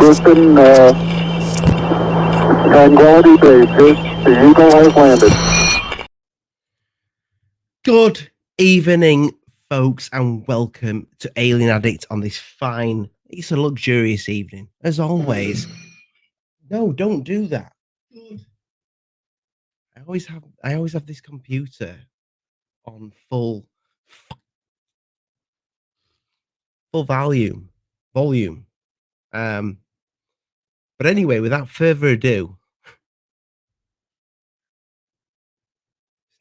Houston, Tranquility Base, the Eagle has landed. Good evening, folks, and welcome to Alien Addict on this fine, it's a luxurious evening, as always. No, don't do that. Good. I always have this computer on full volume. But anyway, without further ado,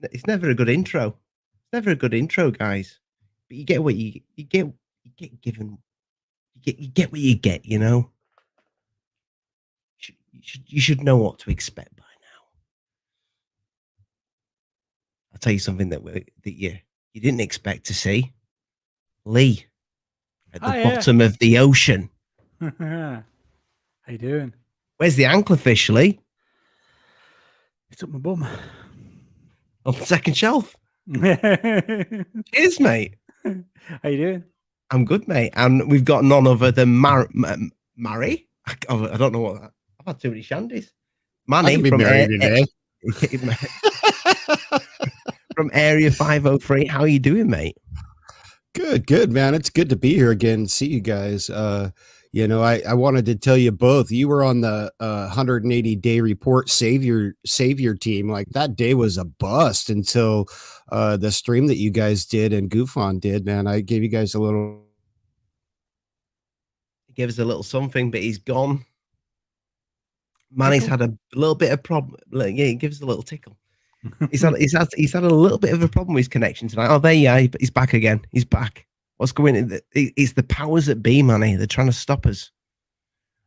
it's never a good intro. It's never a good intro, guys. But you get what you get given. You get what you get, you know. You should know what to expect by now. I'll tell you something that you didn't expect to see. Lee at the bottom of the ocean. How you doing? Where's the anglerfish, Lee? It's up my bum. On the second shelf. Cheers, mate. How you doing? I'm good, mate. And we've got none other than Mary. I don't know what that. I've had too many shandies. Manny from today. From Area 503. How are you doing, mate? Good, man. It's good to be here again. See you guys. You know, I wanted to tell you both. You were on the 180-day report savior team. Like, that day was a bust until the stream that you guys did and Gofundme did. Man, I gave you guys a little. He gave us a little something, but he's gone. Manny's had a little bit of problem. Yeah, he gives us a little tickle. He's had a little bit of a problem with his connection tonight. Oh, there you are. He's back again. He's back. What's going on? It's the powers that be, Manny. They're trying to stop us.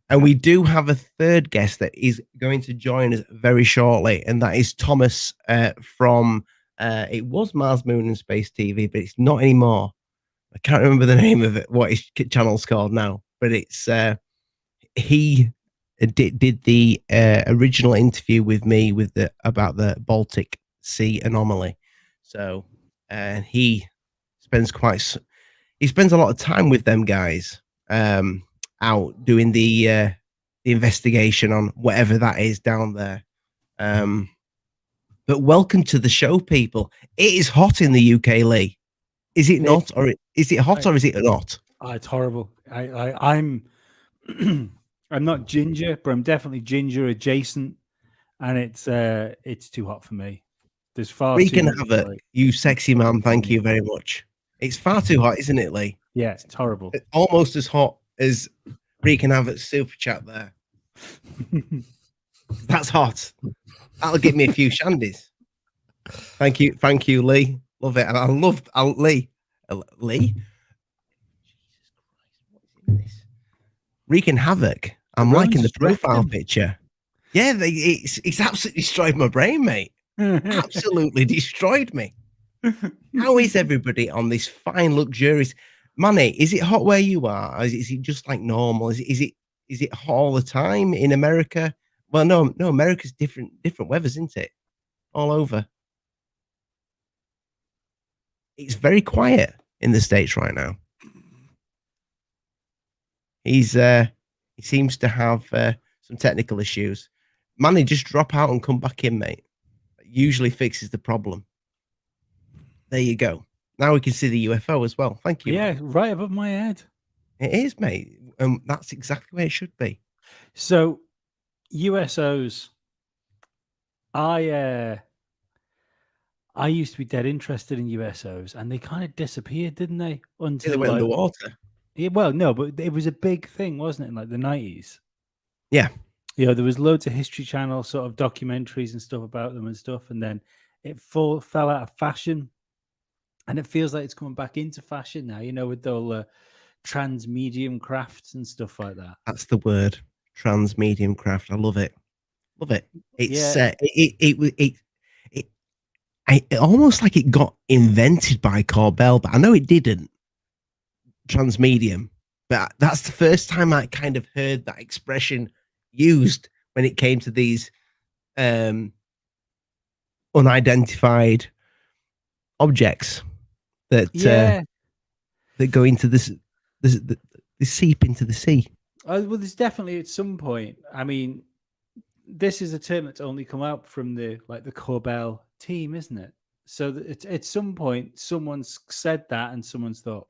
And we do have a third guest that is going to join us very shortly, and that is Thomas from it was Mars, Moon, and Space TV, but it's not anymore. I can't remember the name of it, what his channel's called now, but it's he did the original interview with me about the Baltic Sea anomaly. So, and he spends a lot of time with them guys out doing the investigation on whatever that is down there. But welcome to the show, people. It is hot in the UK, Lee. Is it not, or is it hot, or is it not? Oh, it's horrible. I'm I'm not ginger, but I'm definitely ginger adjacent, and it's too hot for me. There's far We too can much have it, you sexy man. Thank you very much. It's far too hot, isn't it, Lee? Yeah, it's horrible. It's almost as hot as Wreaking Havoc super chat there. That's hot. That'll give me a few shandies. Thank you, Lee. Love it. And I love Lee. Lee? Wreaking Havoc. I'm liking the profile picture. Yeah, it's absolutely destroyed my brain, mate. Absolutely destroyed me. How is everybody on this fine, luxurious Manny? Is it hot where you are? Is it just like normal? Is it hot all the time in America? Well, no, America's different weathers, isn't it? All over. It's very quiet in the States right now. He seems to have some technical issues. Manny, just drop out and come back in, mate. It usually fixes the problem. There you go. Now we can see the UFO as well. Thank you. Yeah, right above my head. It is, mate. That's exactly where it should be. So, USOs. I used to be dead interested in USOs, and they kind of disappeared, didn't they? Until they went underwater. Yeah, well, no, but it was a big thing, wasn't it? In like the 90s. Yeah. You know, there was loads of History Channel sort of documentaries and stuff about them and stuff, and then it fell out of fashion, and it feels like it's coming back into fashion now. You know, with all trans-medium crafts and stuff like that. That's the word, trans-medium craft. I love it. Love it. It's it almost like it got invented by Corbell, but I know it didn't. Transmedium, but that's the first time I kind of heard that expression used when it came to these unidentified objects that that go into this seep into the sea. Well, there's definitely at some point. I mean, this is a term that's only come out from the Corbell team, isn't it? So at some point, someone's said that, and someone's thought,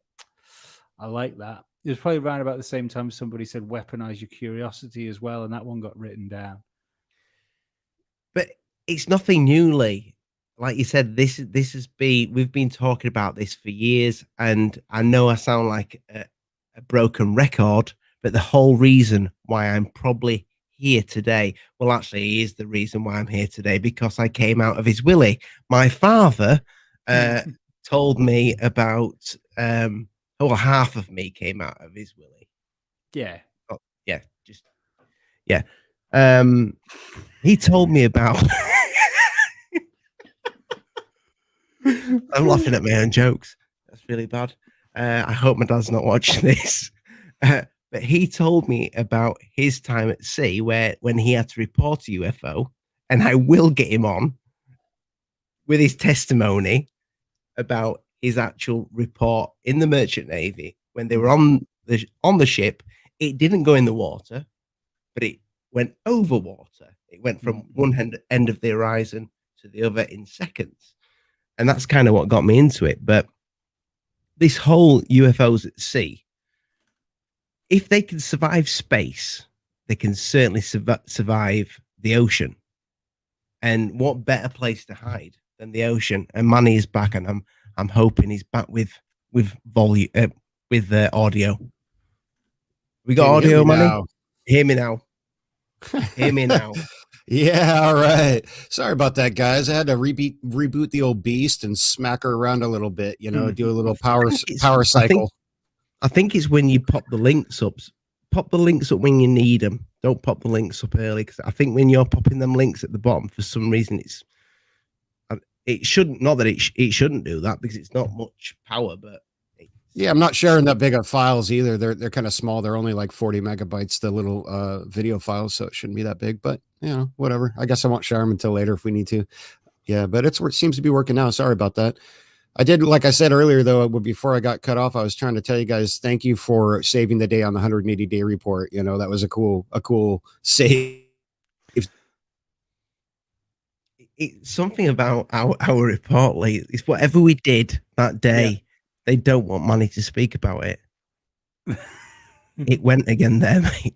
"I like that." It was probably around about the same time somebody said, "Weaponize your curiosity" as well, and that one got written down. But it's nothing new, Lee. Like you said, this has been we've been talking about this for years, and I know I sound like a broken record, but the whole reason why I'm probably here today, well, actually, is the reason why I'm here today because I came out of his willy. My father told me about. Well, half of me came out of his willy. Yeah. Oh, yeah, just yeah. He told me about. I'm laughing at my own jokes. That's really bad. I hope my dad's not watching this. But he told me about his time at sea when he had to report a UFO, and I will get him on with his testimony about his actual report in the Merchant Navy when they were on the ship. It didn't go in the water, but it went over water. It went from one end of the horizon to the other in seconds. And that's kind of what got me into it. But this whole UFOs at sea, if they can survive space, they can certainly survive the ocean. And what better place to hide than the ocean? And Manny is back, and I'm hoping he's back with volume with audio. We got audio, Manny. Hear me now. Hear me now. Yeah, all right. Sorry about that, guys. I had to reboot the old beast and smack her around a little bit. You know, do a little power cycle. I think it's when you pop the links up. Pop the links up when you need them. Don't pop the links up early, because I think when you're popping them links at the bottom, for some reason it shouldn't. Not that it shouldn't do that, because it's not much power. But yeah, I'm not sharing that big of files either. They're kind of small. They're only like 40 megabytes, the little video files, so it shouldn't be that big. But you know, whatever. I guess I won't share them until later if we need to. Yeah, but it seems to be working now. Sorry about that. I did, like I said earlier, though, before I got cut off, I was trying to tell you guys, thank you for saving the day on the 180-day report. You know, that was a cool save. It's something about our report, Lee. It's whatever we did that day, they don't want money to speak about it. It went again there, mate.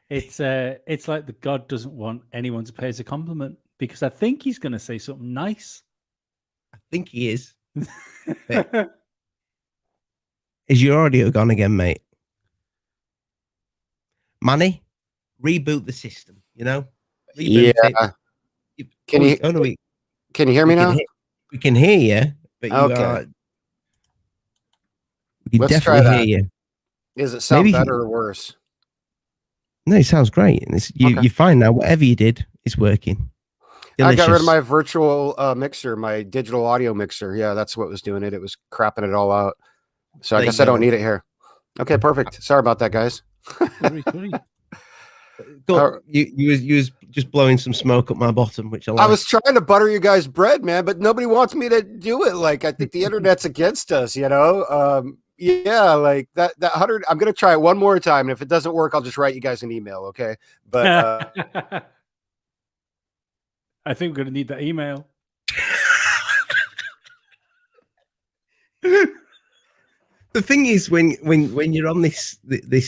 It's like the God doesn't want anyone to pay us a compliment, because I think he's going to say something nice. I think he is. Is your audio gone again, mate? Manny, reboot the system. You know, reboot it. Can you hear me now? We can hear you, but you are. We can definitely hear you. Does it sound better or worse? No, it sounds great. And you're fine now. Whatever you did is working. Delicious. I got rid of my virtual mixer, my digital audio mixer. Yeah, that's what was doing it. It was crapping it all out. So I guess I don't need it here. Okay, perfect. Sorry about that, guys. You was just blowing some smoke up my bottom, which I like. I was trying to butter you guys' bread, man, but nobody wants me to do it. Like, I think the internet's against us, you know? Yeah, like that 100. I'm going to try it one more time. And if it doesn't work, I'll just write you guys an email. Okay. But I think we're going to need that email. The thing is, when you're on this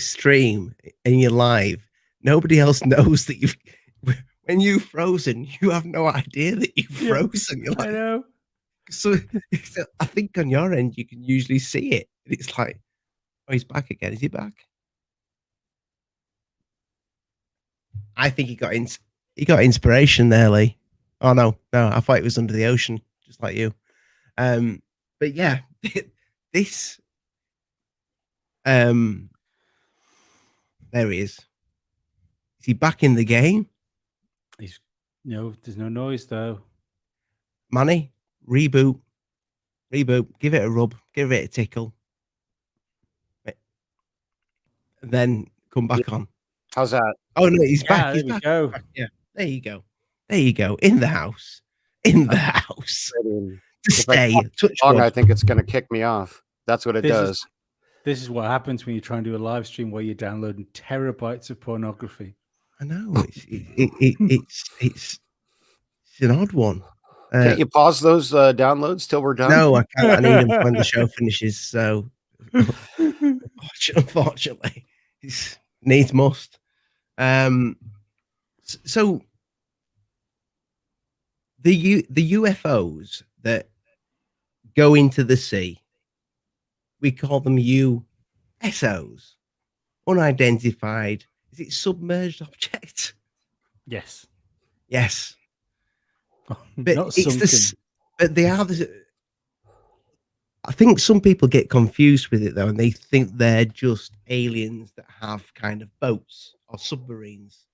stream and you're live, nobody else knows that when you've frozen, you have no idea that you've frozen. You're like, I know. So I think on your end, you can usually see it. It's like, oh, he's back again. Is he back? I think he got inspiration there, Lee. Oh no, I thought it was under the ocean, just like you. But yeah, this. There he is. Is he back in the game? There's no noise though. Manny, reboot. Give it a rub. Give it a tickle. And then come back on. How's that? Oh no, he's back. He's back. Go. Yeah, there you go. In the house. To stay. I think it's going to kick me off. That's what it does. This is what happens when you try and do a live stream where you're downloading terabytes of pornography. I know it's an odd one. Can't you pause those downloads till we're done? No, I can't. I need them when the show finishes. So, unfortunately, it needs must. So the UFOs that go into the sea, we call them USOs, unidentified. Is it submerged object? Yes. Yes. But Not it's sunken. but they are I think some people get confused with it though, and they think they're just aliens that have kind of boats or submarines,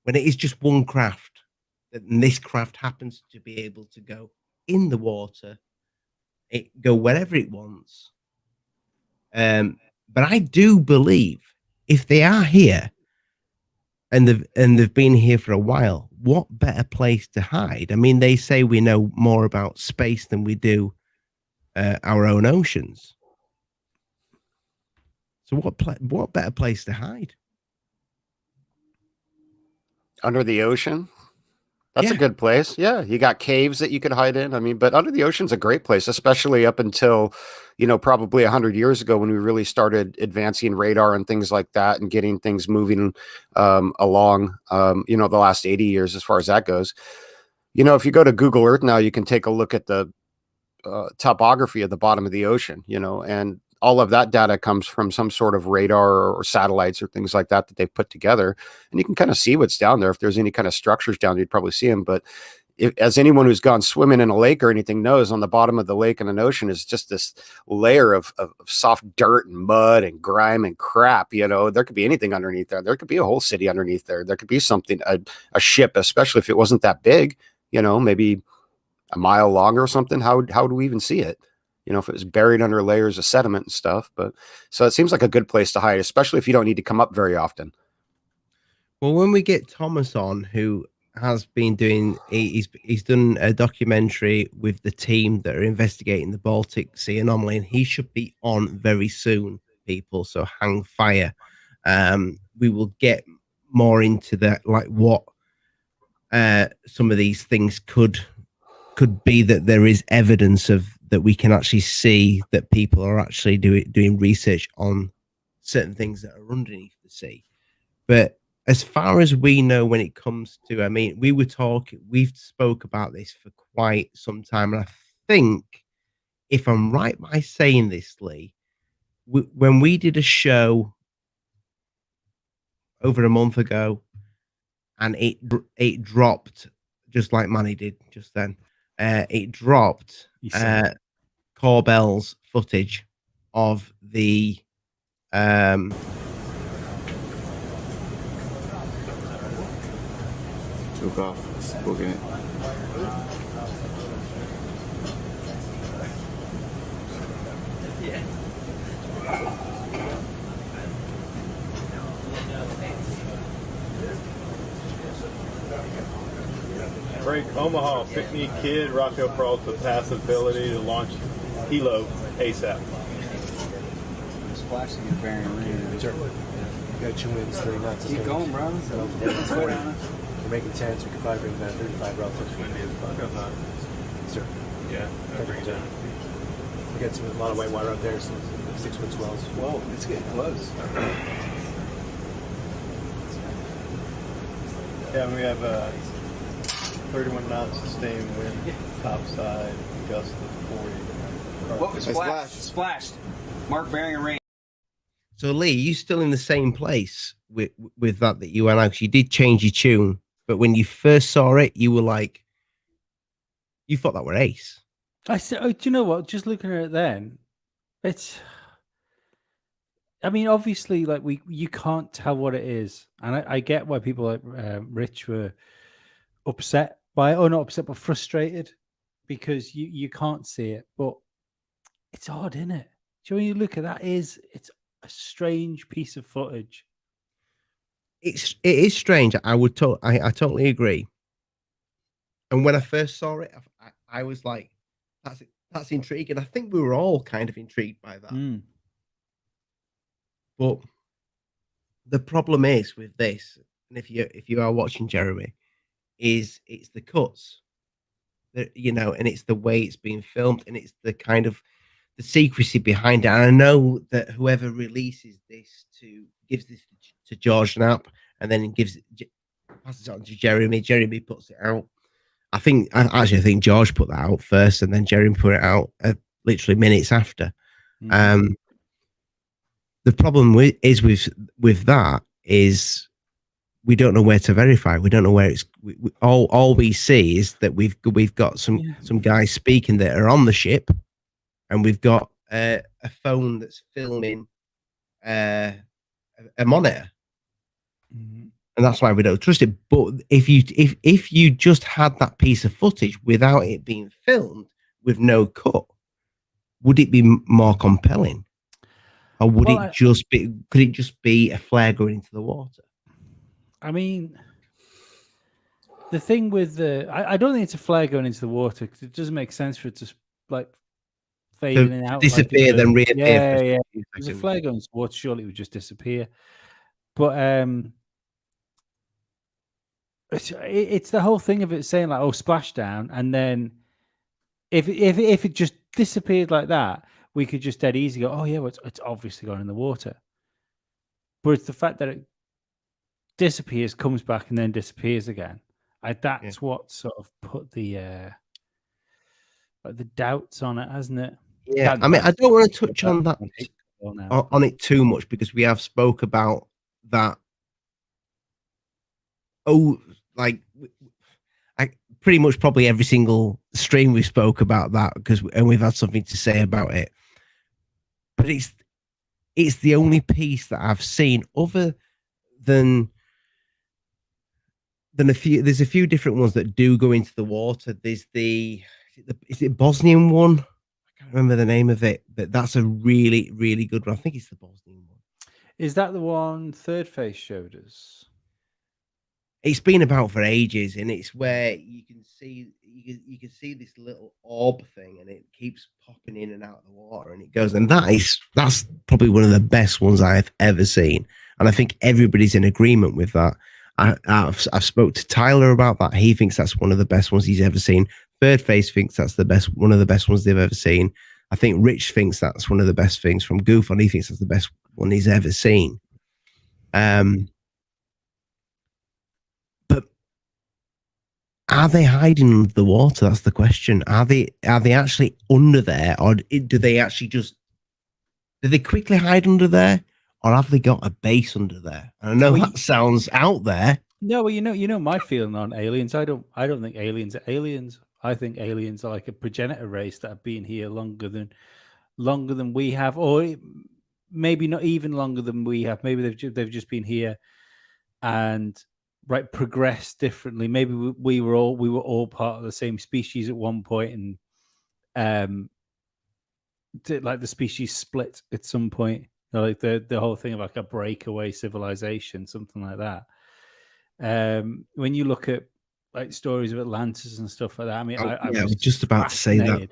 when it is just one craft. And this craft happens to be able to go in the water, it go wherever it wants. But I do believe if they are here and they've been here for a while, what better place to hide? I mean, they say we know more about space than we do our own oceans. So what better place to hide? Under the ocean? That's a Yeah. good place. Yeah, you got caves that you could hide in. I mean, but under the ocean's a great place, especially up until, probably 100 years ago when we really started advancing radar and things like that and getting things moving along, the last 80 years as far as that goes. If you go to Google Earth now, you can take a look at the topography of the bottom of the ocean, and all of that data comes from some sort of radar or satellites or things like that they've put together. And you can kind of see what's down there. If there's any kind of structures down there, you'd probably see them. But as anyone who's gone swimming in a lake or anything knows, on the bottom of the lake and an ocean is just this layer of soft dirt and mud and grime and crap. There could be anything underneath there. There could be a whole city underneath there. There could be something, a ship, especially if it wasn't that big, maybe a mile long or something. How do we even see it? If it was buried under layers of sediment and stuff. But so it seems like a good place to hide, especially if you don't need to come up very often. Well, when we get Thomas on, who has been doing, he's done a documentary with the team that are investigating the Baltic Sea anomaly, and he should be on very soon, people. So hang fire. We will get more into that, like what some of these things could be, that there is evidence of, that we can actually see that people are actually doing research on certain things that are underneath the sea. But as far as we know, when it comes to, I mean, we've spoke about this for quite some time. And I think, if I'm right by saying this, Lee, when we did a show over a month ago, and it dropped, just like Manny did just then, it dropped Corbell's footage of the took off, booking it. Break Omaha, Picnic Kid, Rocco Peralta, passive ability to launch Hilo ASAP. Splashing and bearing rain. Sure. You got 2 wins, 3 knots. Keep going, bro. We're making 10, so we can probably bring that 35 relative. Windy as fuck outside. Sir. Yeah, I'll bring it down. We got a lot of white water out there, some 6-foot swells. Whoa, it's getting close. Yeah, we have 31 knots sustained wind, topside, gust of 40. What was splashed? Splashed. Mark bearing and rain. So Lee, you still in the same place with that you went out? 'Cause you did change your tune, but when you first saw it, you were like, you thought that were ace. I said, oh, do you know what? Just looking at it then, I mean, obviously, like you can't tell what it is, and I get why people like Rich were upset by it, or not upset, but frustrated, because you can't see it. But it's odd, isn't it? Do you know, when you look at that, it's a strange piece of footage. It is strange. I totally agree. And when I first saw it, I was like, that's intriguing. I think we were all kind of intrigued by that. But the problem is with this, and if you are watching Jeremy, is it's the cuts that and it's the way it's being filmed, and it's the kind of the secrecy behind it. And I know that whoever releases this gives this to George Knapp, and then passes it on to Jeremy. Jeremy puts it out. I think George put that out first, and then Jeremy put it out literally minutes after. The problem is with that is we don't know where to verify. We don't know where it's. All we see is that we've got some guys speaking that are on the ship, and we've got a phone that's filming a monitor, and that's why we don't trust it. But if you just had that piece of footage without it being filmed with no cut, would it be more compelling, or would it just be? Could it just be a flare going into the water? I mean, the thing with I don't think it's a flare going into the water because it doesn't make sense for it to like fade in and out, disappear, like then reappear. Yeah. If there's a flare going into the water, surely it would just disappear. But it's the whole thing of it saying like, "Oh, splashdown," and then if it just disappeared like that, we could just dead easy go, "Oh yeah, well, it's obviously gone in the water." But it's the fact that it disappears, comes back, and then disappears again. That's what sort of put the doubts on it, hasn't it? Yeah, I mean, I don't want to touch on that on it too much because we have spoke about that. Oh, like I pretty much probably every single stream we spoke about that and we've had something to say about it. But it's the only piece that I've seen other than a few. There's a few different ones that do go into the water. There's is it Bosnian one? I can't remember the name of it, but that's a really, really good one. I think it's the Bosnian one. Is that the one Third Face showed us? It's been about for ages, and it's where you can see this little orb thing, and it keeps popping in and out of the water, and it goes. And that's probably one of the best ones I've ever seen, and I think everybody's in agreement with that. I've spoke to Tyler about that. He thinks that's one of the best ones he's ever seen. Third Face thinks that's one of the best ones they've ever seen. I think Rich thinks that's one of the best things from Gofundme. He thinks that's the best one he's ever seen. But are they hiding under the water? That's the question. Are they actually under there, or do they quickly hide under there, or have they got a base under there? And I know that sounds out there. No, well, you know my feeling on aliens. I don't think aliens are aliens. I think aliens are like a progenitor race that have been here longer than we have, or maybe not even longer than we have. Maybe they've just been here and progressed differently. Maybe we were all part of the same species at one point, and like the species split at some point. Like the whole thing of like a breakaway civilization, something like that. When you look at like stories of Atlantis and stuff like that, I mean, I was just about to say that.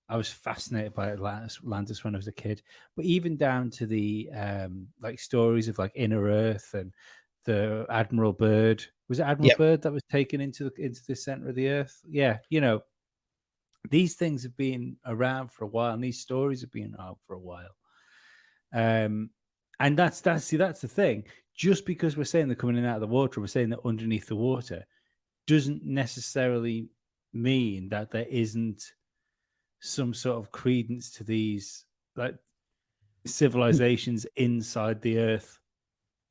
I was fascinated by Atlantis when I was a kid, but even down to the like stories of like Inner Earth and the Admiral Byrd. Was it Admiral Byrd that was taken into the center of the Earth? Yeah, these things have been around for a while, and these stories have been around for a while. And that's the thing. Just because we're saying they're coming in out of the water, we're saying they're underneath the water, doesn't necessarily mean that there isn't some sort of credence to these like civilizations inside the Earth.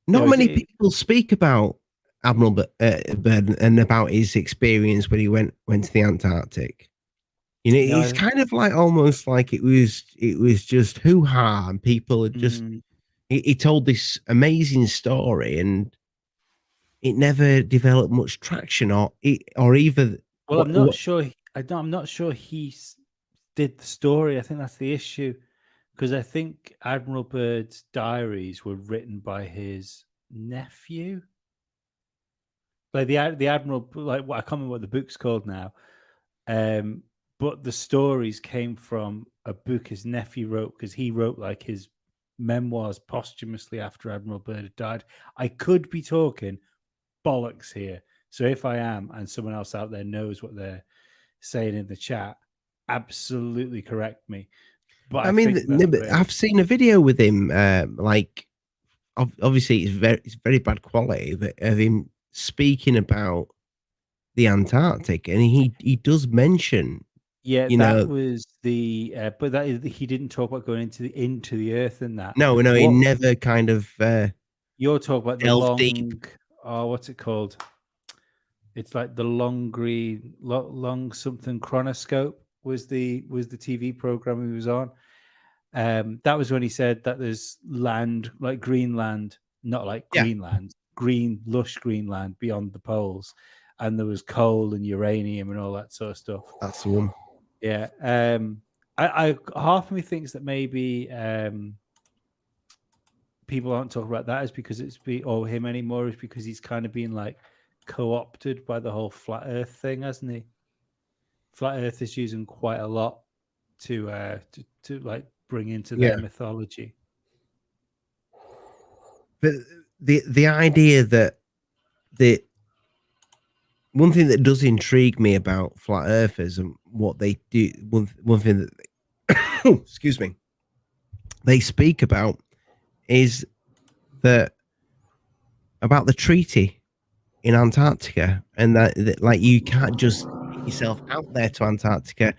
Not many people speak about Admiral Byrd and about his experience when he went to the Antarctic. It's kind of like almost like it was just hoo-ha, and people had just. He told this amazing story, and it never developed much traction, or even. Well, I'm not sure. I'm not sure he did the story. I think that's the issue, because I think Admiral Byrd's diaries were written by his nephew. Like the Admiral, like I can't remember what the book's called now, but the stories came from a book his nephew wrote, because he wrote like his memoirs posthumously after Admiral Byrd had died. I could be talking bollocks here. So if I am, and someone else out there knows what they're saying in the chat, absolutely correct me. But I mean, think that's great. I've seen a video with him. Like, obviously, it's very bad quality, but of him speaking about the Antarctic, and he does mention, Yeah, you that know, was the but that is he didn't talk about going into the earth and that. no, he never kind of You're talking about the delved long deep. oh, what's it called? It's like the long green long something chronoscope was the TV program he was on. That was when he said that there's land like Greenland, not like Yeah. Greenland, green lush Greenland beyond the poles, and there was coal and uranium and all that sort of stuff. That's the one. Yeah. I half of me thinks that maybe people aren't talking about that is because or him anymore is because he's kind of been like co-opted by the whole flat Earth thing, hasn't he? Flat Earth is using quite a lot to like bring into their mythology. But the idea that the one thing that does intrigue me about flat earthers and what they do, one thing that excuse me, they speak about is that about the treaty in Antarctica, and that like you can't just get yourself out there to Antarctica.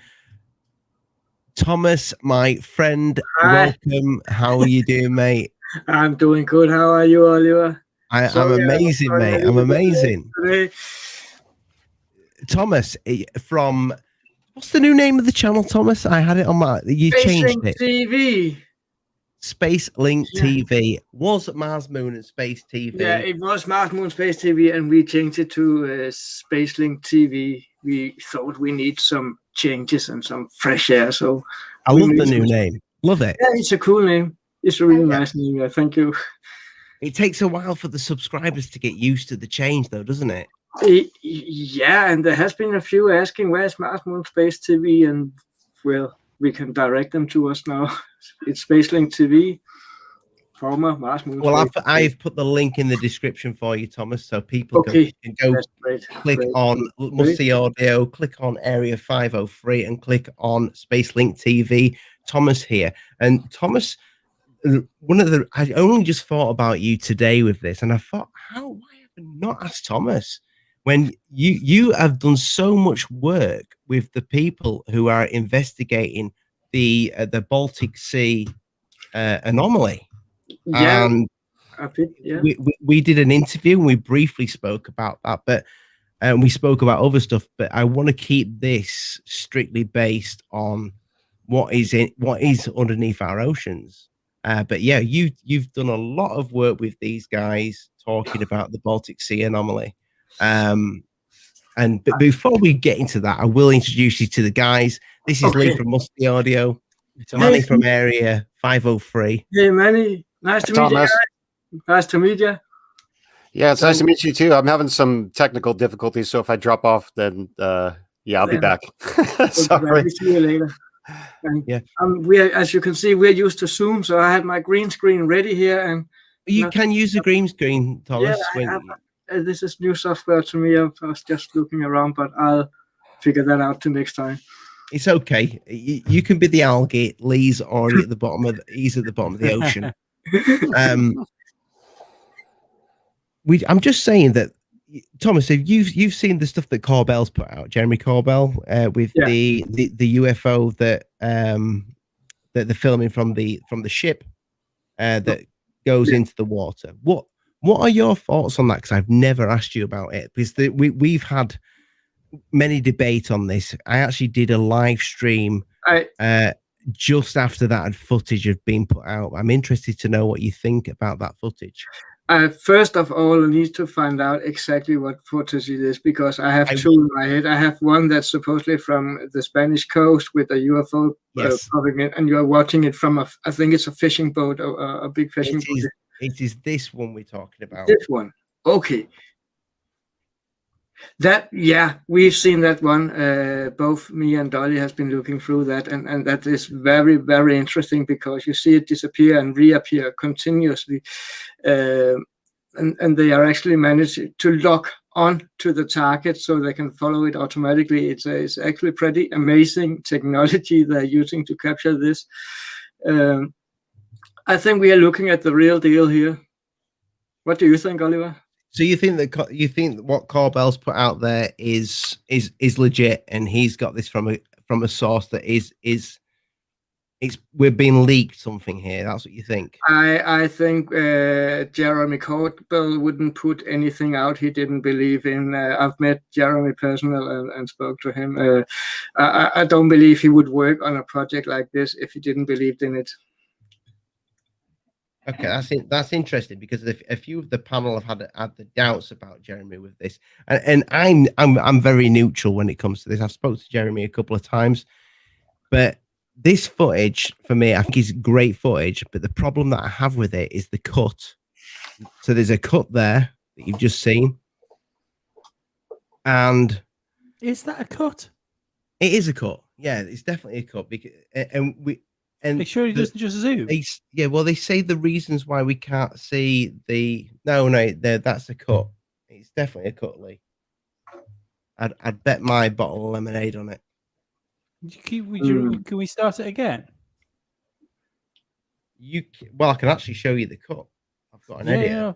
Thomas, my friend, welcome. How are you doing, mate? I'm doing good. How are you, Oliver? I'm amazing, mate. I'm amazing. Thomas, from what's the new name of the channel, Thomas? I had it on my. You changed it. TV. SpaceLink TV. Was Mars, Moon, and Space TV? Yeah, it was Mars, Moon, Space TV, and we changed it to SpaceLink TV. We thought we need some changes and some fresh air. So I love the new name. Love it. Yeah, it's a cool name. It's a really nice name. Yeah, thank you. It takes a while for the subscribers to get used to the change, though, doesn't it? Yeah, and there has been a few asking, where's Mars, Moon, Space TV? And, well, we can direct them to us now. It's SpaceLink TV. Former Mars, Moon, well, Space I've put the link in the description for you, Thomas, so people can go click on Must See Audio, click on Area 503, and click on SpaceLink TV. Thomas here. And Thomas, I only just thought about you today with this, and I thought, why have I not asked Thomas? When you have done so much work with the people who are investigating the Baltic Sea anomaly. Yeah, and a bit, yeah. We did an interview and we briefly spoke about that, but we spoke about other stuff. But I want to keep this strictly based on what is underneath our oceans. But yeah, you've done a lot of work with these guys talking about the Baltic Sea anomaly. But before we get into that, I will introduce you to the guys. This is Lee from Musty Audio, Manny from Area 503. Hey, Manny. Nice to meet you. Nice to meet you. Yeah, it's nice to meet you too. I'm having some technical difficulties, so if I drop off, then yeah, I'll be back. Sorry. See you later. And, as you can see, we're used to Zoom, so I had my green screen ready here, and you can use the green screen, Thomas. Yeah, this is new software to me. I was just looking around, but I'll figure that out till next time. It's okay. You can be the algae. Lee's already at the bottom of he's at the bottom of the ocean. I'm just saying that, Thomas, if you've seen the stuff that Corbell's put out, Jeremy Corbell, with the UFO that they're filming from the ship that goes into the water. What are your thoughts on that? Because I've never asked you about it. Because we've had many debate on this. I actually did a live stream just after that footage had been put out. I'm interested to know what you think about that footage. First of all, I need to find out exactly what footage it is, because I have two in my head. I have one that's supposedly from the Spanish coast with a UFO popping in, and you are watching it from I think it's a fishing boat, or a big fishing boat. It is this one we're talking about. This one. Okay. That, yeah, we've seen that one. Both me and Dolly has been looking through that, and that is very, very interesting because you see it disappear and reappear continuously, and they are actually managing to lock on to the target so they can follow it automatically. It's actually pretty amazing technology they're using to capture this. I think we are looking at the real deal here. What do you think, Oliver? So you think that what Corbell's put out there is legit, and he's got this from a source that we're being leaked something here. That's what you think? I think Jeremy Corbell wouldn't put anything out he didn't believe in. I've met Jeremy personally and spoke to him. I don't believe he would work on a project like this if he didn't believe in it. Okay, that's interesting because a few of the panel have had the doubts about Jeremy with this, and I'm very neutral when it comes to this. I've spoken to Jeremy a couple of times, but this footage for me, I think, is great footage. But the problem that I have with it is the cut. So there's a cut there that you've just seen, and is that a cut? It is a cut. Yeah, it's definitely a cut because And make sure he doesn't just zoom. Well, they say the reasons why we can't see the that's a cut. It's definitely a cut, Lee. I'd bet my bottle of lemonade on it. Can we start it again? Well, I can actually show you the cut. I've got an edit. Yeah.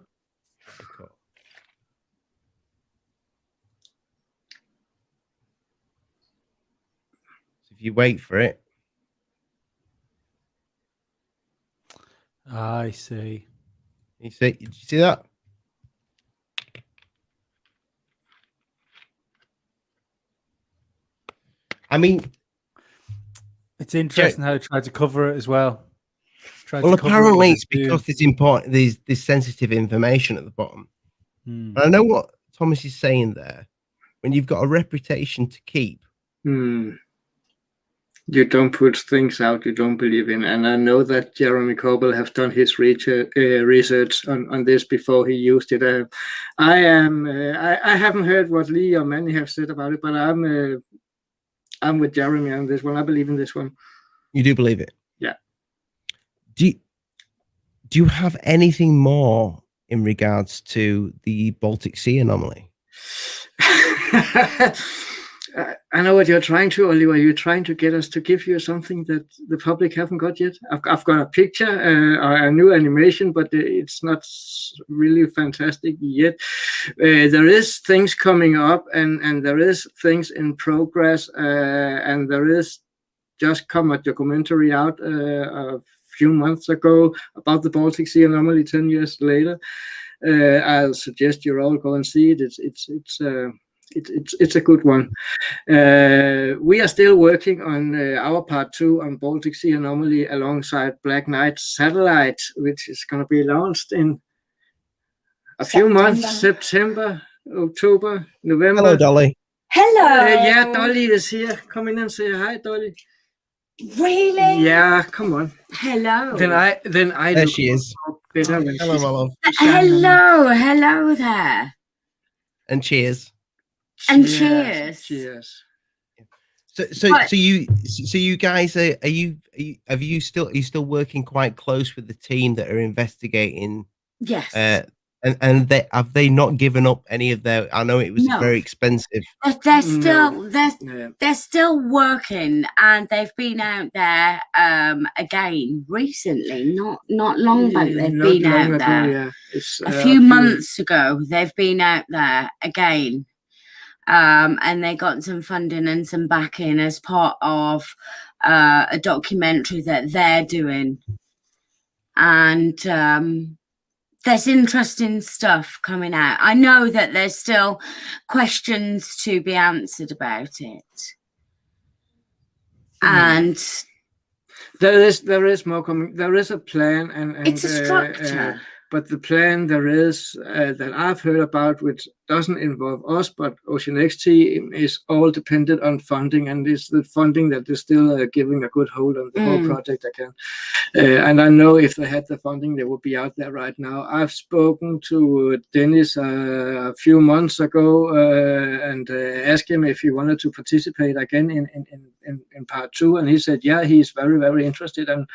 So if you wait for it. I see. Did you see that? I mean, it's interesting how they tried to cover it as well. Well, apparently it's because there's important. There's sensitive information at the bottom. And I know what Thomas is saying there. When you've got a reputation to keep, you don't put things out you don't believe in. And I know that Jeremy Corbell has done his research on this before he used it. I haven't heard what Lee or Manny have said about it, but I'm with Jeremy on this one. I believe in this one. You do believe it? Yeah. Do you have anything more in regards to the Baltic Sea anomaly? I know what you're trying to, Oliver. You're trying to get us to give you something that the public haven't got yet. I've got a picture, a new animation, but it's not really fantastic yet. There is things coming up, and there is things in progress, and there is just come a documentary out a few months ago about the Baltic Sea anomaly 10 years later. I'll suggest you all go and see it. It's a good one. We are still working on our part 2 on Baltic Sea anomaly alongside Black Knight satellite, which is going to be launched in a few months, September, October, November. Hello, Dolly. Hello. Yeah, Dolly is here. Come in and say hi, Dolly. Really? Yeah, come on. Hello. Then I there she is. Hello, my love. Hello there. And cheers. And cheers. Cheers. So you guys are you still working quite close with the team that are investigating? Yes. And have they not given up any of their? I know it was very expensive. They're still working, and they've been out there again recently. Not long back. They've been out there. Yeah. A few months ago. They've been out there again. And they got some funding and some backing as part of a documentary that they're doing. And there's interesting stuff coming out. I know that there's still questions to be answered about it. And there is more coming. There is a plan, and it's a structure. But the plan there is that I've heard about, which doesn't involve us, but Ocean Team, is all dependent on funding, and it's the funding that is still giving a good hold on the whole project again. And I know if they had the funding, they would be out there right now. I've spoken to Dennis a few months ago and asked him if he wanted to participate again in part 2, and he said, yeah, he's very, very interested. And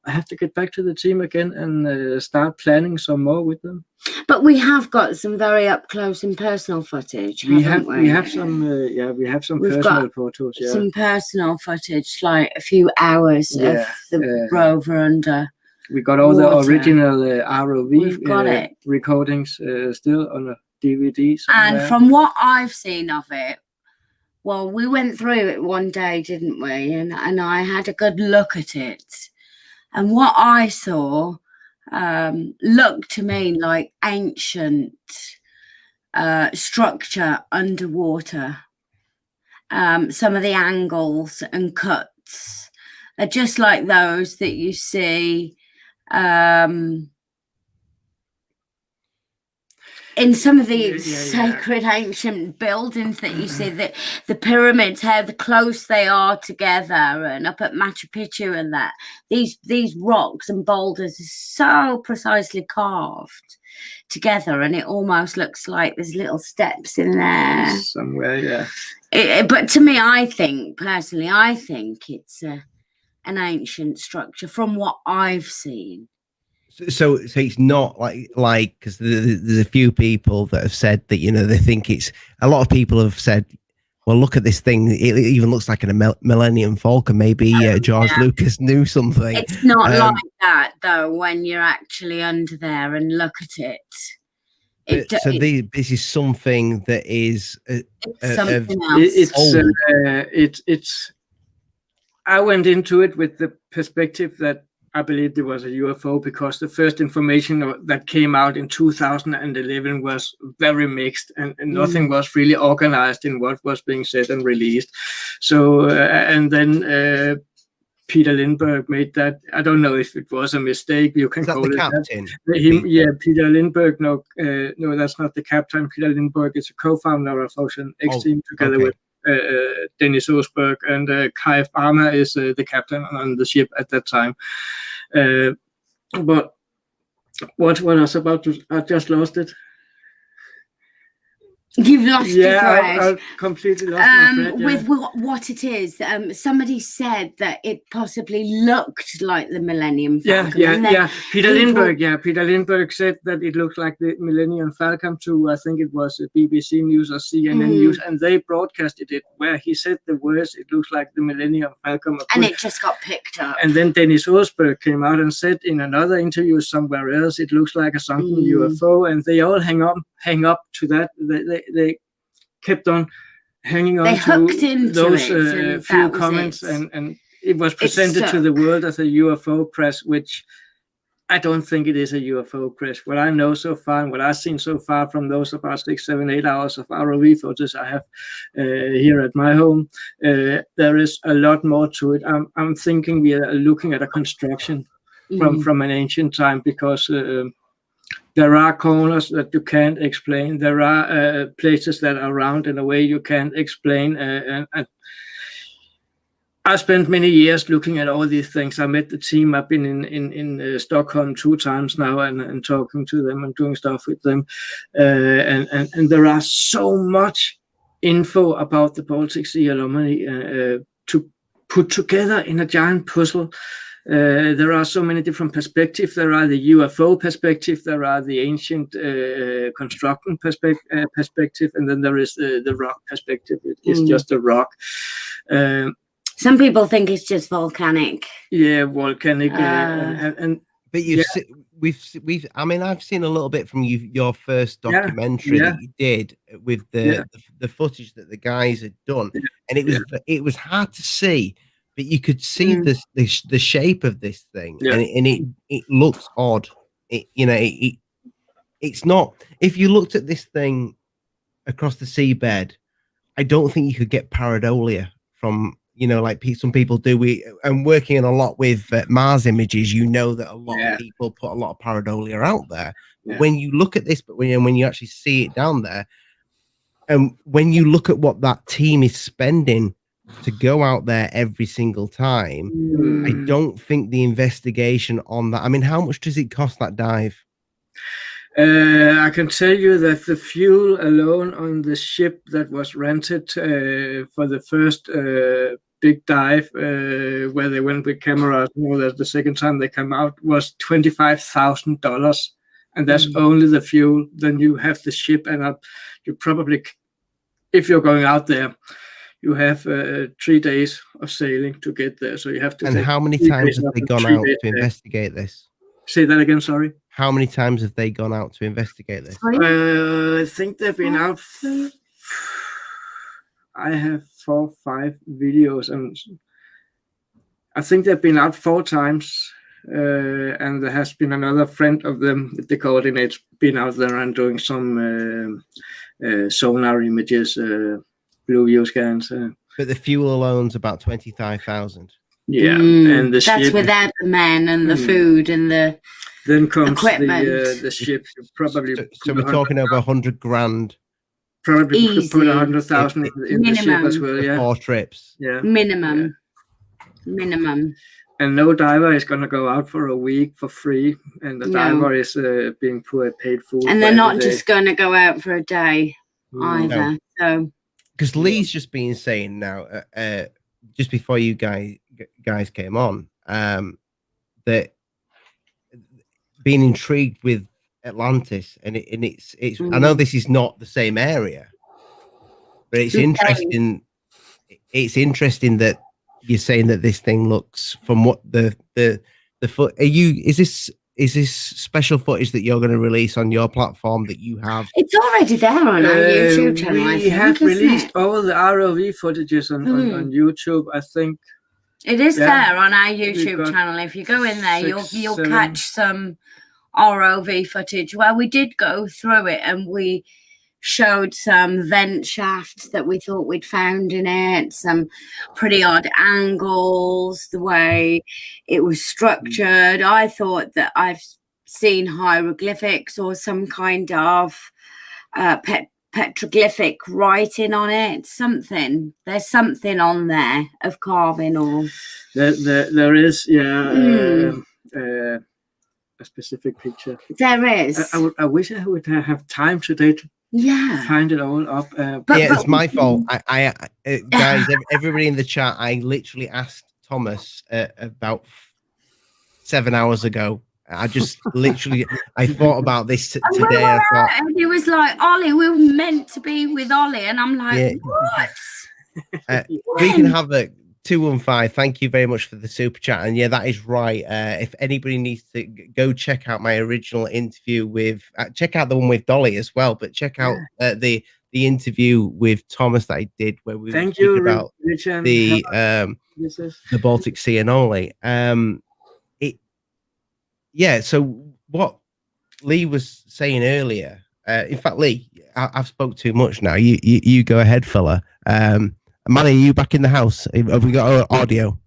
I have to get back to the team again and start planning some more with them. But we have got some very up close and personal footage. We have some personal photos. Yeah, some personal footage, like a few hours of the rover under. We got all the original ROV recordings still on a DVD somewhere. And from what I've seen of it, well, we went through it one day, didn't we? And I had a good look at it. And what I saw looked to me like ancient structure underwater. Some of the angles and cuts are just like those that you see in some of the sacred ancient buildings that you see, that the pyramids, how close they are together, and up at Machu Picchu and that. These rocks and boulders are so precisely carved together, and it almost looks like there's little steps in there somewhere. Yeah. But to me, I think it's an ancient structure from what I've seen. So it's not like because there's a few people that have said that, you know, they think it's, a lot of people have said, well, look at this thing, it even looks like a Millennium Falcon. Maybe George Lucas knew something. It's not like that though when you're actually under there and look at it. This is something that is something else. It's I went into it with the perspective that I believe there was a UFO, because the first information that came out in 2011 was very mixed, and nothing was really organized in what was being said and released. So, and then Peter Lindbergh made that. I don't know if it was a mistake. You can call it captain? That. Peter Lindbergh. No, that's not the captain. Peter Lindbergh is a co-founder of Ocean Team together with Dennis Osberg, and Kai Farmer is the captain on the ship at that time. But what I was about to, I just lost it. You've lost your thread. I completely lost my thread. Yeah. With what it is, somebody said that it possibly looked like the Millennium Falcon. Peter Lindbergh said that it looked like the Millennium Falcon to, I think it was BBC News or CNN News, and they broadcasted it where he said the words, it looks like the Millennium Falcon. And it just got picked up. And then Dennis Osberg came out and said in another interview somewhere else, it looks like a sunken UFO, and they all hang up to that. They kept on hanging on to those few comments, and it was presented to the world as a UFO crash, which I don't think it is a UFO crash. What I know so far and what I've seen so far from those about 6, 7, 8 hours of ROV photos I have here at my home, there is a lot more to it. I'm thinking we are looking at a construction from an ancient time, because there are corners that you can't explain. There are places that are round in a way you can't explain. And I spent many years looking at all these things. I met the team. I've been in Stockholm 2 times now and talking to them and doing stuff with them. And there are so much info about the Baltic Sea anomaly to put together in a giant puzzle. There are so many different perspectives. There are the UFO perspective, there are the ancient construction perspective, and then there is the rock perspective. It's just a rock. Some people think it's just volcanic. Yeah, volcanic. But we've. I mean, I've seen a little bit from your first documentary that you did with the footage that the guys had done, and it was hard to see. But you could see the shape of this thing, and it looks odd. It's not. If you looked at this thing across the seabed, I don't think you could get pareidolia from you know, like some people do. I'm working a lot with Mars images. You know that a lot of people put a lot of pareidolia out there. But when you look at this, but when you actually see it down there, and when you look at what that team is spending to go out there every single time, I don't think the investigation on that. I mean, how much does it cost that dive? I can tell you that the fuel alone on the ship that was rented for the first big dive, where they went with cameras, more that the second time they come out, was $25,000, and that's only the fuel. Then you have the ship, and you probably, if you're going out there, you have 3 days of sailing to get there. So you have to. And how many times have they gone out to investigate this? Say that again, sorry. How many times have they gone out to investigate this? I think they've been out. I have 4 or 5 videos, and I think they've been out 4 times. And there has been another friend of them with the coordinates been out there and doing some sonar images, blue view scans. But the fuel alone's about 25,000. Yeah, and that's ship, without the men and the food and the then comes equipment. the ship. Probably. So we're talking over 100 grand. Probably put 100,000 in the ship as well. For 4 trips. Yeah. Minimum. And no diver is going to go out for a week for free, and the diver is being paid full. And they're not just going to go out for a day either. So. Because Lee's just been saying now, just before you guys came on, that being intrigued with Atlantis, and it's I know this is not the same area, but it's interesting. It's interesting that you're saying that this thing looks, from what the foot. Is this special footage that you're going to release on your platform that you have? It's already there on our YouTube channel. We have released all the ROV footages on YouTube, I think. It is there on our YouTube channel. If you go in there, you'll catch some ROV footage where we did go through it, and we showed some vent shafts that we thought we'd found in it, some pretty odd angles, the way it was structured. I thought that I've seen hieroglyphics or some kind of petroglyphic writing on it. There's something on there of carving, or there is, a specific picture. There is. I wish I would have time today to find it all up. But it's my fault. I guys, everybody in the chat, I literally asked Thomas about 7 hours ago. I just literally, I thought about this today. And he was like, Ollie, we were meant to be with Ollie. And I'm like, what? We can have a 215. Thank you very much for the super chat. And yeah, that is right. If anybody needs to go check out my original interview with, check out the one with Dolly as well, but check out the interview with Thomas that I did, where we were speaking about the Baltic Sea anomaly. So what Lee was saying earlier, in fact, Lee, I've spoke too much now. You go ahead, fella. Manny, are you back in the house? Have we got our audio?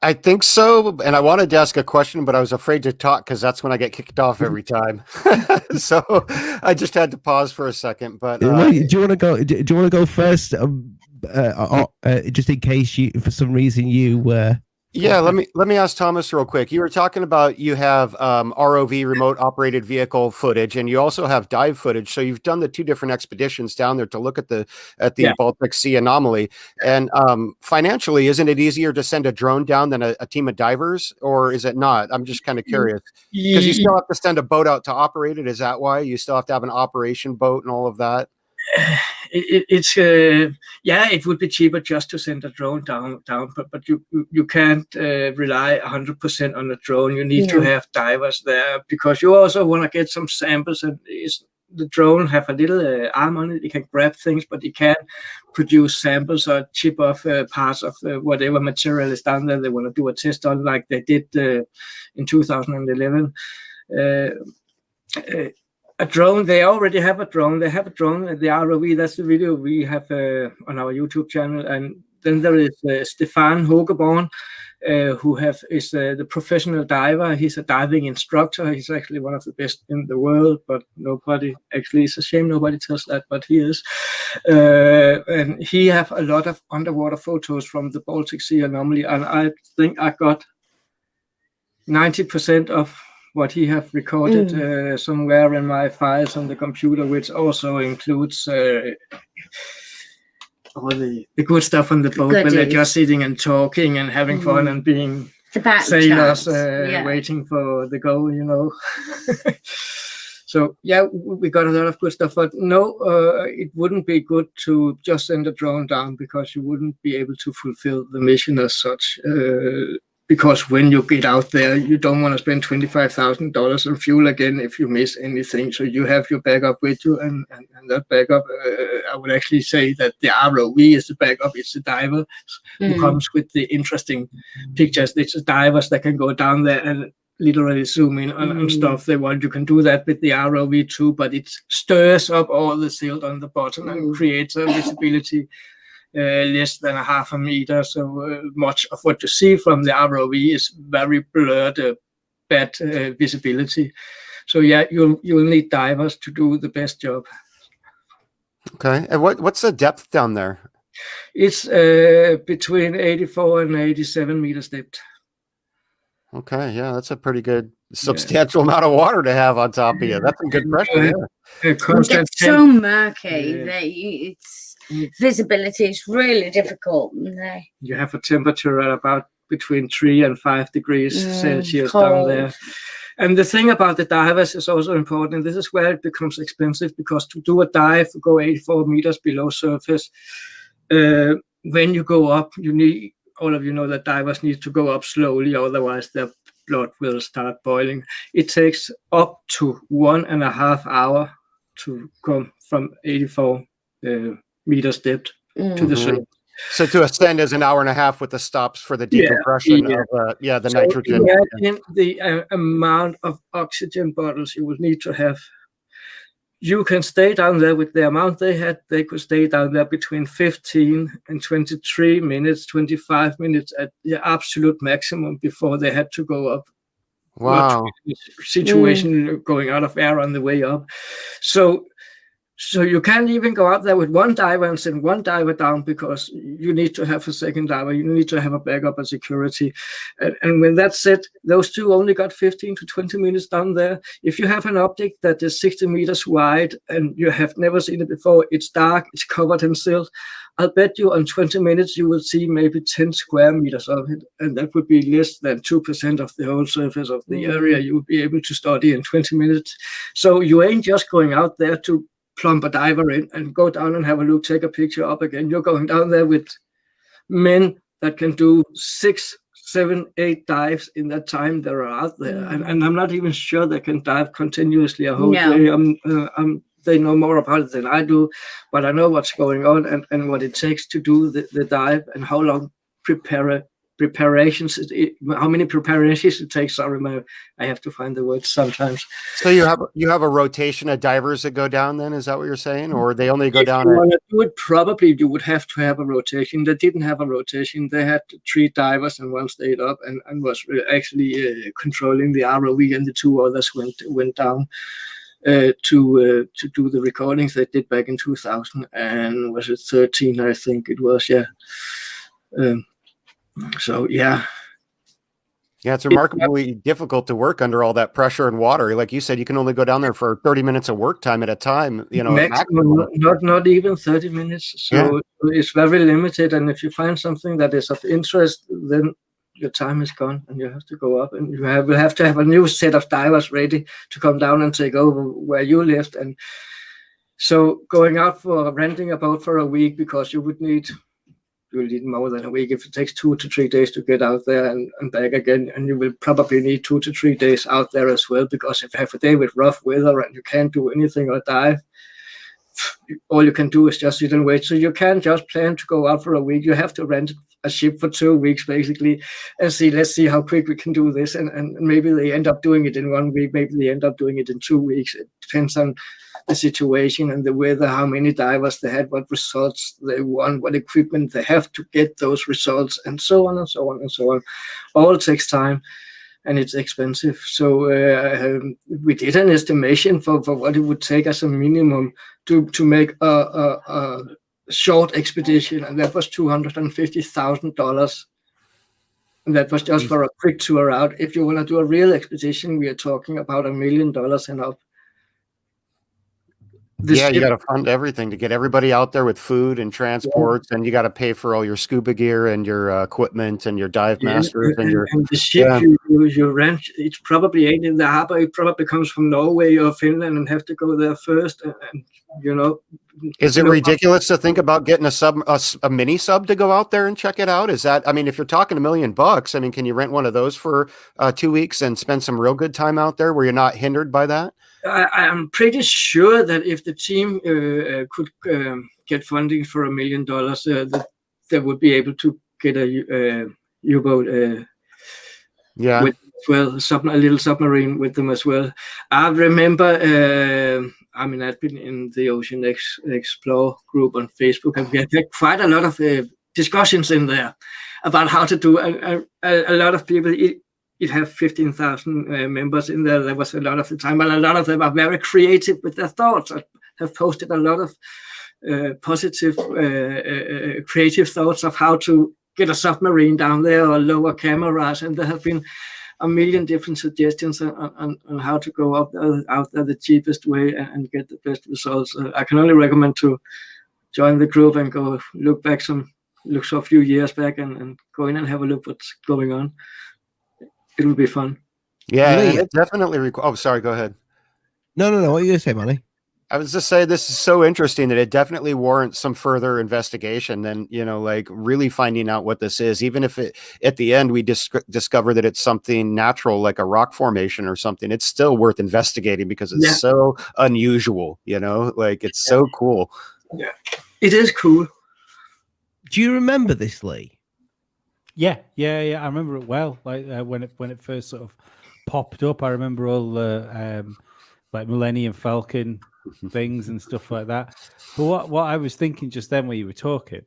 I think so. And I wanted to ask a question, but I was afraid to talk because that's when I get kicked off every time. So I just had to pause for a second. But do you want to go? Do you want to go first? Just in case for some reason you. Yeah, let me ask Thomas real quick. You were talking about you have ROV, remote operated vehicle footage, and you also have dive footage. So you've done the 2 different expeditions down there to look at the Baltic Sea anomaly. And financially, isn't it easier to send a drone down than a team of divers, or is it not? I'm just kind of curious because you still have to send a boat out to operate it. Is that why you still have to have an operation boat and all of that? It would be cheaper just to send a drone down, but you can't rely 100% on the drone. You need to have divers there because you also want to get some samples, and the drone have a little arm on it. It can grab things, but it can't produce samples or chip off parts of whatever material is down there they want to do a test on, like they did in 2011. A drone, they already have a drone. They have a drone, the ROV. That's the video we have on our YouTube channel, and then there is Stefan Hogeborn, who is the professional diver. He's a diving instructor. He's actually one of the best in the world, but it's a shame nobody tells that, but he is. And he have a lot of underwater photos from the Baltic Sea anomaly, and I think I got 90% of what he have recorded somewhere in my files on the computer, which also includes all the good stuff on the boat when they're just sitting and talking and having fun and being sailors waiting for the go, So yeah, we got a lot of good stuff, but no, it wouldn't be good to just send a drone down, because you wouldn't be able to fulfill the mission as such. Because when you get out there, you don't want to spend $25,000 on fuel again if you miss anything. So you have your backup with you, and that backup, I would actually say that the ROV is the backup. It's the diver who comes with the interesting pictures. It's the divers that can go down there and literally zoom in on stuff they want. You can do that with the ROV too, but it stirs up all the silt on the bottom and creates a visibility less than a half a meter, so much of what you see from the ROV is very blurred, bad visibility. So yeah, you'll need divers to do the best job. Okay, and what's the depth down there? It's between 84 and 87 meters depth. Okay, yeah, that's a pretty good, substantial amount of water to have on top of you. That's some good pressure. It's so murky that it's visibility is really difficult. You have a temperature at about between 3 and 5 degrees Celsius down there. And the thing about the divers is also important. This is where it becomes expensive, because to do a dive, go 84 meters below surface, when you go up, all of you know that divers need to go up slowly, otherwise their blood will start boiling. It takes up to 1.5 hours to come from 84 meters depth to the surface. So to ascend is 1.5 hours with the stops for the decompression of the nitrogen. Imagine the amount of oxygen bottles you would need to have. You can stay down there with the amount they had. They could stay down there between 15 and 23 minutes, 25 minutes at the absolute maximum before they had to go up. Wow. Situation going out of air on the way up. So you can't even go out there with one diver and send one diver down, because you need to have a second diver. You need to have a backup and security. And when that's said, those two only got 15 to 20 minutes down there. If you have an object that is 60 meters wide and you have never seen it before, it's dark, it's covered in silt, I'll bet you on 20 minutes you will see maybe 10 square meters of it. And that would be less than 2% of the whole surface of the area you would be able to study in 20 minutes. So you ain't just going out there to plump a diver in and go down and have a look, take a picture up again. You're going down there with men that can do 6, 7, 8 dives in that time that are out there. And I'm not even sure they can dive continuously a whole day. They know more about it than I do, but I know what's going on and what it takes to do the dive, and how long preparations, how many preparations it takes. Sorry, I have to find the words sometimes. So you have a rotation of divers that go down then? Is that what you're saying? Or they only go down? If you want to do it, probably you would have to have a rotation. They didn't have a rotation. They had 3 divers and one stayed up and was actually controlling the ROV, and the 2 others went down to do the recordings they did back in 2000, and was it 13? I think it was, So yeah, it's remarkably difficult to work under all that pressure and water. Like you said, you can only go down there for 30 minutes of work time at a time. Maximum. Not even 30 minutes. So it's very limited. And if you find something that is of interest, then your time is gone, and you have to go up, and you will have to have a new set of divers ready to come down and take over where you lived. And so going out for renting a boat for a week, because you would need more than a week if it takes 2 to 3 days to get out there and back again. And you will probably need 2 to 3 days out there as well, because if you have a day with rough weather and you can't do anything or dive, all you can do is just sit and wait. So you can't just plan to go out for a week. You have to rent a ship for 2 weeks basically, and let's see how quick we can do this. And maybe they end up doing it in 1 week. Maybe they end up doing it in 2 weeks. It depends on the situation and the weather, how many divers they had, what results they want, what equipment they have to get those results, and so on and so on and so on. All takes time. And it's expensive. So we did an estimation for what it would take as a minimum to make a short expedition, and that was $250,000. And that was just for a quick tour out. If you want to do a real expedition, we are talking about $1 million and up. You got to fund everything to get everybody out there with food and transports, and you got to pay for all your scuba gear and your equipment and your dive masters and the ship you rent. It probably ain't in the harbor. It probably comes from Norway or Finland and have to go there first. And you know, is it ridiculous to think about getting a mini sub to go out there and check it out? Is that, I mean, if you're talking $1 million, I mean, can you rent one of those for 2 weeks and spend some real good time out there where you're not hindered by that? I'm pretty sure that if the team could get funding for $1 million, that they would be able to get a U-boat with a little submarine with them as well. I remember, I mean, I've been in the Ocean Explore group on Facebook, and we had quite a lot of discussions in there about how to do. A lot of people. It have 15,000 members in there. There was a lot of the time, and a lot of them are very creative with their thoughts. I have posted a lot of positive, creative thoughts of how to get a submarine down there or lower cameras, and there have been a million different suggestions on how to go out there the cheapest way and get the best results. I can only recommend to join the group and go look a few years back and go in and have a look what's going on. It will be fun. Yeah, it definitely. Oh, sorry. Go ahead. No. What are you gonna say, Manny? I was just saying this is so interesting that it definitely warrants some further investigation than, like really finding out what this is. Even if at the end we discover that it's something natural, like a rock formation or something, it's still worth investigating because it's so unusual. Like it's so cool. Yeah, it is cool. Do you remember this, Lee? Yeah. I remember it well. Like when it first sort of popped up, I remember all the like Millennium Falcon things and stuff like that. But what I was thinking just then when you were talking,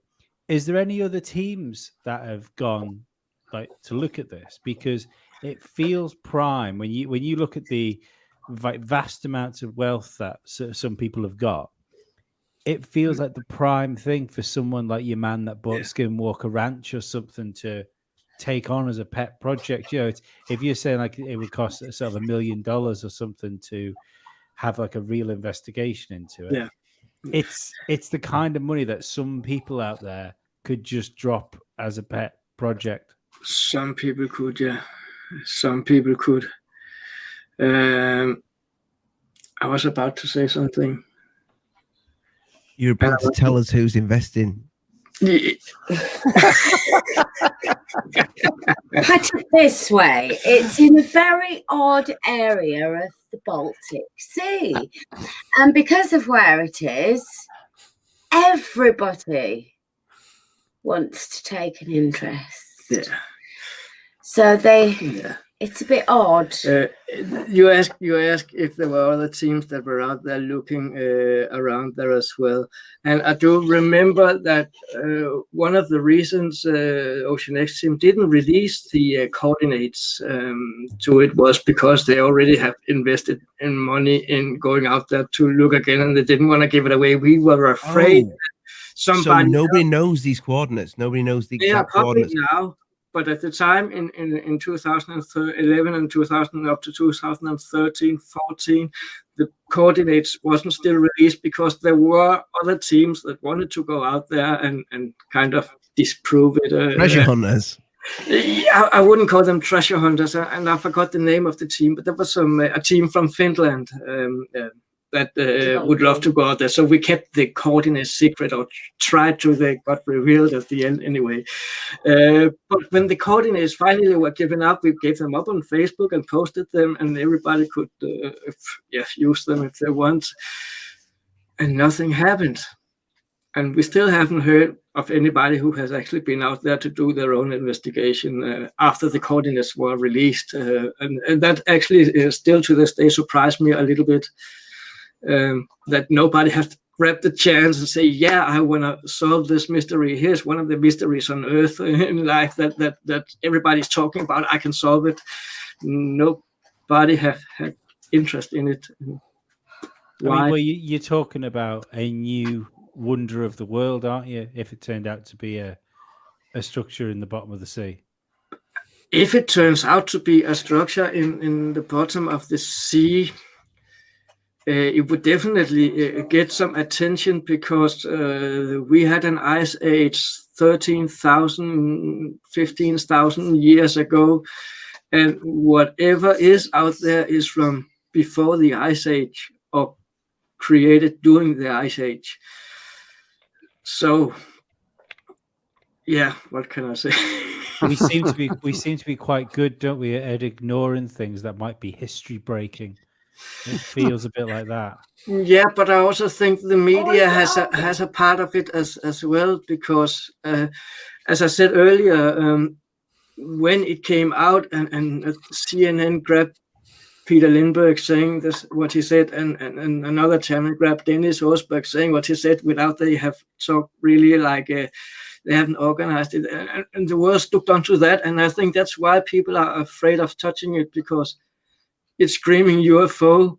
is there any other teams that have gone like to look at this? Because it feels prime when you look at the vast amounts of wealth that some people have got. It feels like the prime thing for someone like your man that bought Skinwalker Ranch or something to take on as a pet project. If you're saying like it would cost sort of $1 million or something to have like a real investigation into it, it's the kind of money that some people out there could just drop as a pet project. Some people could, Some people could. I was about to say something. You're about to tell us who's investing. Put it this way, it's in a very odd area of the Baltic Sea. And because of where it is, everybody wants to take an interest. Yeah. So it's a bit odd. You ask if there were other teams that were out there looking around there as well. And I do remember that one of the reasons Ocean X team didn't release the coordinates to it was because they already have invested in money in going out there to look again, and they didn't want to give it away. We were afraid somebody. So nobody knows these coordinates. Nobody knows the exact coordinates now. But at the time in 2011 and 2000 up to 2013, 14, the coordinates wasn't still released because there were other teams that wanted to go out there and kind of disprove it. Treasure hunters. I wouldn't call them treasure hunters, and I forgot the name of the team, but there was a team from Finland that would love to go out there. So we kept the coordinates secret, or tried to. They got revealed at the end anyway. But when the coordinates finally were given up, we gave them up on Facebook and posted them, and everybody could use them if they want. and nothing happened. And we still haven't heard of anybody who has actually been out there to do their own investigation after the coordinates were released. And that actually still to this day surprised me a little bit, that nobody has grabbed the chance and say, yeah, I want to solve this mystery. Here's one of the mysteries on Earth in life that everybody's talking about. I can solve it. Nobody have had interest in it. Why? I mean, well, you're talking about a new wonder of the world, aren't you? If it turned out to be a structure in the bottom of the sea. If it turns out to be a structure in the bottom of the sea, it would definitely get some attention, because we had an ice age 13,000, 15,000 years ago, and whatever is out there is from before the ice age or created during the ice age. So, yeah, what can I say? we seem to be quite good, don't we, at ignoring things that might be history breaking. It feels a bit like that. Yeah, but I also think the media has a part of it as well, because as I said earlier, when it came out and CNN grabbed Peter Lindbergh saying this, what he said, and another channel grabbed Dennis Osberg saying what he said without they have talked really like they haven't organized it, and the world looked onto that, and I think that's why people are afraid of touching it, because it's screaming UFO.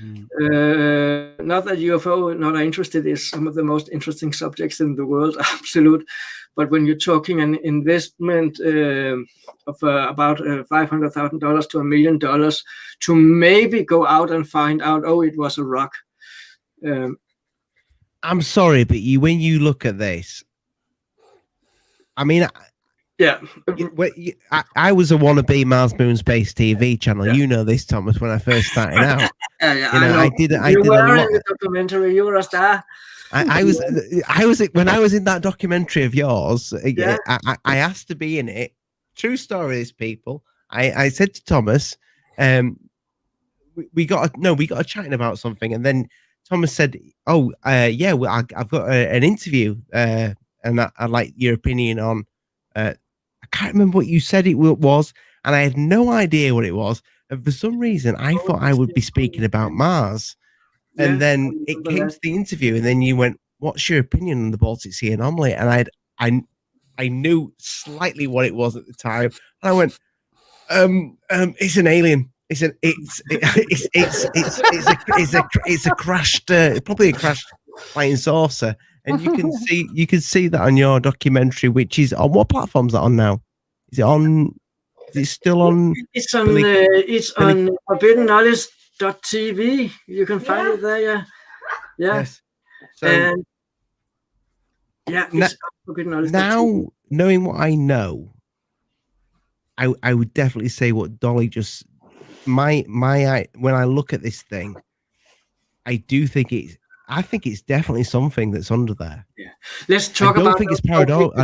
Not that UFO not interested is some of the most interesting subjects in the world, absolute. But when you're talking an investment of about $500,000 to $1 million to maybe go out and find out, oh, it was a rock. I'm sorry, but when you look at this, I mean, yeah, I was a wannabe Mars Moon Space TV channel. Yeah. You know this, Thomas. When I first started out, I did a lot. In the documentary. You were a star. I was when I was in that documentary of yours. Yeah. I asked to be in it. True stories, people. I said to Thomas, we got a chatting about something, and then Thomas said, "Oh, yeah, well, I've got an interview, and I'd like your opinion on." I can't remember what you said it was, and I had no idea what it was. And for some reason, I thought I would be speaking about Mars. And then it came to the interview, and then you went, "What's your opinion on the Baltic Sea anomaly?" And I knew slightly what it was at the time. And I went, "It's an alien. It's a crashed, probably a crashed flying saucer." And you can see that on your documentary, which is on what platform is that on now? Is it still on? It's on Forbidden Knowledge.tv. You can find it there, yeah. Yes. So and yeah, now knowing what I know, I would definitely say what Dolly just when I look at this thing, I think it's definitely something that's under there. Yeah. Let's talk about. I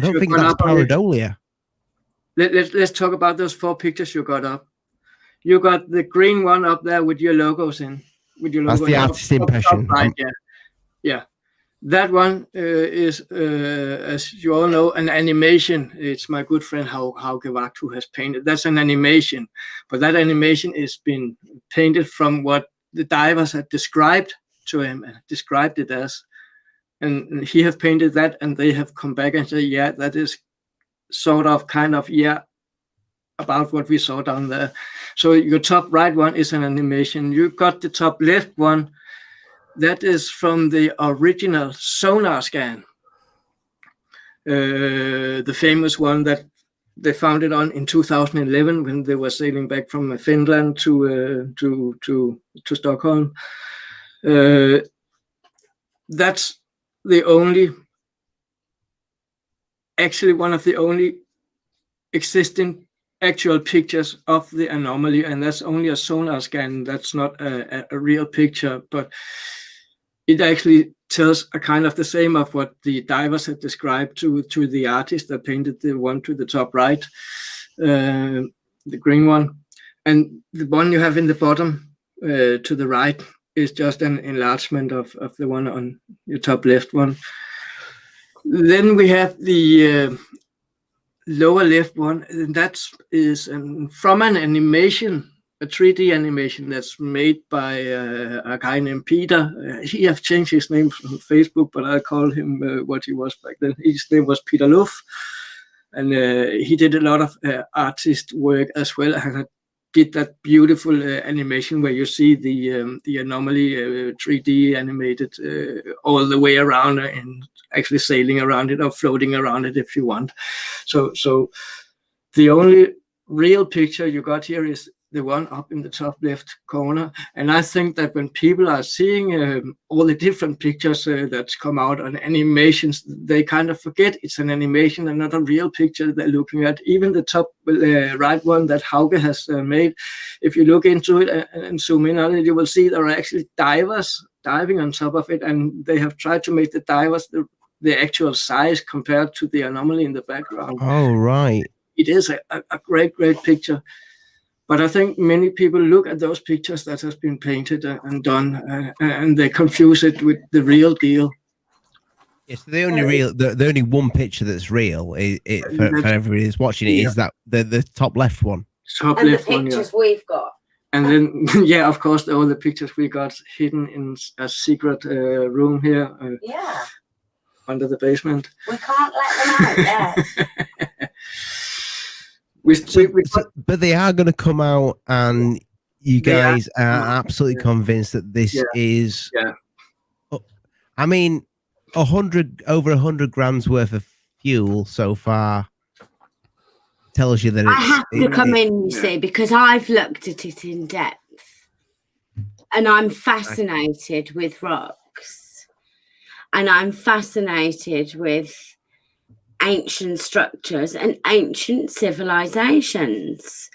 don't think that's pareidolia. Let's talk about those 4 pictures you got up. You got the green one up there with your logos in. That's the artist impression. Right, yeah. That one is, as you all know, an animation. It's my good friend Hauke Wacht who has painted. That's an animation, but that animation is been painted from what the divers had described to him and described it as, and he have painted that, and they have come back and say, yeah, that is sort of kind of about what we saw down there. So your top right one is an animation. You got the top left one, that is from the original sonar scan, the famous one that they found it on in 2011 when they were sailing back from Finland to Stockholm. That's actually one of the only existing actual pictures of the anomaly, and that's only a sonar scan. That's not a real picture, but it actually tells a kind of the same of what the divers had described to the artist that painted the one to the top right, the green one, and the one you have in the bottom to the right. is just an enlargement of the one on your top left one. Then we have the lower left one, and that is from an animation, a 3D animation that's made by a guy named Peter. He have changed his name on Facebook, but I call him what he was back then. His name was Peter Luff, and he did a lot of artist work as well. And did that beautiful animation where you see the anomaly 3D animated all the way around and actually sailing around it or floating around it if you want. So the only real picture you got here is the one up in the top left corner. And I think that when people are seeing all the different pictures that's come out on animations, they kind of forget it's an animation and not a real picture they're looking at. Even the top right one that Hauke has made, if you look into it and zoom in on it, you will see there are actually divers diving on top of it, and they have tried to make the divers the actual size compared to the anomaly in the background. Oh, right. It is a great picture. But I think many people look at those pictures that has been painted and done, and they confuse it with the real deal. Yes, the only one picture that's real for everybody that's watching it is that the top left one. Top and left the pictures we've got. And then, yeah, of course, all the pictures we got hidden in a secret room here. Under the basement. We can't let them out yet. But they are going to come out, and you guys are absolutely convinced that this is. I mean, over 100 grams worth of fuel so far tells you that I have to come in, you see, because I've looked at it in depth, and I'm fascinated with rocks, and I'm fascinated with ancient structures and ancient civilizations,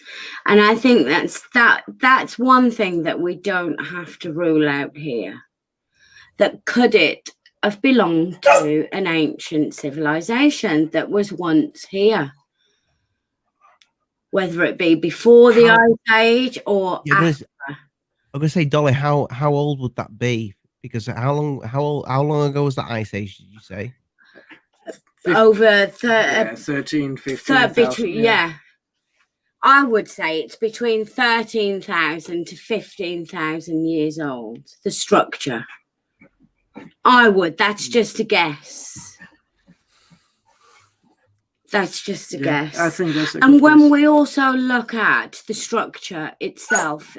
and I think that's one thing that we don't have to rule out here. That could it have belonged to an ancient civilization that was once here, whether it be before the Ice Age or after. I'm going to say, Dolly, how old would that be? Because how long ago was the Ice Age? Did you say? Over 13, 15,000. I would say it's between 13,000 to 15,000 years old. The structure. That's just a guess. That's just a guess. I think that's and when guess. We also look at the structure itself,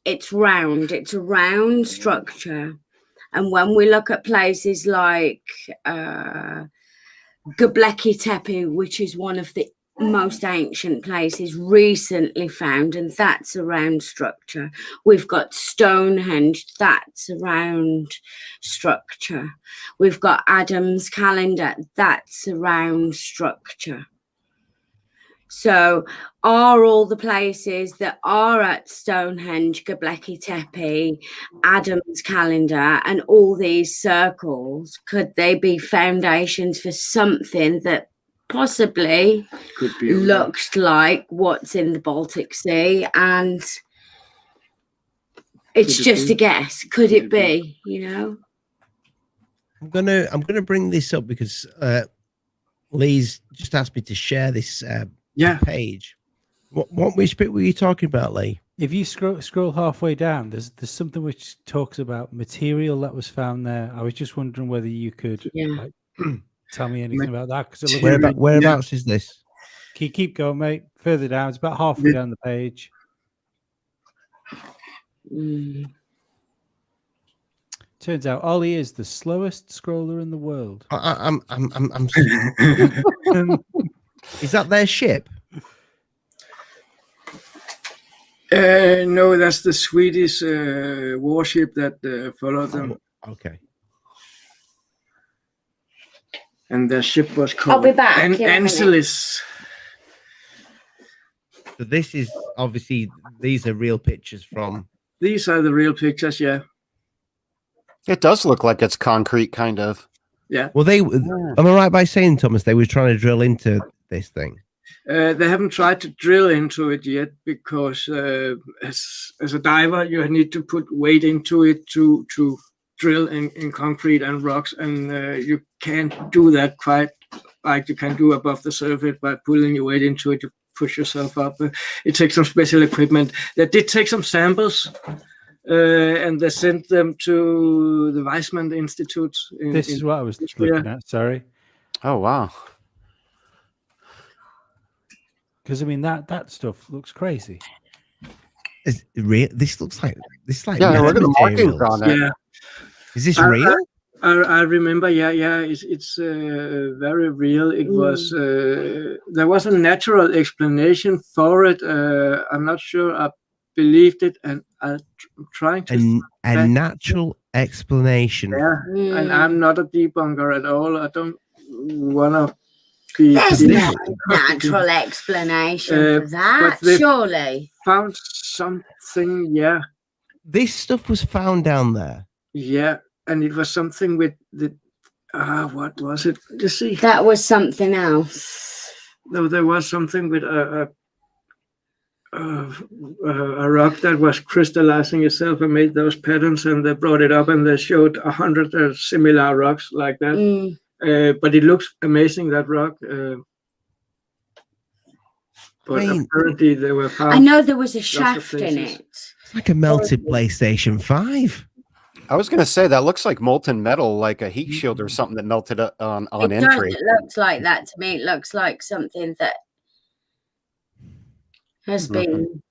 it's round. It's a round structure. And when we look at places like Göbekli Tepe, which is one of the most ancient places recently found, and that's a round structure. We've got Stonehenge, that's a round structure. We've got Adam's calendar, that's a round structure. So are all the places that are at Stonehenge, Göbekli Tepe, Adam's calendar, and all these circles, could they be foundations for something that possibly could be looks like what's in the Baltic Sea? And it's just a guess. Could it be? You know, I'm gonna bring this up because Lee's just asked me to share this page. Which bit were you talking about, Lee? If you scroll halfway down, there's something which talks about material that was found there. I was just wondering whether you could tell me anything about that. Because whereabouts is this? Keep going, mate. Further down, it's about halfway down the page. Turns out Ollie is the slowest scroller in the world. Is that their ship? No, that's the Swedish warship that followed them. Okay. And their ship was called I'll be back. Anomalous. So this is obviously, these are real pictures from. These are the real pictures, yeah. It does look like it's concrete, kind of. Yeah. Well, am I right by saying, Thomas, they were trying to drill into this thing? They haven't tried to drill into it yet because as a diver, you need to put weight into it to drill in concrete and rocks, and you can't do that quite like you can do above the surface by pulling your weight into it to push yourself up. It takes some special equipment. They did take some samples, and they sent them to the Weizmann Institute. This is what I was looking at. Sorry. Oh wow. Because I mean that stuff looks crazy. Is it real? This looks like Yeah, look at the markings on it. Yeah. Is this real? I remember. Yeah. It's very real. It was. There was a natural explanation for it. I'm not sure I believed it, and I'm trying to. A natural explanation. Yeah, and I'm not a debunker at all. I don't want to. There's no natural explanation for that, surely. Found something, yeah. This stuff was found down there. Yeah, and it was something with the. What was it? You see, that was something else. No, there was something with a rock that was crystallizing itself and made those patterns, and they brought it up and they showed 100 similar rocks like that. But it looks amazing, that rock. But apparently they were found. I know there was a shaft in it. It's like a melted PlayStation 5. I was going to say that looks like molten metal, like a heat shield or something that melted on entry. It looks like that to me. It looks like something that has been.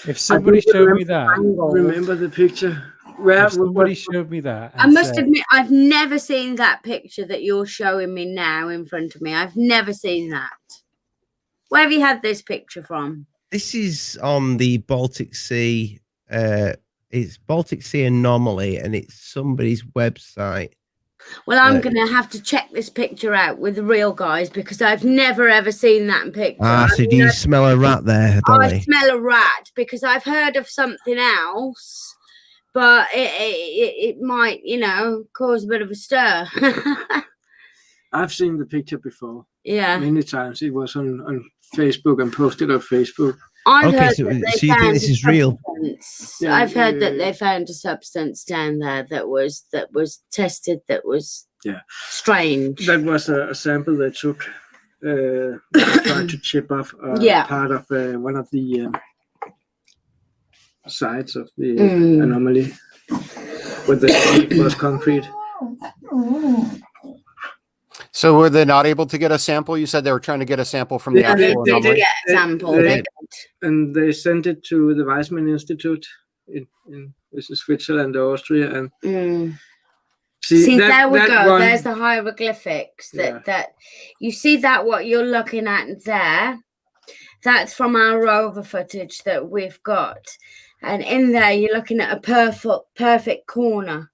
If somebody showed me that, remember the picture. If somebody showed me that, I must admit, I've never seen that picture that you're showing me now in front of me. I've never seen that. Where have you had this picture from? This is on the Baltic Sea. It's Baltic Sea Anomaly, and it's somebody's website. Well, I'm going to have to check this picture out with the real guys because I've never ever seen that picture. So do you smell a rat there, Dolly? I smell a rat because I've heard of something else. But it might, cause a bit of a stir. I've seen the picture before. Yeah. Many times. It was on Facebook and posted on Facebook. I've heard so you think this is real? Yeah, I've heard that they found a substance down there that was tested that was strange. That was a sample they took trying to chip off part of one of the sides of the anomaly with the street was concrete. So were they not able to get a sample? You said they were trying to get a sample from the actual anomaly. They did get a sample. And they sent it to the Weizmann Institute in this is Switzerland, Austria, and see there we go. One, there's the hieroglyphics that you see that what you're looking at there. That's from our rover footage that we've got. And in there, you're looking at a perfect corner.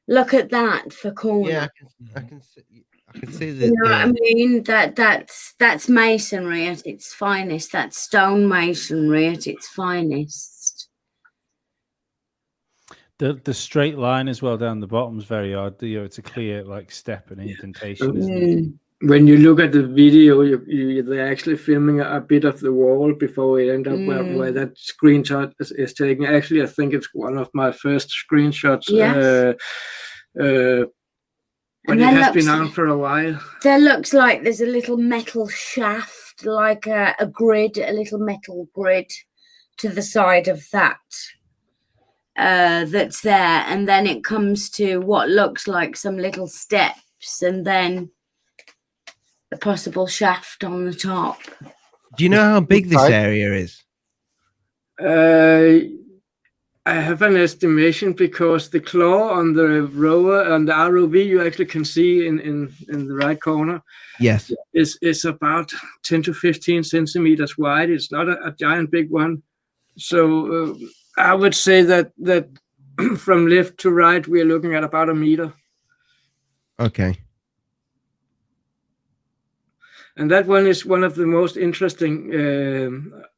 Look at that for corner. Yeah, I can see that. You know what I mean? That's masonry at its finest. That's stone masonry at its finest. The straight line as well down the bottom is very odd. It's a clear step and indentation, isn't it? When you look at the video, they're actually filming a bit of the wall before we end up where that screenshot is taken. Actually, I think it's one of my first screenshots. Yes. But it has been on for a while. There looks like there's a little metal shaft, like a grid, a little metal grid to the side of that. That's there. And then it comes to what looks like some little steps and then a possible shaft on the top. Do you know how big this area is? I have an estimation because the claw on the rover on the ROV you actually can see in the right corner. Yes, is about 10 to 15 centimeters wide. It's not a giant big one. So I would say that from left to right we are looking at about a meter. Okay. And that one is one of the most interesting.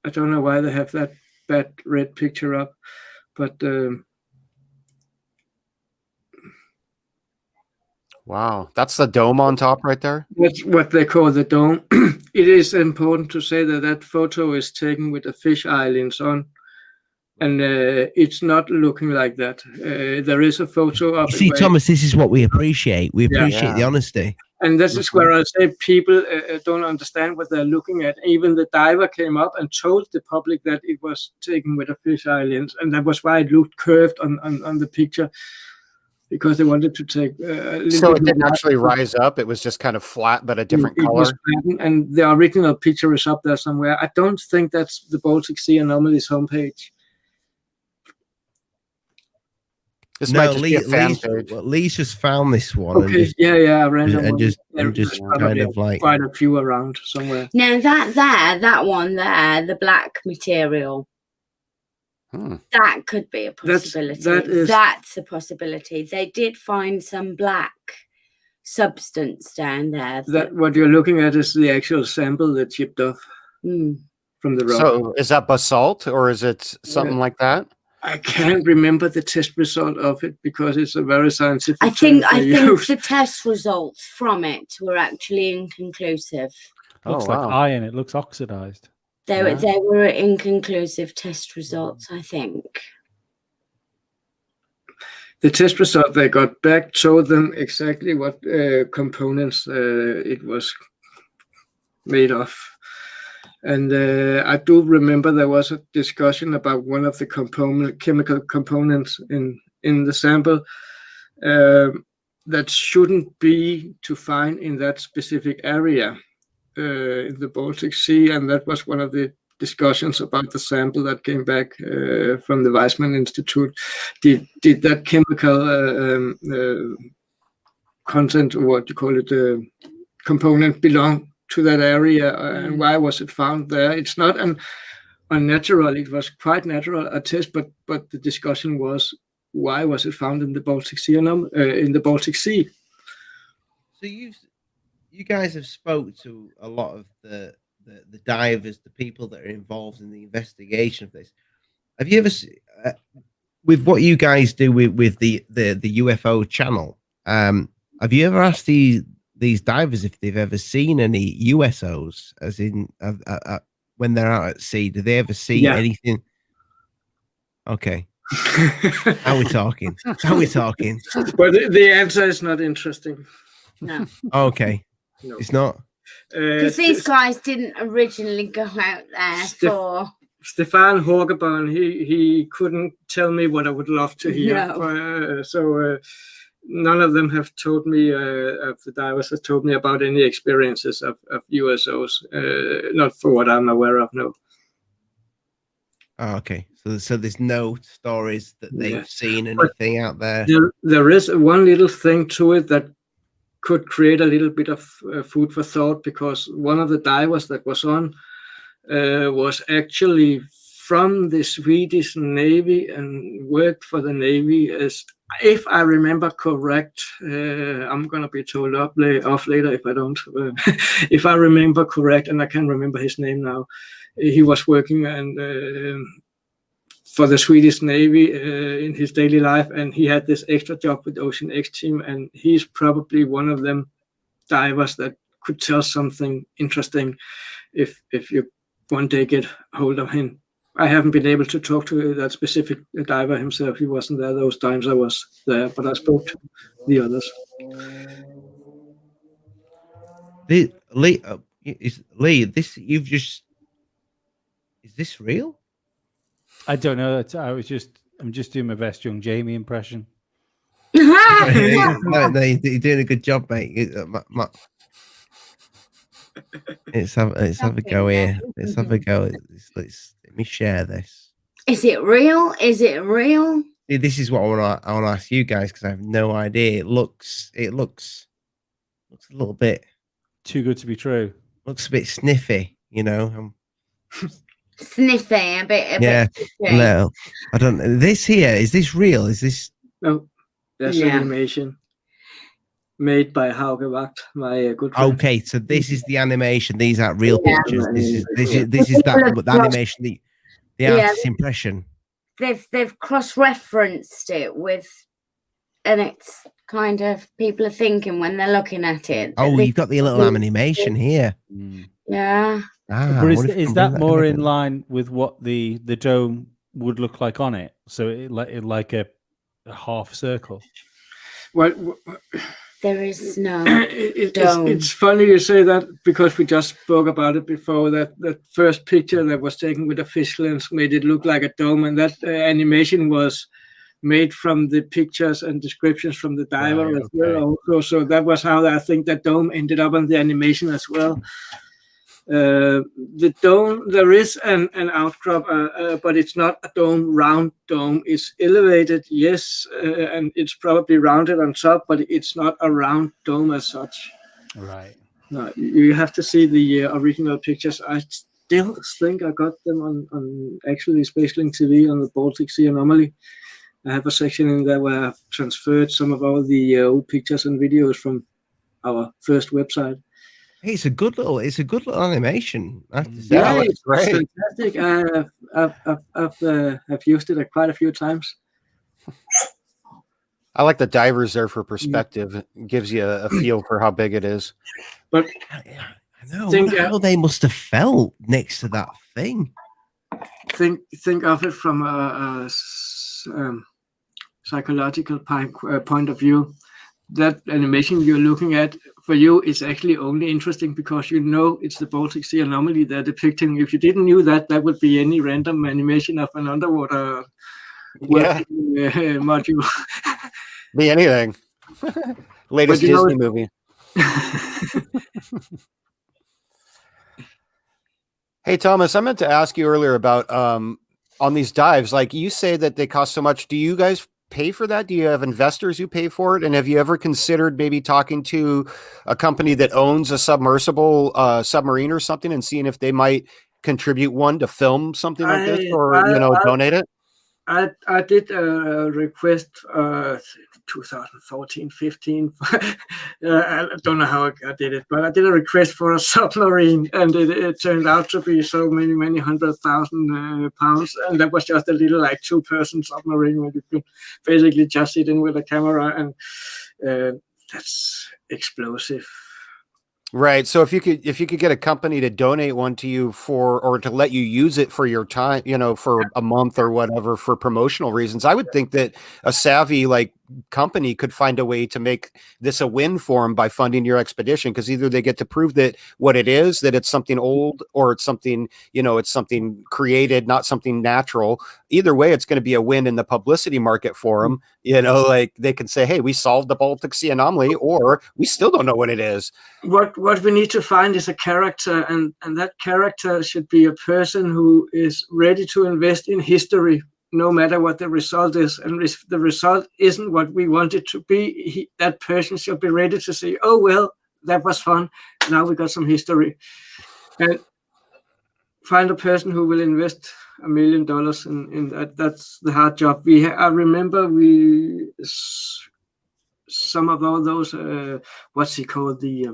I don't know why they have that bad red picture up, but Wow, that's the dome on top right there. That's what they call the dome. It is important to say that that photo is taken with the fish islands on, and it's not looking like that. There is a photo of See, it. Thomas, this is what we appreciate. We appreciate the honesty. And this is where I say people don't understand what they're looking at. Even the diver came up and told the public that it was taken with the fish islands, and that was why it looked curved on the picture, because they wanted to take so it didn't actually rise up. It was just kind of flat, but a different color. Was flattened, and the original picture is up there somewhere. I don't think that's the Baltic Sea Anomalies homepage. This might just be a fan page. Lee's just found this one. Okay, and random and just kind of like quite a few around somewhere. Now that one there, the black material. That could be a possibility. That's a possibility. They did find some black substance down there. That what you're looking at is the actual sample that chipped off from the rock. So is that basalt or is it something like that? I can't remember the test result of it because it's a very scientific. I think the test results from it were actually inconclusive. Looks like iron. It looks oxidized. They were inconclusive test results, I think. The test result they got back showed them exactly what components it was made of. And I do remember there was a discussion about one of the chemical components in the sample that shouldn't be to find in that specific area in the Baltic Sea, and that was one of the discussions about the sample that came back from the Weizmann Institute. Did that chemical content, or what you call it, component belong to that area, and why was it found there? It's not unnatural. It was quite natural a test, but the discussion was why was it found in the Baltic Sea? In the Baltic Sea. So you guys have spoke to a lot of the divers, the people that are involved in the investigation of this. Have you ever, with what you guys do with the UFO channel, have you ever asked these divers if they've ever seen any USOs, as in when they're out at sea? Do they ever see anything? Okay. How we talking? How we talking? Well, the answer is not interesting. No. Okay. No. It's not. Because these guys didn't originally go out there for... Stefan Horgeborn, he couldn't tell me what I would love to hear. No. None of them have told me, of the divers have told me about any experiences of USOs. Not for what I'm aware of, no. Oh, okay. So there's no stories that they've seen anything out there. There is one little thing to it that could create a little bit of food for thought, because one of the divers that was on was actually from the Swedish Navy and worked for the Navy as, if I remember correct, I'm going to be told off later if I don't. If I remember correct, and I can't remember his name now, he was working for the Swedish Navy in his daily life, and he had this extra job with Ocean X team, and he's probably one of them divers that could tell something interesting if you one day get hold of him. I haven't been able to talk to that specific diver himself. He wasn't there those times I was there, but I spoke to the others. Lee, this you've just, is this real? I don't know. I'm just doing my best young Jamie impression. No, you're doing a good job, mate. Let's have a go here. Let's have a go. Let me share this. Is it real? Is it real? See, this is what I want to ask you guys, because I have no idea. It looks a little bit too good to be true. Looks a bit sniffy, you know. Sniffy, a bit. No, I don't know. This here, is this real? Is this? No, that's animation made by Hauke Wacht, my good friend. Okay, so this is the animation. These aren't real pictures. This is the animation, the artist's impression. They've cross-referenced it with and it's kind of people are thinking when they're looking at it. Oh, you've got the little animation here. Yeah. But is that more in line with what the dome would look like on it? So it like a half circle. Well, there is no dome. It's funny you say that because we just spoke about it before. That first picture that was taken with a fish lens made it look like a dome, and that animation was made from the pictures and descriptions from the diver as well. Also, so that was how I think that dome ended up on the animation as well. The dome, there is an outcrop, but it's not a dome, round dome. It's elevated, yes, and it's probably rounded on top, but it's not a round dome as such. Right. No, you have to see the original pictures. I still think I got them on actually SpaceLink TV on the Baltic Sea Anomaly. I have a section in there where I've transferred some of all the old pictures and videos from our first website. Hey, it's a good little animation. Yeah, it's great. Fantastic. I've used it quite a few times. I like the divers there for perspective. It gives you a feel for how big it is. But I know how they must have felt next to that thing. Think of it from a psychological point of view. That animation you're looking at, for you, is actually only interesting because you know it's the Baltic Sea Anomaly they're depicting. If you didn't know that, that would be any random animation of an underwater module. Be anything. Latest Disney movie. Hey, Thomas, I meant to ask you earlier about on these dives, like you say that they cost so much. Do you guys pay for that? Do you have investors who pay for it? And have you ever considered maybe talking to a company that owns a submersible submarine or something and seeing if they might contribute one to film something like this or donate it? I did a request 2014, 15. I don't know how I did it, but I did a request for a submarine, and it turned out to be so many 100,000 pounds, and that was just a little like 2-person submarine where you could basically just sit in with a camera, and that's explosive. Right. So if you could get a company to donate one to you or to let you use it for your time, for a month or whatever for promotional reasons, I would think that a savvy company could find a way to make this a win for them by funding your expedition, because either they get to prove that what it is, that it's something old, or it's something, it's something created, not something natural. Either way, it's going to be a win in the publicity market for them. They can say, hey, we solved the Baltic Sea anomaly, or we still don't know what it is. What we need to find is a character, and that character should be a person who is ready to invest in history, no matter what the result is. And if the result isn't what we want it to be, that person should be ready to say, oh, well, that was fun. Now we got some history. And find a person who will invest $1 million in that. That's the hard job. I remember some of all those, what's he called? The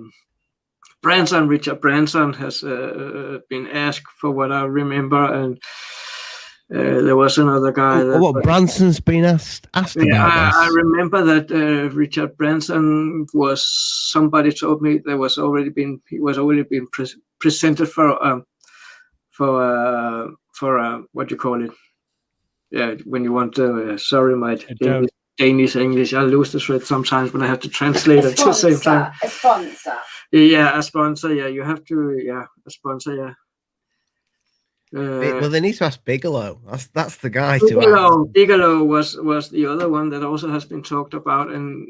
Branson, Richard Branson has been asked for what I remember, and there was another guy. Branson's been asked about this? I remember that Richard Branson was. Somebody told me he was already been presented for what you call it? Yeah, when you want to. Sorry, my Danish English. I lose the thread sometimes when I have to translate at the same time. A sponsor. Yeah, a sponsor. Yeah, you have to. Yeah, a sponsor. Yeah. Well, they need to ask Bigelow. That's the guy to ask. Bigelow was the other one that also has been talked about, and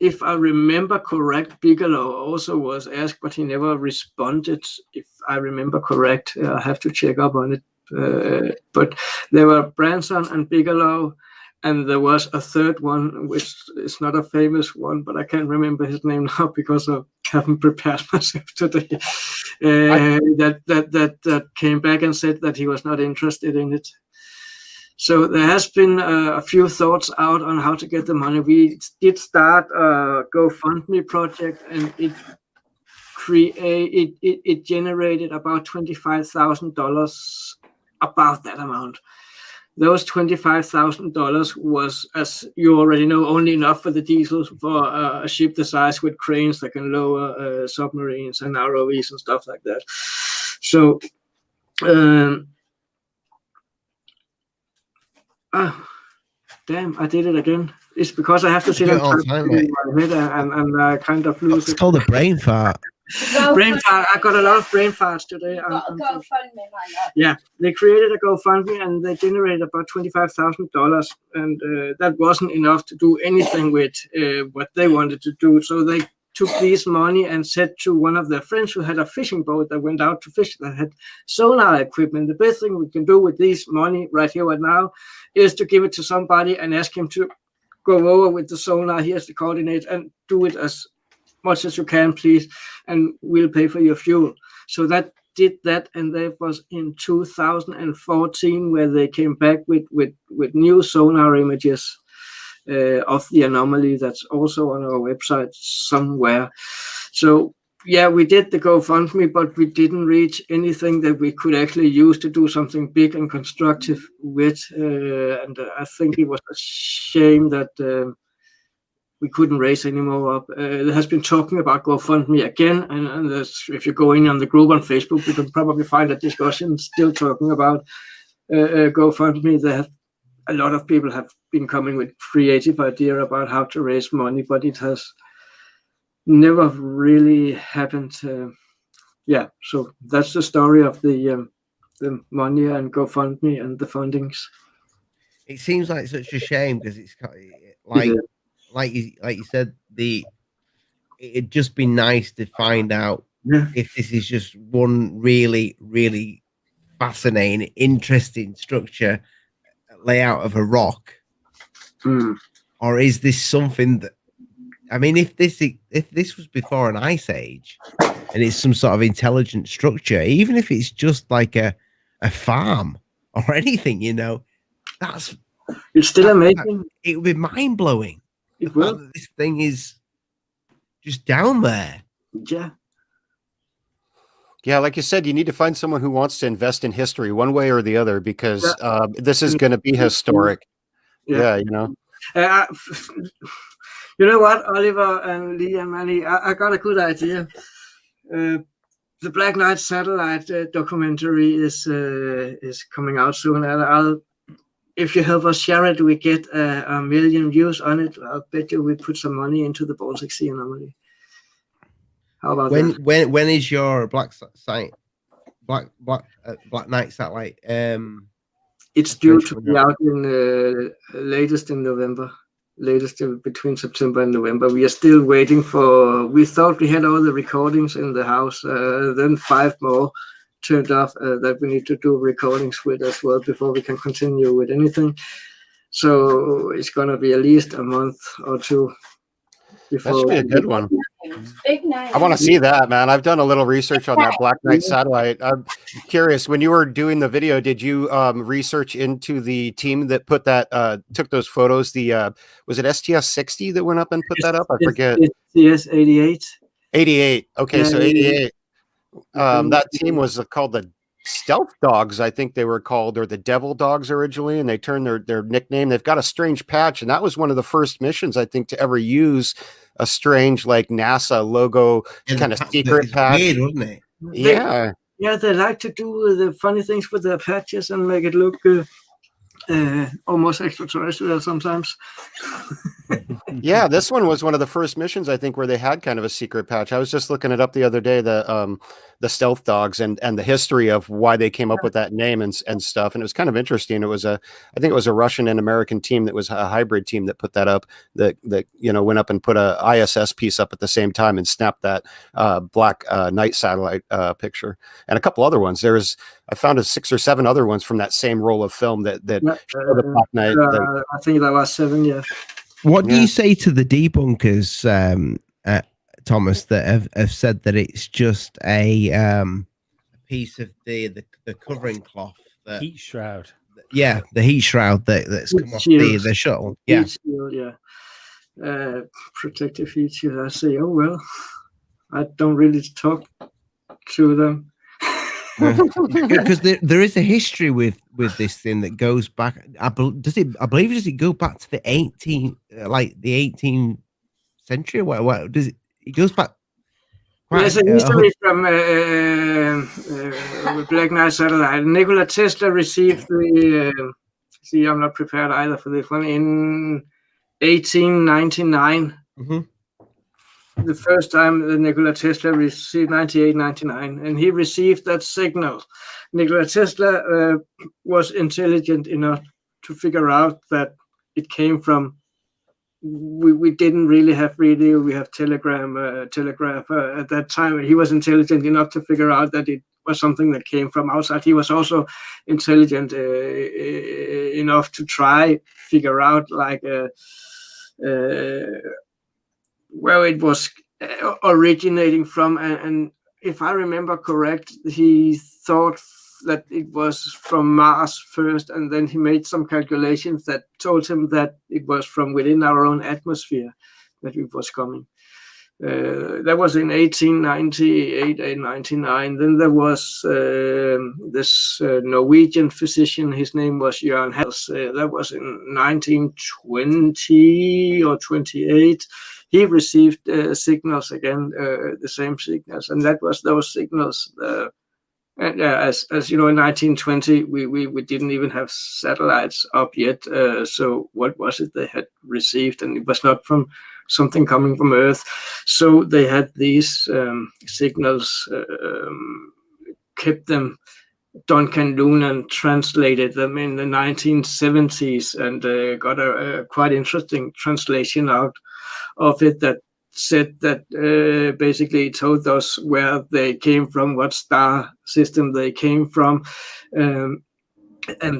if I remember correct, Bigelow also was asked, but he never responded. If I remember correct, I have to check up on it. But there were Branson and Bigelow, and there was a third one, which is not a famous one, but I can't remember his name now because I haven't prepared myself today. That came back and said that he was not interested in it. So there has been a few thoughts out on how to get the money. We did start a Gofundme project, and it generated about $25,000, about that amount. those $25,000 was, as you already know, only enough for the diesel for a ship the size with cranes that can lower submarines and ROVs and stuff like that. So, damn, I did it again. It's because I have to sit and type in my head and I kind of lose it. It's called a brain fart. Brain fart. I got a lot of brain farts today. Yeah, they created a GoFundMe and they generated about $25,000, and that wasn't enough to do anything with what they wanted to do. So they took this money and said to one of their friends who had a fishing boat that went out to fish that had sonar equipment, the best thing we can do with this money right here, right now, is to give it to somebody and ask him to go over with the sonar. Here's the coordinates and do it as much as you can, please, and we'll pay for your fuel. So that did that, and that was in 2014 where they came back with new sonar images of the anomaly. That's also on our website somewhere. So yeah, we did the GoFundMe, but we didn't reach anything that we could actually use to do something big and constructive with, and I think it was a shame that we couldn't raise any more up. There has been talking about GoFundMe again, and if you go in on the group on Facebook, you can probably find a discussion still talking about GoFundMe. There have a lot of people have been coming with creative idea about how to raise money, but it has never really happened. Yeah, so that's the story of the money and GoFundMe and the fundings. It seems like such a shame because it's like. Like you said, it'd just be nice to find out if this is just one really, really fascinating, interesting structure layout of a rock, or is this something that? I mean, if this was before an ice age, and it's some sort of intelligent structure, even if it's just like a farm or anything, it's still amazing. It would be mind blowing. It will. This thing is just down there. Yeah, like you said, you need to find someone who wants to invest in history one way or the other, because this is going to be historic. Yeah, you know what, Oliver and Lee and Manny, I got a good idea. The Black Knight satellite documentary is coming out soon, and if you help us share it, we get 1 million views on it. I'll bet you we put some money into the Baltic Sea anomaly. How about that? When is your Black Knight satellite? It's due to be out in latest in November. Latest between September and November. We are still waiting for. We thought we had all the recordings in the house. Then 5 more turned off that we need to do recordings with as well before we can continue with anything. So it's gonna be at least a month or 2 before. That should be a good one. I want to see that, man. I've done a little research on that Black Knight satellite. I'm curious, when you were doing the video, did you research into the team that put that took those photos? The was it STS-60 that went up and put that up? I forget. STS-88. 88. Okay, yeah, so 88. That team was called the Stealth Dogs, I think they were called, or the Devil Dogs originally, and they turned their nickname. They've got a strange patch, and that was one of the first missions, I think, to ever use a strange, like, NASA logo kind of secret patch. Weird, wasn't it? Yeah. They like to do the funny things with their patches and make it look almost extraterrestrial sometimes. Yeah, this one was one of the first missions, I think, where they had kind of a secret patch. I was just looking it up the other day, the Stealth Dogs and the history of why they came up with that name and stuff. And it was kind of interesting. It was I think it was a Russian and American team that was a hybrid team that put that up, that went up and put a ISS piece up at the same time and snapped that Black Knight satellite picture. And a couple other ones. I found 6 or 7 other ones from that same roll of film that showed the Black Knight. I think that was 7, yeah. What do you say to the debunkers, Thomas, that have said that it's just a piece of the covering cloth, heat shroud? Yeah, the heat shroud that's come off the shuttle. Yeah, shield, yeah. Protective heat shield. I say, oh well, I don't really talk to them. Because there is a history with this thing that goes back. I believe does it go back to the 18th century? What does it? It goes back. There's a history from Black Knight satellite. Nikola Tesla received the. See, I'm not prepared either for this one. In 1899, the first time that Nikola Tesla received 98, 99, and he received that signal. Nikola Tesla was intelligent enough to figure out that it came from. We didn't really have radio. We have telegraph at that time. He was intelligent enough to figure out that it was something that came from outside. He was also intelligent enough to try figure out like where it was originating from. And if I remember correct, he thought that it was from Mars first, and then he made some calculations that told him that it was from within our own atmosphere that it was coming. That was in 1898 and 99. Then there was this Norwegian physician. His name was Jørgen Hals. That was in 1920 or 28. He received signals again, the same signals, and that was those signals. And as you know, in 1920, we didn't even have satellites up yet. So what was it they had received? And it was not from something coming from Earth. So they had these signals, kept them. Duncan Lunan translated them in the 1970s and got a quite interesting translation out of it that said that basically it told us where they came from, what star system they came from, and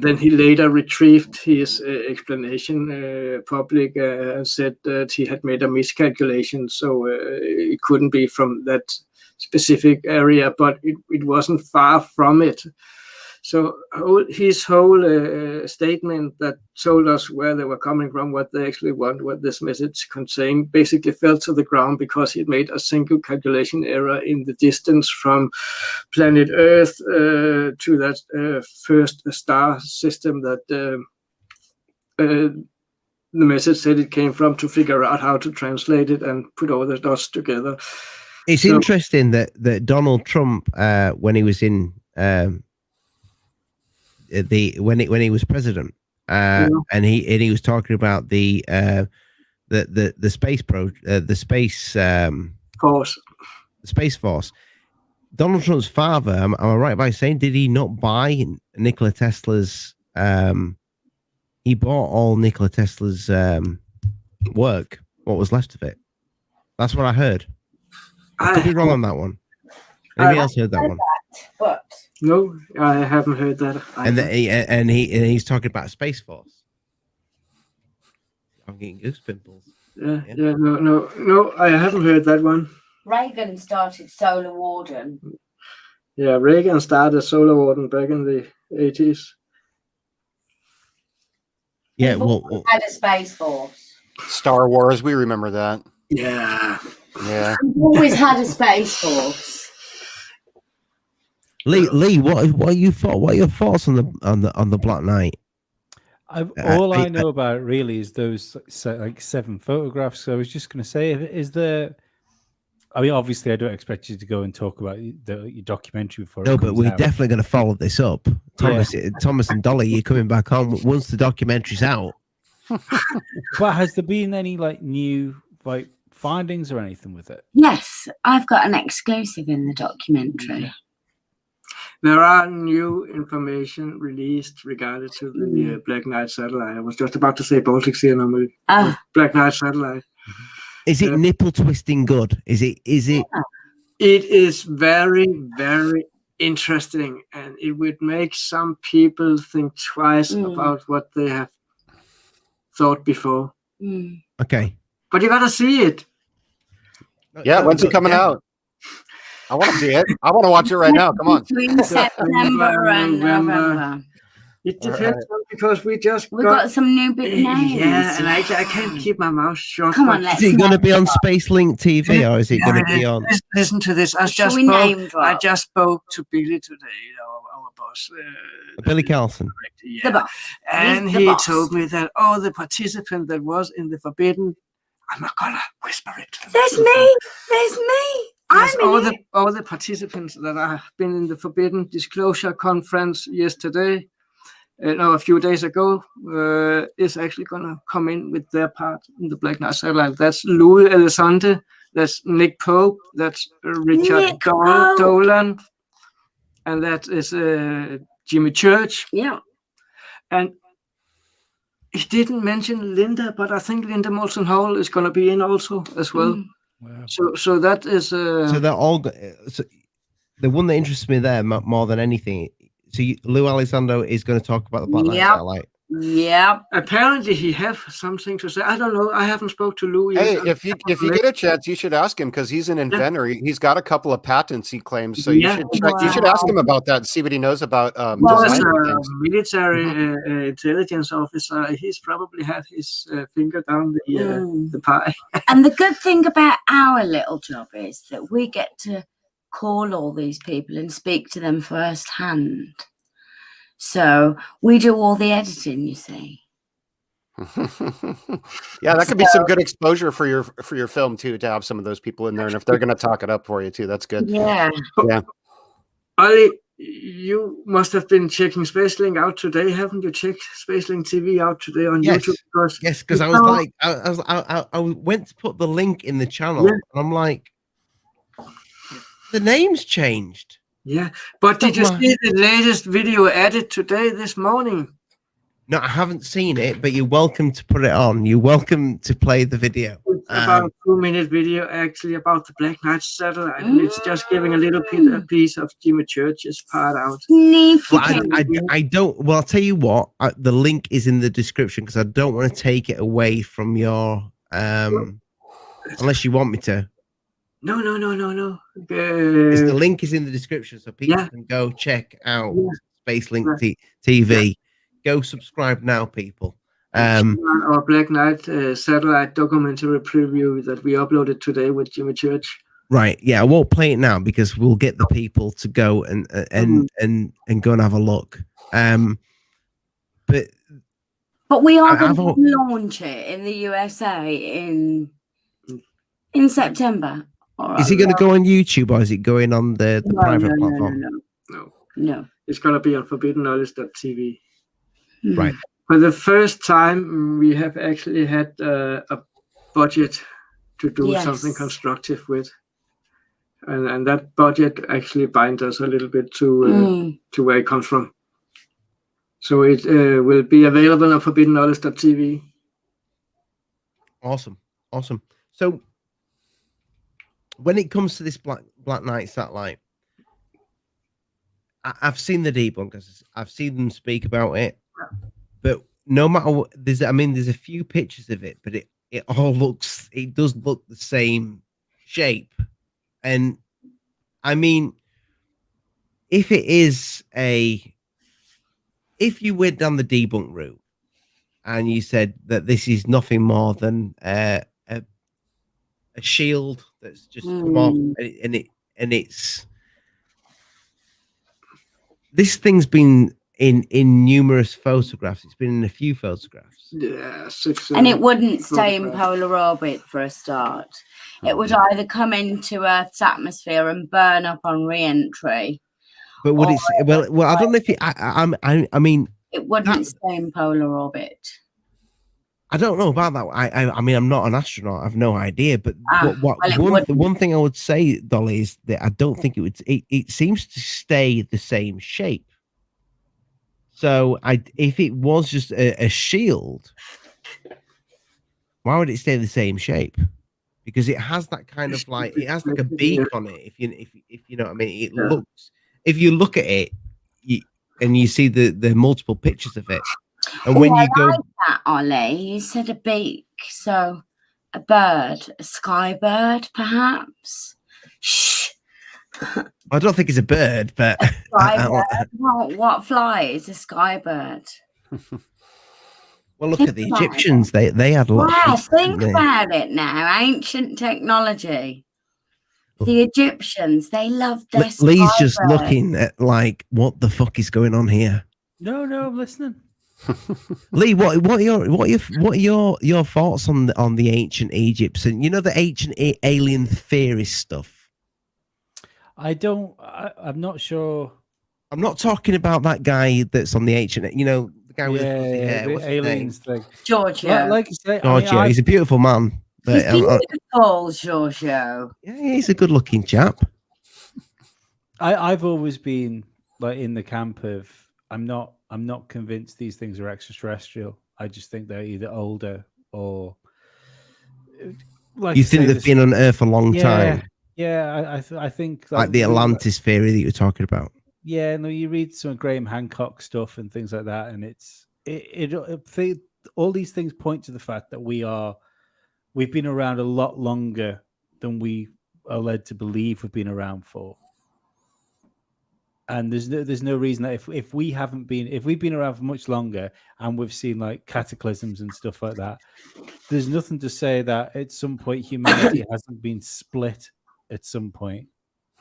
then he later retrieved his explanation public and said that he had made a miscalculation, so it couldn't be from that specific area, but it wasn't far from it. So his whole statement that told us where they were coming from, what they actually want, what this message contained, basically fell to the ground because he made a single calculation error in the distance from planet Earth to that first star system that the message said it came from, to figure out how to translate it and put all the dots together. It's interesting that Donald Trump, when he was in when he was president, and he was talking about the space force. The Space Force. Donald Trump's father, am I right by saying, did he not buy Nikola Tesla's? He bought all Nikola Tesla's work. What was left of it? That's what I heard. I could be wrong on that one. Anybody else heard that one? What? No, I haven't heard that. And he's talking about Space Force. I'm getting goose pimples. Yeah, no, I haven't heard that one. Reagan started Solar Warden. Yeah, Reagan started Solar Warden back in the 80s. Yeah, had a Space Force. Star Wars, we remember that. Yeah. We've always had a Space Force. Lee, what are your thoughts on the Black Knight? All I know about it really is those like 7 photographs. So I was just going to say, is there? I mean, obviously, I don't expect you to go and talk about your documentary before. No, but we're definitely going to follow this up. Thomas and Dolly, you're coming back on once the documentary's out. But has there been any like new findings or anything with it? Yes, I've got an exclusive in the documentary. There are new information released regarding to the Black Knight satellite. I was just about to say Baltic Sea anomaly. Black Knight satellite. Is it nipple twisting good? Is it? It is very, very interesting, and it would make some people think twice about what they have thought before. Okay. But you gotta see it. Yeah, when's it coming out? I want to see it. I want to watch it right now. Come on. Between September and November. It depends on, because we got some new big names. Yeah, and I can't keep my mouth shut. Come on, let's. Is it going to be on SpaceLink TV or is it going to be on? Listen to this. I just spoke to Billy today, our boss. Billy Carlson. Yeah. The boss. And he told me that all the participant that was in the Forbidden, I'm not gonna whisper it. There's me. There's me. Yes, all the participants that have been in the Forbidden Disclosure Conference yesterday, a few days ago, is actually going to come in with their part in the Black Knight satellite. That's Louis Elizondo, that's Nick Pope, that's Richard Dolan, and that is Jimmy Church. Yeah. And he didn't mention Linda, but I think Linda Moulton Hall is going to be in also as well. Wow. So that is. So they're all. So the one that interests me there more than anything. So Lou Elizondo is going to talk about the Black Knight satellite. Yeah. Apparently, he have something to say. I don't know. I haven't spoke to Lou yet. Hey, if you get a chance, you should ask him because he's an inventor. He's got a couple of patents he claims. So you should ask him about that and see what he knows about design things. Military intelligence officer, he's probably had his finger down the pie. And the good thing about our little job is that we get to call all these people and speak to them firsthand. So we do all the editing, you see. Yeah, that could be some good exposure for your film too, to have some of those people in there, and if they're going to talk it up for you too, that's good. Yeah. Ali, you must have been checking SpaceLink out today, haven't you? Checked SpaceLink TV out today on YouTube? Because I was like, I went to put the link in the channel, and I'm like, the name's changed. Yeah, but did you see the latest video added today, this morning? No, I haven't seen it, but you're welcome to put it on. You're welcome to play the video. It's about a 2-minute video, actually, about the Black Knight satellite. And it's just giving a little piece of Jimmy Church's part out. Well, I don't. Well, I'll tell you what. The link is in the description because I don't want to take it away from your. Unless you want me to. No. The link is in the description, so people can go check out SpaceLink TV. Go subscribe now, people. Our Black Knight satellite documentary preview that we uploaded today with Jimmy Church. Right. Yeah, I won't play it now because we'll get the people to go and go and have a look. But we are going to launch it in the USA in September. Is he going to go on YouTube or is it going on the private platform? No. It's going to be on forbiddenknowledge.tv. Right. For the first time, we have actually had a budget to do something constructive with. And that budget actually binds us a little bit to where it comes from. So it will be available on forbiddenknowledge.tv. Awesome. So when it comes to this Black Knight satellite, I've seen the debunkers. I've seen them speak about it, but no matter what, there's a few pictures of it, but it does look the same shape. And I mean, if you went down the debunk route and you said that this is nothing more than a shield that's just come off, and it's this thing's been in numerous photographs. It's been in a few photographs. Yeah, and it wouldn't stay in polar orbit for a start. It would either come into Earth's atmosphere and burn up on re-entry. But would it? Well, I don't know if it. I mean, it wouldn't stay in polar orbit. I don't know about that. I mean, I'm not an astronaut. I've no idea. But one thing I would say, Dolly, is that I don't think it would. It seems to stay the same shape. So if it was just a shield, why would it stay the same shape? Because it has that kind of like a beak on it. If you know what I mean, it looks. If you look at it, and you see the multiple pictures of it. And when you go, like that, Ollie, you said a beak, so a bird, a sky bird, perhaps. Shh. I don't think it's a bird, but What flies? A sky bird. Well, look at the Egyptians. They had a lot. Yeah, of think about it now. Ancient technology. The Egyptians, they loved their sky Lee's just bird. looking at like, what the fuck is going on here? No, I'm listening. Lee, what are your thoughts on the ancient Egypts and the ancient alien theorist stuff? I'm not sure. I'm not talking about that guy that's on the ancient, the guy with the fuzzy hair. The What's aliens thing. Giorgio. Like you say, Giorgio, he's a beautiful man. But, he's beautiful, Giorgio. Yeah, he's a good-looking chap. I've always been like in the camp of I'm not convinced these things are extraterrestrial. I just think they're either older or like you think they've been on Earth a long time. Yeah, I think like the Atlantis theory that you were talking about. Yeah, no, you read some Graham Hancock stuff and things like that, and all these things point to the fact that we've been around a lot longer than we are led to believe we've been around for. And there's no reason that if we've been around for much longer and we've seen like cataclysms and stuff like that, there's nothing to say that at some point humanity hasn't been split at some point,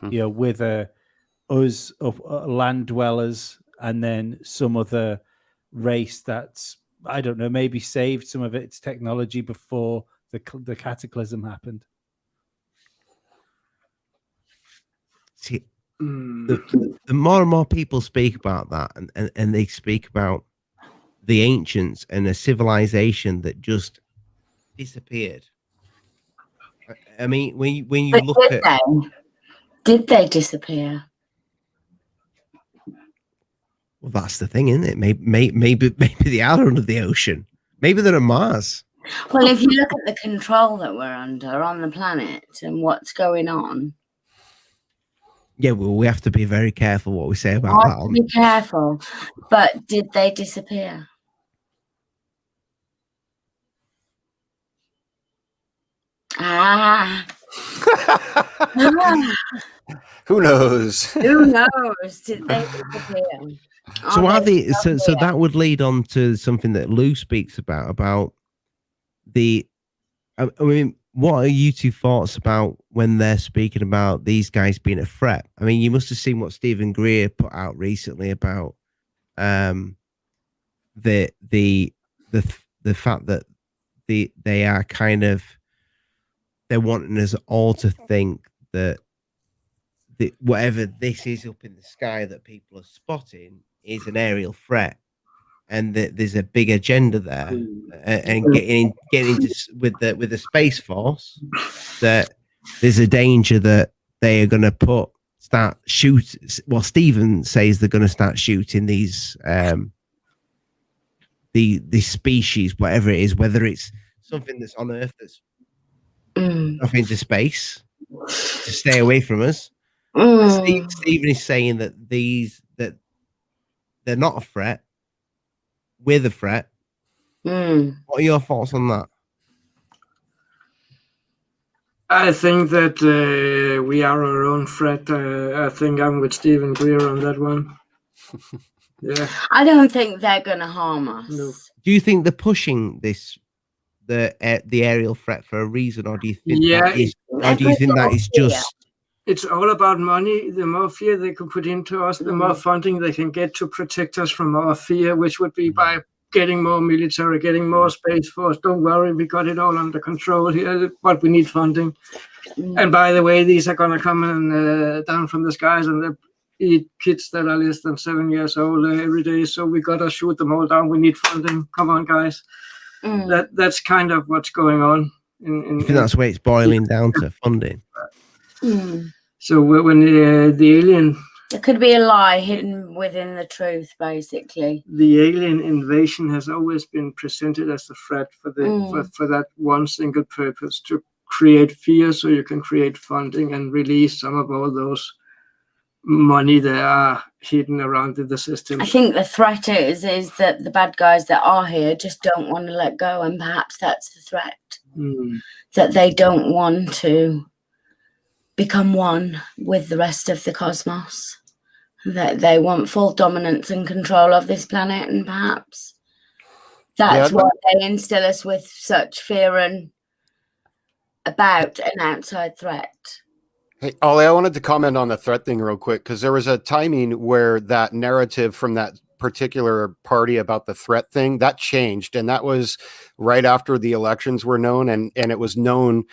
with us land dwellers and then some other race that's, I don't know, maybe saved some of its technology before the cataclysm happened. See, the more and more people speak about that, and they speak about the ancients and a civilization that just disappeared. I mean, when you look at, did they disappear? Well, that's the thing, isn't it? Maybe they are under the ocean. Maybe they're on Mars. Well, if you look at the control that we're under on the planet and what's going on. Yeah, well, we have to be very careful what we say about that. Be careful. But did they disappear? Who knows? Who knows? Did they disappear? So so that would lead on to something that Lou speaks about the. I mean, what are you two thoughts about when they're speaking about these guys being a threat? I mean, you must have seen what Stephen Greer put out recently about the fact that they are kind of, they're wanting us all to think that whatever this is up in the sky that people are spotting is an aerial threat, and that there's a big agenda there, and getting into with the Space Force, that there's a danger that they are going to start shoot. Well, Stephen says they're going to start shooting these the species, whatever it is, whether it's something that's on Earth that's off into space to stay away from us. Stephen is saying that they're not a threat. We're the threat. What are your thoughts on that? I think that we are our own threat. I think I'm with Stephen Greer on that one. Yeah. I don't think they're going to harm us. No. Do you think they're pushing the aerial threat for a reason, or do you think that is just? It's all about money. The more fear they can put into us, the more funding they can get to protect us from our fear, which would be by getting more military, getting more Space Force. Don't worry, we got it all under control here, but we need funding. And by the way, these are going to come in, down from the skies, and they eat kids that are less than 7 years old every day. So we got to shoot them all down. We need funding. Come on, guys. That's kind of what's going on. I think that's where it's boiling down to, funding. So when the alien... There could be a lie hidden within the truth, basically. The alien invasion has always been presented as a threat for that one single purpose, to create fear so you can create funding and release some of all those money that are hidden around in the system. I think the threat is that the bad guys that are here just don't want to let go, and perhaps that's the threat. That they don't want to become one with the rest of the cosmos. That they want full dominance and control of this planet, and perhaps that's why they instill us with such fear and about an outside threat. Hey, Ollie, I wanted to comment on the threat thing real quick, because there was a timing where that narrative from that particular party about the threat thing, that changed. And that was right after the elections were known, and it was known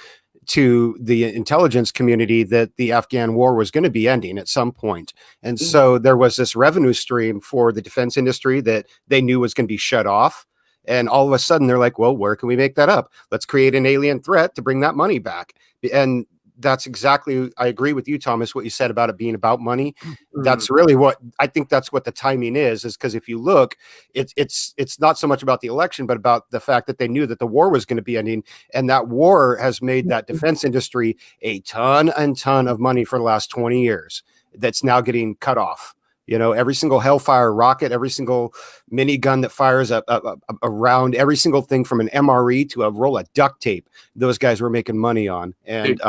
to the intelligence community that the Afghan war was going to be ending at some point. And so there was this revenue stream for the defense industry that they knew was going to be shut off. And all of a sudden they're like, well, where can we make that up? Let's create an alien threat to bring that money back. And that's exactly, I agree with you, Thomas, what you said about it being about money. That's really what I think, that's what the timing is because if you look, it's not so much about the election, but about the fact that they knew that the war was going to be ending. And that war has made that defense industry a ton of money for the last 20 years. That's now getting cut off. You know, every single Hellfire rocket, every single minigun that fires a round, every single thing from an MRE to a roll of duct tape, those guys were making money on. And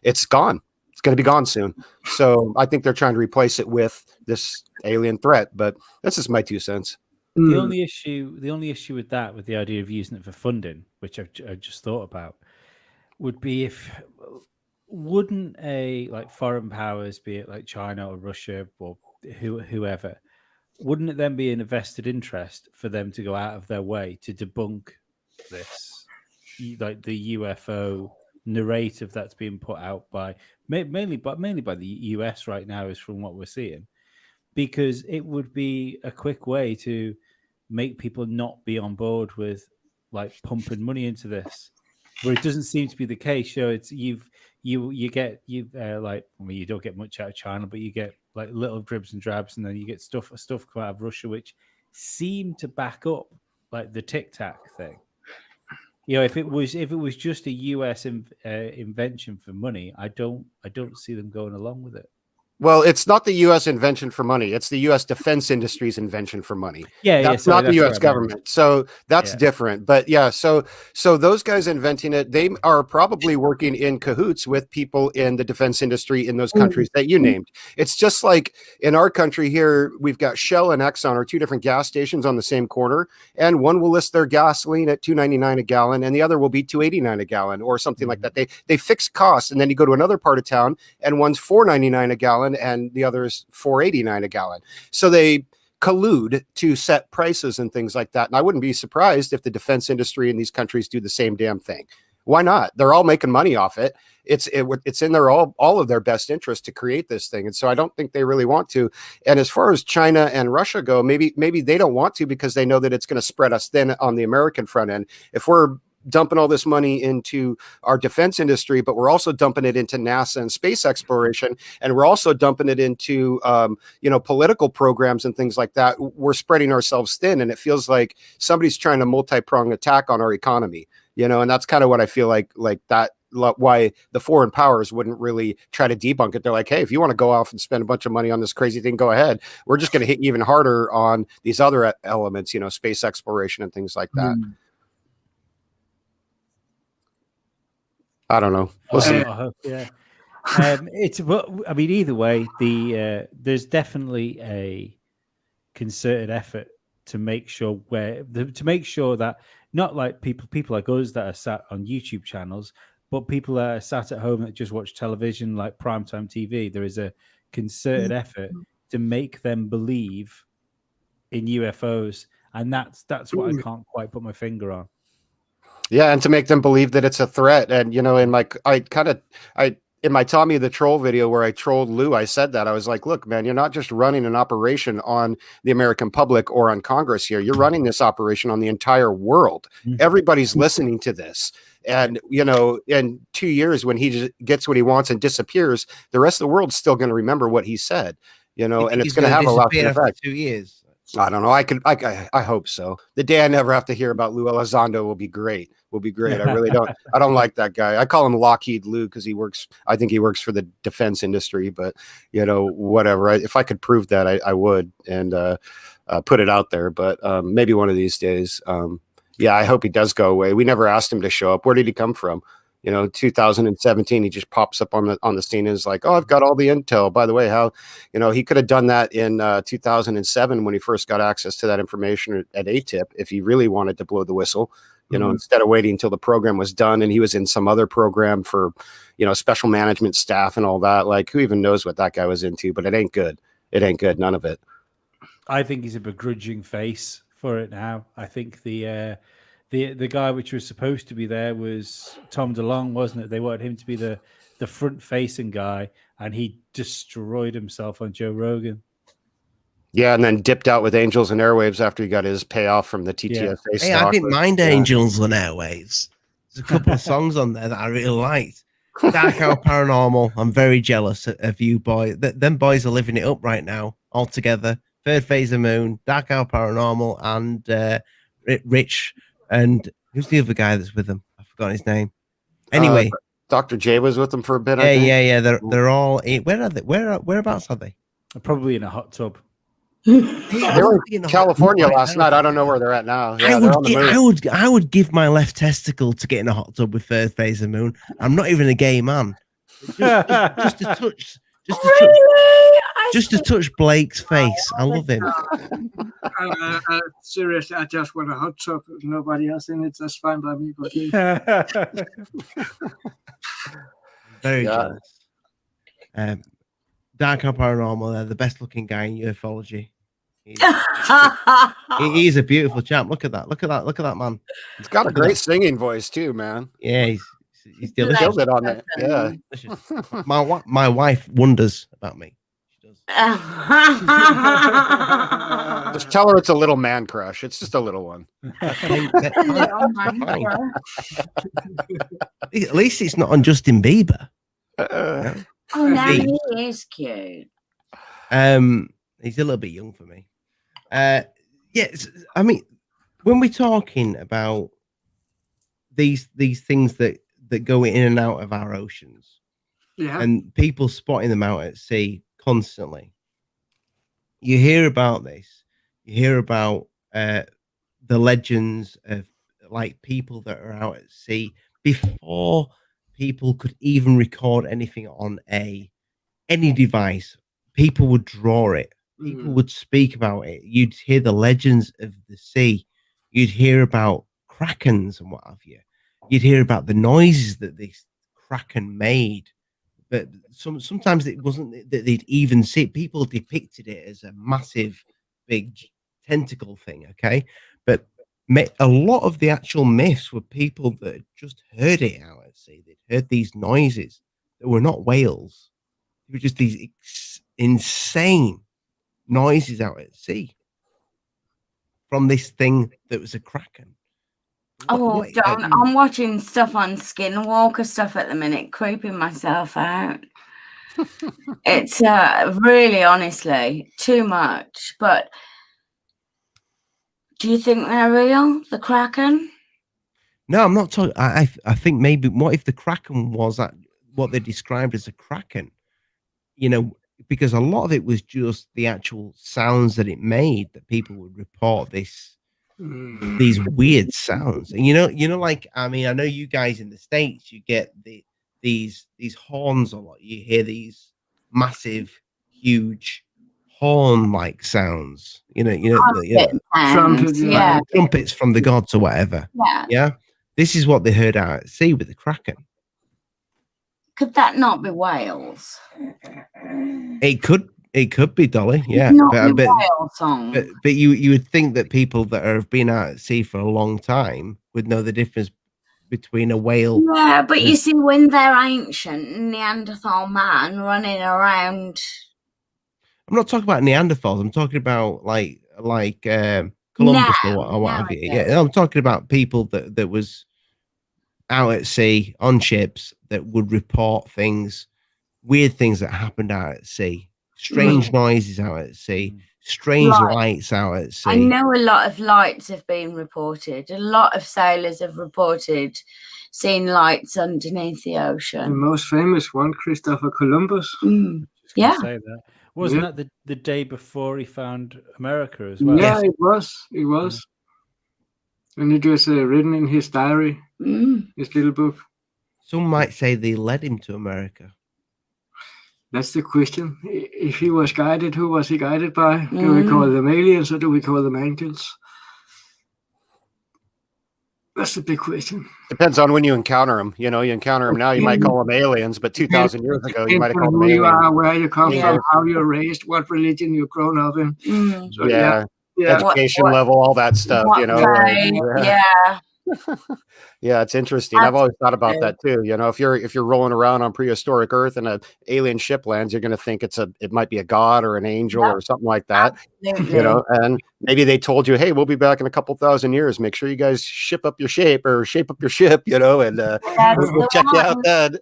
it's gone. It's going to be gone soon. So I think they're trying to replace it with this alien threat. But that's just my 2 cents. The only issue with that, with the idea of using it for funding, which I just thought about, would be if wouldn't a like foreign powers, be it like China or Russia or whoever, wouldn't it then be in a vested interest for them to go out of their way to debunk this, like the UFO narrative that's being put out by mainly by the US right now, is from what we're seeing, because it would be a quick way to make people not be on board with like pumping money into this, where it doesn't seem to be the case. So it's you don't get much out of China, but you get like little dribs and drabs, and then you get stuff come out of Russia, which seem to back up like the Tic Tac thing. You know, if it was just a US invention for money, I don't see them going along with it. Well, it's not the U.S. invention for money. It's the U.S. defense industry's invention for money. That's not the U.S. government. So that's different. But yeah, so those guys inventing it, they are probably working in cahoots with people in the defense industry in those countries that you named. It's just like in our country here, we've got Shell and Exxon are 2 different gas stations on the same corner, and one will list their gasoline at $2.99 a gallon, and the other will be $2.89 a gallon or something like that. They fix costs, and then you go to another part of town, and one's $4.99 a gallon, and the other is $4.89 a gallon. So they collude to set prices and things like that. And I wouldn't be surprised if the defense industry in these countries do the same damn thing. Why not? They're all making money off it. It's in their all of their best interest to create this thing. And so I don't think they really want to. And as far as China and Russia go, maybe they don't want to because they know that it's going to spread us thin on the American front end. If we're dumping all this money into our defense industry, but we're also dumping it into NASA and space exploration, and we're also dumping it into political programs and things like that, we're spreading ourselves thin, and it feels like somebody's trying to multi-pronged attack on our economy, and that's kind of what I feel like that, why the foreign powers wouldn't really try to debunk it. They're like, hey, if you want to go off and spend a bunch of money on this crazy thing, go ahead. We're just going to hit you even harder on these other elements, space exploration and things like that. I don't know. We'll see. I mean, either way, there's definitely a concerted effort to make sure that not like people like us that are sat on YouTube channels, but people that are sat at home that just watch television like primetime TV. There is a concerted effort to make them believe in UFOs, and that's what I can't quite put my finger on. Yeah, and to make them believe that it's a threat. And in my Tommy the Troll video where I trolled Lou, I said that. I was like, look, man, you're not just running an operation on the American public or on Congress here. You're running this operation on the entire world. Everybody's listening to this. And, in 2 years, when he just gets what he wants and disappears, the rest of the world's still going to remember what he said, and it's going to have a lasting effect. 2 years. I don't know. I hope so. The day I never have to hear about Lou Elizondo will be great. I really don't. I don't like that guy. I call him Lockheed Lou because I think he works for the defense industry, but whatever. If I could prove that, I would, and put it out there, but maybe one of these days. I hope he does go away. We never asked him to show up. Where did he come from? You know, 2017, he just pops up on the scene and is like, "Oh, I've got all the intel." By the way, how, you know, he could have done that in 2007 when he first got access to that information at ATIP if he really wanted to blow the whistle. You know, instead of waiting until the program was done and he was in some other program for, you know, special management staff and all that. Like, who even knows what that guy was into? But it ain't good. It ain't good. None of it. I think he's a begrudging face for it now. I think the guy which was supposed to be there was Tom DeLonge, wasn't it? They wanted him to be the front-facing guy, and he destroyed himself on Joe Rogan. Yeah, and then dipped out with Angels and Airwaves after he got his payoff from the TTSA stock. Hey, I didn't mind Angels and Airwaves. There's a couple of songs on there that I really liked. Dark Hour Paranormal. I'm very jealous of you, boy. Them boys are living it up right now, all together. Third Phase of Moon, Dark Hour Paranormal, and Rich. And who's the other guy that's with them? I forgot his name. Anyway, Dr. J was with them for a bit. Yeah. They're all. Where are they? Whereabouts are they? Probably in a hot tub. They were in California last night. I don't know where they're at now. Yeah, I would give my left testicle to get in a hot tub with Third Phase of Moon. I'm not even a gay man. Just to touch. Just to touch Blake's face. I love him. Seriously, I just want a hot tub with nobody else in it. That's fine by me. But very jealous. Dark Hour Paranormal, they're the best looking guy in ufology. He's a beautiful chap. Look at that man. He's got a great singing voice too, man. Yeah, he's delicious. Killed it on that. Yeah. My wife wonders about me. She does. Just tell her it's a little man crush. It's just a little one. At least it's not on Justin Bieber. Oh, no, he is cute. He's a little bit young for me. Yes, I mean, when we're talking about these things that go in and out of our oceans, and people spotting them out at sea constantly, you hear about this. You hear about the legends of like people that are out at sea before people could even record anything on any device. People would draw it. People would speak about it. You'd hear the legends of the sea. You'd hear about krakens and what have you. You'd hear about the noises that this kraken made. But sometimes it wasn't that they'd even see it. People depicted it as a massive, big tentacle thing. Okay, but a lot of the actual myths were people that just heard it out at sea. They'd heard these noises that were not whales. They were just these insane noises out at sea from this thing that was a kraken. Oh, John, I'm watching stuff on Skinwalker stuff at the minute, creeping myself out. It's really, honestly, too much. But do you think they're real, the kraken? No, I'm not talking. I think maybe what if the kraken was that what they described as a kraken? You know, because a lot of it was just the actual sounds that it made that people would report these weird sounds. And you know, like, I mean, I know you guys in the States, you get these horns a lot. You hear these massive, huge horn-like sounds. Trumpets from the gods or whatever. Yeah. This is what they heard out at sea with the kraken. Could that not be whales? It could be, Dolly. Yeah, but you would think that people that have been out at sea for a long time would know the difference between a whale. Yeah, but you see, when they're ancient Neanderthal man running around. I'm not talking about Neanderthals. I'm talking about like Columbus or what have you. Yeah, I'm talking about people that was out at sea on ships that would report things, weird things that happened out at sea, strange noises out at sea, strange lights out at sea. I know a lot of lights have been reported. A lot of sailors have reported seeing lights underneath the ocean. The most famous one, Christopher Columbus. Yeah. Say that. Wasn't that the day before he found America as well? Yeah, it was. And it was written in his diary, his little book. Some might say they led him to America. That's the question. If he was guided, who was he guided by? Do we call them aliens or do we call them angels? That's the big question. Depends on when you encounter them. You know, you encounter them now, you might call them aliens, but 2,000 years ago, you might have called them aliens. Who you aliens. are, where you come from, how you're raised, what religion you've grown up in. So, yeah. Education level, all that stuff, you know. Yeah, it's interesting. I've always thought about that too. You know, if you're rolling around on prehistoric Earth and an alien ship lands, you're going to think it might be a god or an angel or something like that. Absolutely. You know, and maybe they told you, hey, we'll be back in a couple thousand years. Make sure you guys shape up your ship, you know, and we'll check you out then.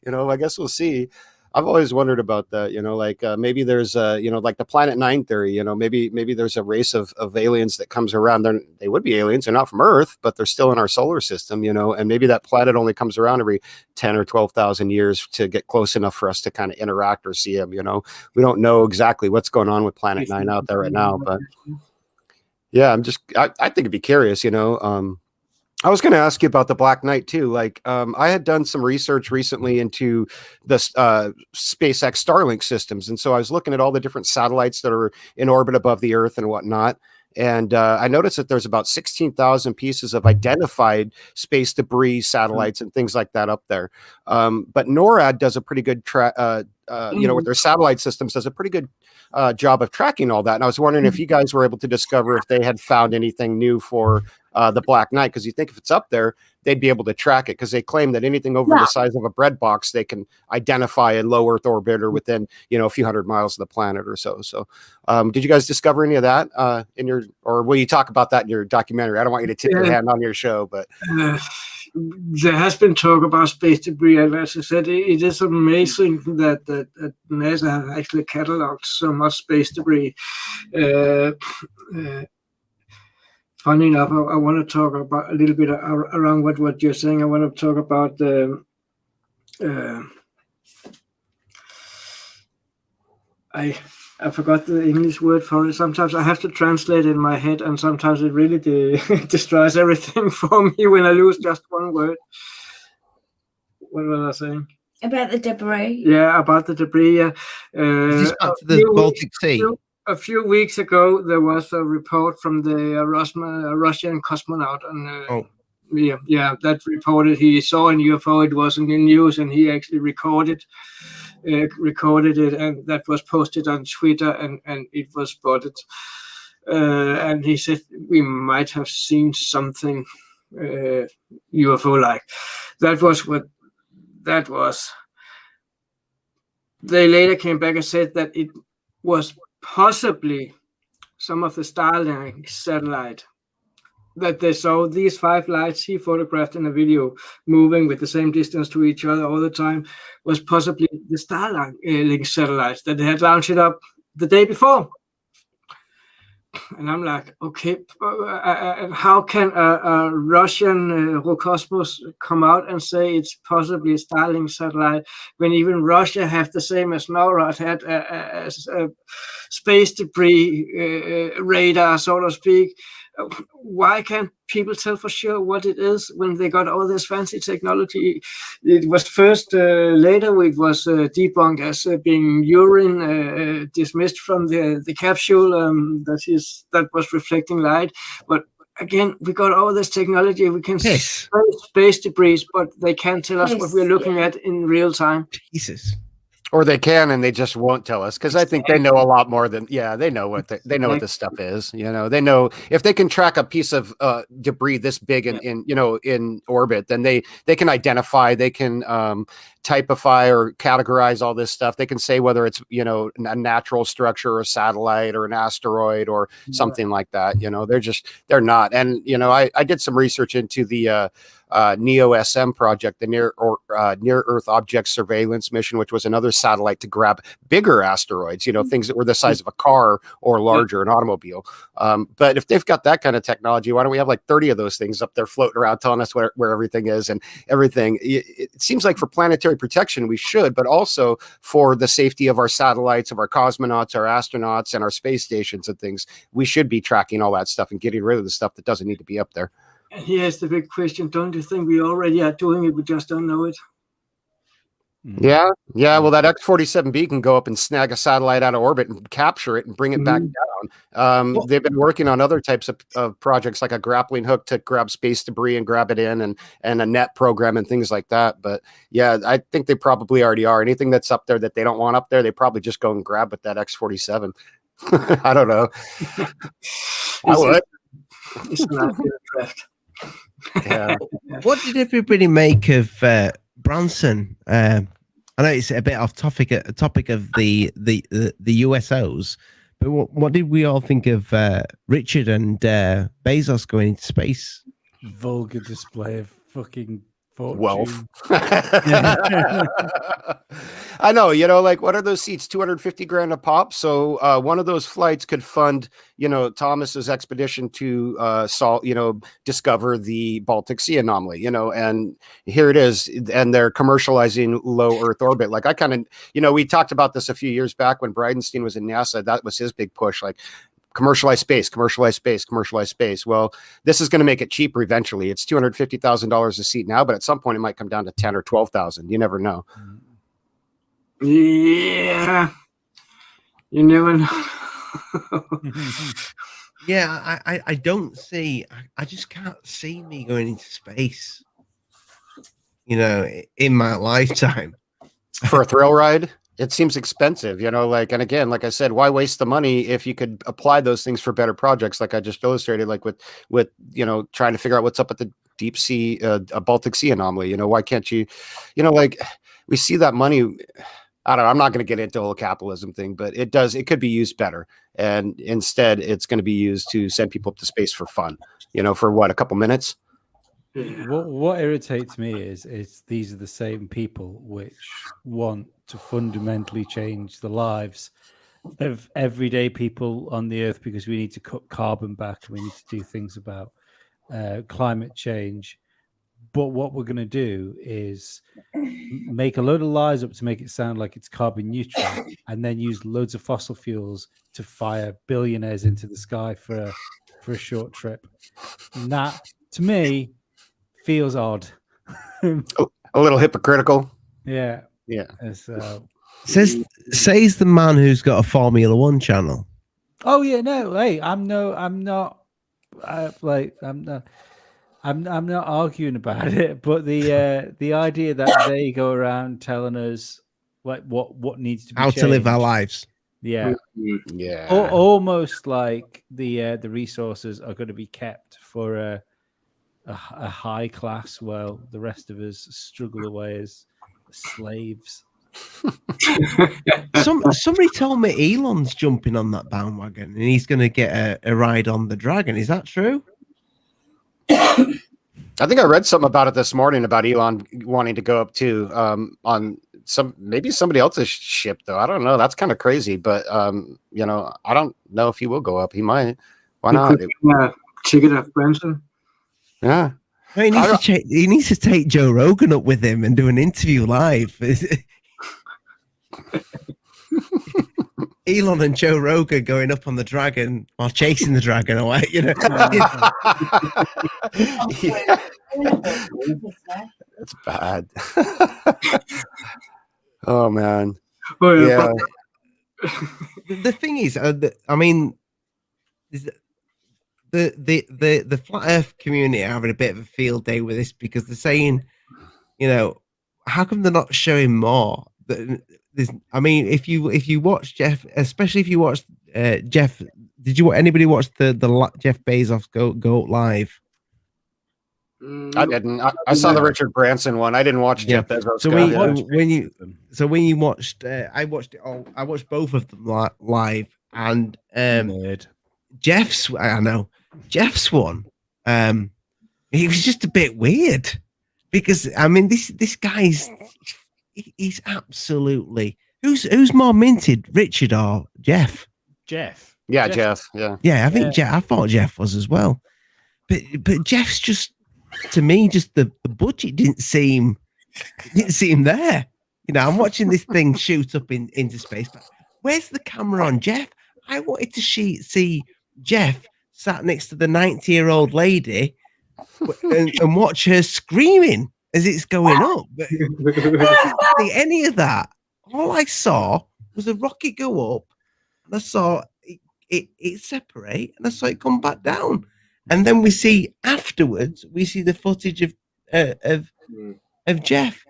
You know, I guess we'll see. I've always wondered about that, you know, like maybe there's you know, like the Planet 9 theory, you know, maybe there's a race of aliens that comes around. They would be aliens. They're not from Earth, but they're still in our solar system, you know, and maybe that planet only comes around every 10 or 12,000 years to get close enough for us to kind of interact or see them, you know. We don't know exactly what's going on with Planet 9 out there right now, but yeah, I think it'd be curious, you know. I was going to ask you about the Black Knight too. Like, I had done some research recently into the SpaceX Starlink systems, and so I was looking at all the different satellites that are in orbit above the Earth and whatnot. And I noticed that there's about 16,000 pieces of identified space debris satellites and things like that up there. But NORAD does a pretty good you know, with their satellite systems, does a pretty good job of tracking all that. And I was wondering if you guys were able to discover if they had found anything new for the Black Knight, because you think if it's up there, they'd be able to track it, because they claim that anything over the size of a bread box, they can identify in low Earth orbit or within, you know, a few hundred miles of the planet or so. So did you guys discover any of that in your, or will you talk about that in your documentary? I don't want you to tip your hand on your show, but there has been talk about space debris, and as I said, it is amazing that NASA have actually cataloged so much space debris. Funny enough, I want to talk about a little bit around what you're saying. I want to talk about the I forgot the English word for it. Sometimes I have to translate in my head, and sometimes it really destroys everything for me when I lose just one word. What was I saying? About the debris? Yeah, about the debris. Yeah. Is this back to the Baltic Sea? A few weeks ago, there was a report from the Russian cosmonaut, and that reported he saw an UFO. It wasn't in news, and he actually recorded it, and that was posted on Twitter, and it was spotted. And he said we might have seen something UFO-like. That was. They later came back and said that it was possibly some of the Starlink satellite that they saw. These 5 lights he photographed in a video moving with the same distance to each other all the time was possibly the Starlink satellites that they had launched it up the day before. And I'm like, okay, how can a Russian Roscosmos come out and say it's possibly a Starlink satellite when even Russia have the same as NORAD had a space debris radar, so to speak? Why can't people tell for sure what it is when they got all this fancy technology? It was first, later it was debunked as being urine dismissed from the capsule that was reflecting light. But again, we got all this technology. We can see space debris, but they can't tell us what we're looking at in real time. Jesus. Or they can, and they just won't tell us, because I think they know a lot more than they know what what this stuff is. You know, they know if they can track a piece of debris this big in orbit, then they can identify, they can typify or categorize all this stuff. They can say whether it's a natural structure or a satellite or an asteroid or something like that. You know, they're not. And I did some research into the NEO-SM project, the Near Earth Object Surveillance Mission, which was another satellite to grab bigger asteroids, things that were the size of a car or larger, an automobile. But if they've got that kind of technology, why don't we have like 30 of those things up there floating around telling us where everything is and everything? It seems like for planetary protection, we should, but also for the safety of our satellites, of our cosmonauts, our astronauts, and our space stations and things, we should be tracking all that stuff and getting rid of the stuff that doesn't need to be up there. And here's the big question: don't you think we already are doing it? We just don't know it. Yeah. Well, that X-47B can go up and snag a satellite out of orbit and capture it and bring it back down. They've been working on other types of projects, like a grappling hook to grab space debris and grab it in, and a net program and things like that. But yeah, I think they probably already are. Anything that's up there that they don't want up there, they probably just go and grab with that X-47. I don't know. I would. It's an idea draft. Yeah. What did everybody make of Branson? I know it's a bit off topic of the USOs, but what did we all think of Richard and Bezos going into space? Vulgar display of fucking fortune. Wealth. I know, like, what are those seats? 250 grand a pop. So one of those flights could fund, Thomas's expedition to discover the Baltic Sea anomaly, and here it is. And they're commercializing low Earth orbit. Like, I kind of, we talked about this a few years back when Bridenstine was in NASA. That was his big push. Like, commercialize space. Well, this is going to make it cheaper eventually. It's $250,000 a seat now, but at some point it might come down to 10 or 12,000. You never know. Yeah, you never know. Yeah, I don't see. I just can't see me going into space. In my lifetime for a thrill ride. It seems expensive, and again, like I said, why waste the money if you could apply those things for better projects, like I just illustrated, like with trying to figure out what's up at the deep sea, a Baltic Sea anomaly. Why can't you, like, we see that money. I don't know. I'm not going to get into the whole capitalism thing, but it could be used better. And instead, it's going to be used to send people up to space for fun, for what, a couple minutes. What irritates me is these are the same people which want to fundamentally change the lives of everyday people on the earth, because we need to cut carbon back. We need to do things about climate change. But what we're going to do is make a load of lies up to make it sound like it's carbon neutral, and then use loads of fossil fuels to fire billionaires into the sky for a short trip. And that, to me, feels odd. A little hypocritical. Yeah. Says the man who's got a Formula One channel. Oh yeah, no, hey, I'm not arguing about it, but the idea that they go around telling us like what needs to be changed. To live our lives. Yeah. Yeah. Almost like the resources are going to be kept for a high class, while the rest of us struggle away as slaves. Somebody told me Elon's jumping on that bandwagon and he's going to get a ride on the Dragon. Is that true? I think I read something about it this morning about Elon wanting to go up too, on maybe somebody else's ship though. I don't know. That's kind of crazy, but I don't know if he will go up. He might. Why not? Check it out, Branson. Yeah. He needs to take Joe Rogan up with him and do an interview live. Elon and Joe Rogan going up on the Dragon while chasing the Dragon away. That's bad. Oh man. Oh, yeah. The thing is, I mean, the flat Earth community are having a bit of a field day with this, because they're saying, how come they're not showing more? I mean, if you watch Jeff, especially if you watch Jeff, anybody watch the Jeff Bezos go live? I didn't. I saw the Richard Branson one. I didn't watch Jeff Bezos. So when you watched, I watched it all. I watched both of them live, and Jeff's one. It was just a bit weird, because I mean this guy's he's absolutely who's more minted, Richard or Jeff? Jeff. Yeah, Jeff. Yeah. I think I thought Jeff was as well, but Jeff's just, to me, just the budget didn't seem there. I'm watching this thing shoot up into space, but where's the camera on Jeff? I wanted to see Jeff sat next to the 90-year-old lady and watch her screaming as it's going up. But I didn't see any of that. All I saw was a rocket go up, and I saw it separate, and I saw it come back down. And then we see afterwards, we see the footage of Jeff.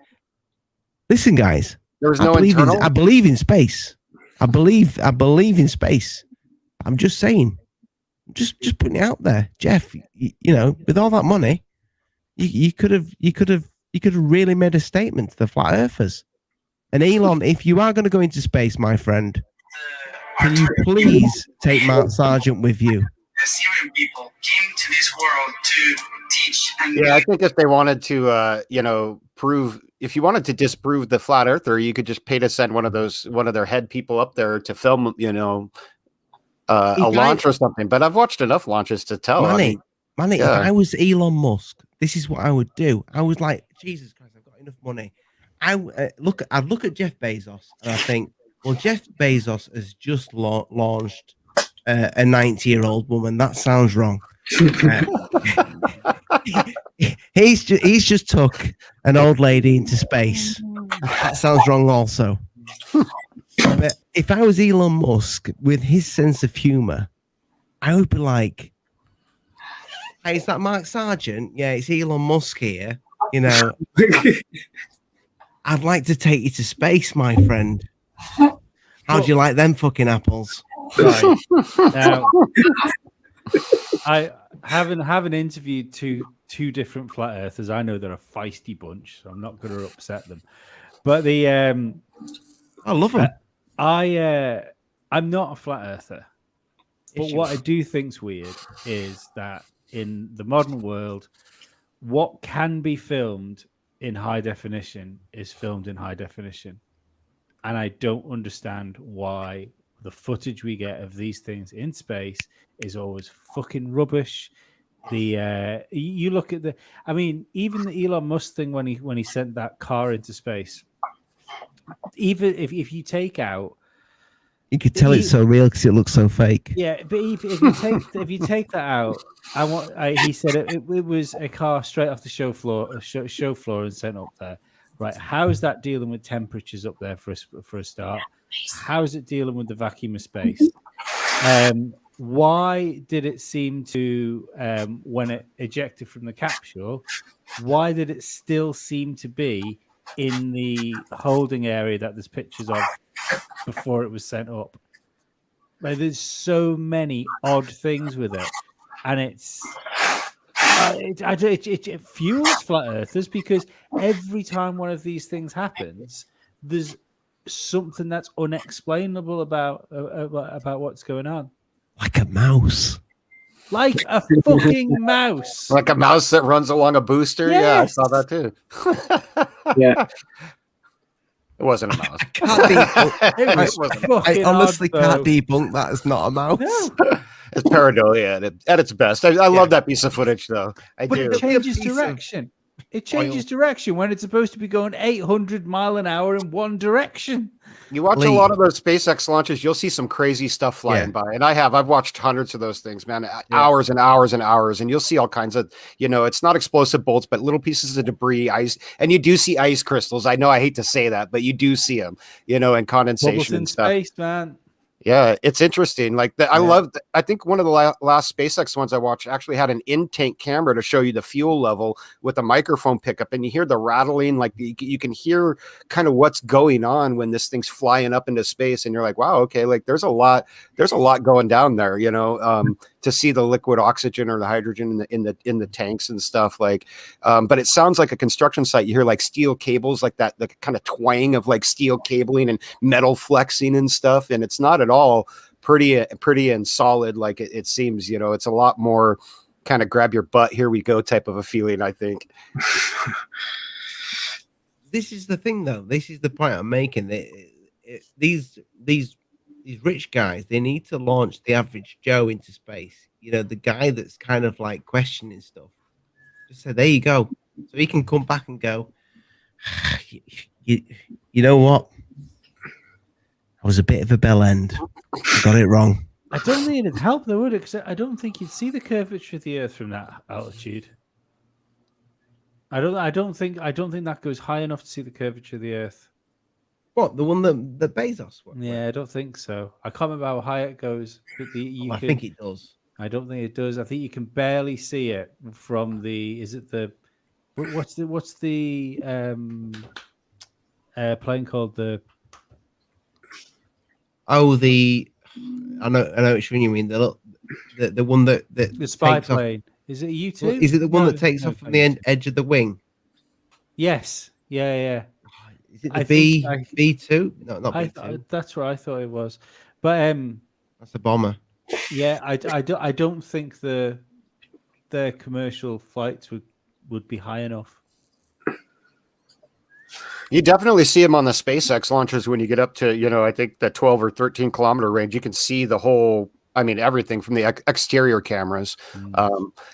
Listen, guys, There was no internal. I believe in space. I believe in space. I'm just saying, just putting it out there, Jeff. You know, with all that money, you could have really made a statement to the flat earthers. And Elon, if you are going to go into space, my friend, can you please take Mark Sargent with you? The Syrian people came to this world to teach and Yeah, I think if they wanted to, prove, if you wanted to disprove the flat earther, you could just pay to send one of their head people up there to film, a launch or something. But I've watched enough launches to tell. Manny, yeah. if I was Elon Musk, this is what I would do. I was like, Jesus Christ, I've got enough money. I'd look at Jeff Bezos and I think, well, Jeff Bezos has just launched a 90-year-old woman. That sounds wrong. He's just took an old lady into space. That sounds wrong also. But if I was Elon Musk with his sense of humor, I would be like, hey, is that Mark Sargent? Yeah, it's Elon Musk here. You know, I'd like to take you to space, my friend. How do you like them fucking apples? Right. Now, I haven't interviewed two different flat earthers. I know they're a feisty bunch, so I'm not going to upset them. But I love them. I'm not a flat earther. But what I do think's weird is that in the modern world, what can be filmed in high definition is filmed in high definition. And I don't understand why the footage we get of these things in space is always fucking rubbish. You look at even the Elon Musk thing when he sent that car into space, even if you take out, you could tell it's so real because it looks so fake. Yeah, but if you take that out, he said it was a car straight off the show floor and sent up there. Right, how is that dealing with temperatures up there for a start? How is it dealing with the vacuum of space? Why did it seem to, when it ejected from the capsule, why did it still seem to be in the holding area that there's pictures of before it was sent up? Like, there's so many odd things with it, and it fuels flat earthers because every time one of these things happens, there's something that's unexplainable about what's going on. Like a mouse. Like a fucking mouse. Like a mouse that runs along a booster. Yes. Yeah, I saw that too. Yeah. It wasn't a mouse. I honestly can't debunk that it's not a mouse. No. It's pareidolia at its best. I love that piece of footage, though. But it changes direction. It changes direction when it's supposed to be going 800 mile an hour in one direction. You watch a lot of those SpaceX launches, you'll see some crazy stuff flying by. And I've watched hundreds of those things, man, hours and hours and hours. And you'll see all kinds of, it's not explosive bolts, but little pieces of debris, ice. And you do see ice crystals. I know I hate to say that, but you do see them, and condensation Bubbles in and stuff. Space, man. Yeah, it's interesting. Like I think one of the last SpaceX ones I watched actually had an in-tank camera to show you the fuel level with a microphone pickup, and you hear the rattling. Like you can hear kind of what's going on when this thing's flying up into space, and you're like, wow, okay, like there's a lot going down there, to see the liquid oxygen or the hydrogen in the tanks and stuff. Like, but it sounds like a construction site. You hear like steel cables, like that, the kind of twang of like steel cabling and metal flexing and stuff, and it's not at all pretty and solid like it seems. It's a lot more kind of grab your butt, here we go type of a feeling, I think. This is the thing, though. This is the point I'm making. These rich guys, they need to launch the average Joe into space. The guy that's kind of like questioning stuff. Just say, there you go. So he can come back and go, you know what? I was a bit of a bell end. I got it wrong. I don't think it'd help though, would it? Because I don't think you'd see the curvature of the Earth from that altitude. I don't think that goes high enough to see the curvature of the Earth. What, the one that Bezos? Yeah, I don't think so. I can't remember how high it goes, but I think it does. I don't think it does. I think you can barely see it from the. Is it the? What's the plane called? The. Oh, I know which one you mean. The one that The spy takes off. plane. Is it a U-2? Well, is it the one that takes off from the edge of the wing? Yes. Yeah. Is it the B2? No, not B2. That's what I thought it was, but that's a bomber. Yeah, I don't think the commercial flights would be high enough. You definitely see them on the SpaceX launchers when you get up to, I think the 12 or 13 kilometer range. You can see the whole, everything from the exterior cameras.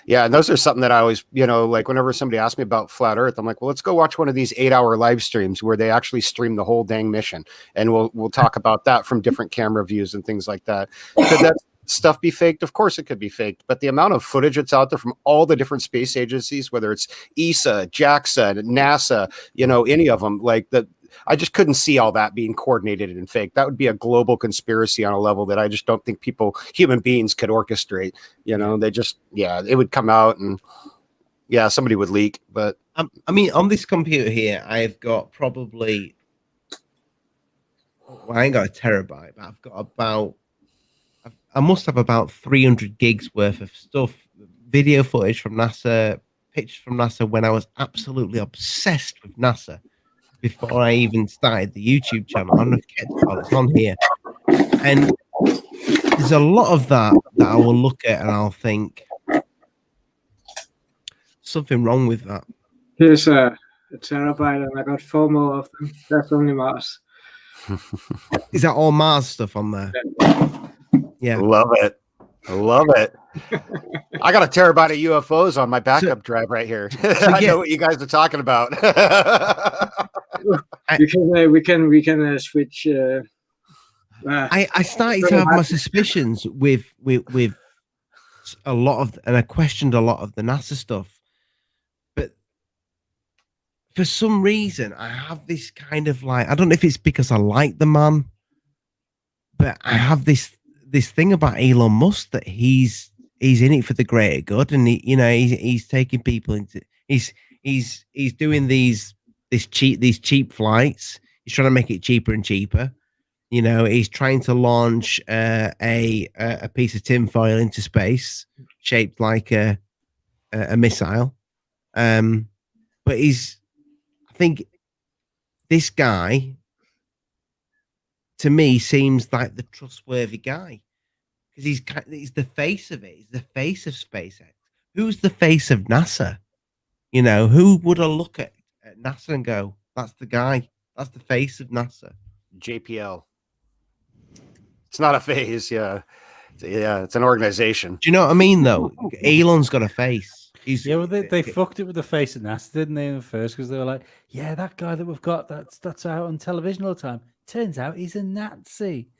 Yeah, and those are something that I always, like whenever somebody asks me about flat Earth, I'm like, well, let's go watch one of these 8-hour live streams where they actually stream the whole dang mission, and we'll talk about that from different camera views and things like that. Could that stuff be faked? Of course it could be faked, but the amount of footage that's out there from all the different space agencies, whether it's ESA, JAXA, NASA, any of them, I just couldn't see all that being coordinated and fake. That would be a global conspiracy on a level that I just don't think human beings could orchestrate. They just, it would come out and somebody would leak. But on this computer here, I've got probably, I ain't got a terabyte, but I've got I must have about 300 gigs worth of stuff, video footage from NASA, pictures from NASA when I was absolutely obsessed with NASA before I even started the YouTube channel. I don't know if it's on here. And there's a lot of that I will look at and I'll think, something wrong with that. Here's a terabyte and I got 4 more of them. That's only Mars. Is that all Mars stuff on there? Yeah. Love it. I love it. I got a terabyte of UFOs on my backup drive right here. I know what you guys are talking about. we can switch. I started to have my suspicions with a lot of, and I questioned a lot of the NASA stuff, but for some reason I have this kind of I don't know if it's because I like the man, but I have this thing about Elon Musk that he's in it for the greater good, and he's taking people into he's doing these cheap flights. He's trying to make it cheaper and cheaper. He's trying to launch a piece of tinfoil into space shaped like a missile. But I think this guy, to me, seems like the trustworthy guy because he's the face of it. He's the face of SpaceX. Who's the face of NASA? Who would I look at NASA and go, that's the guy. That's the face of NASA. JPL. It's not a phase. Yeah. It's an organization. Do you know what I mean, though? Elon's got a face. They fucked it with the face of NASA, didn't they, at first? Because they were like, yeah, that guy that we've got, that's out on television all the time. Turns out he's a Nazi.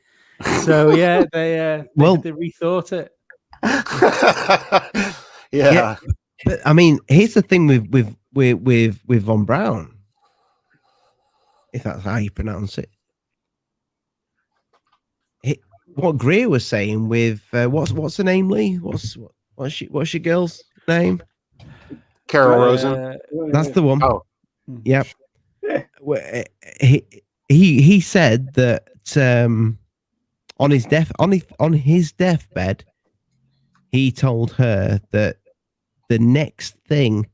So they rethought it. Yeah. But here's the thing with von Braun, if that's how you pronounce it. What Greer was saying with what's her name, Lee? What's your girl's name? Carol Rosen. That's the one. Oh, yep. He said that on his deathbed, he told her that the next thing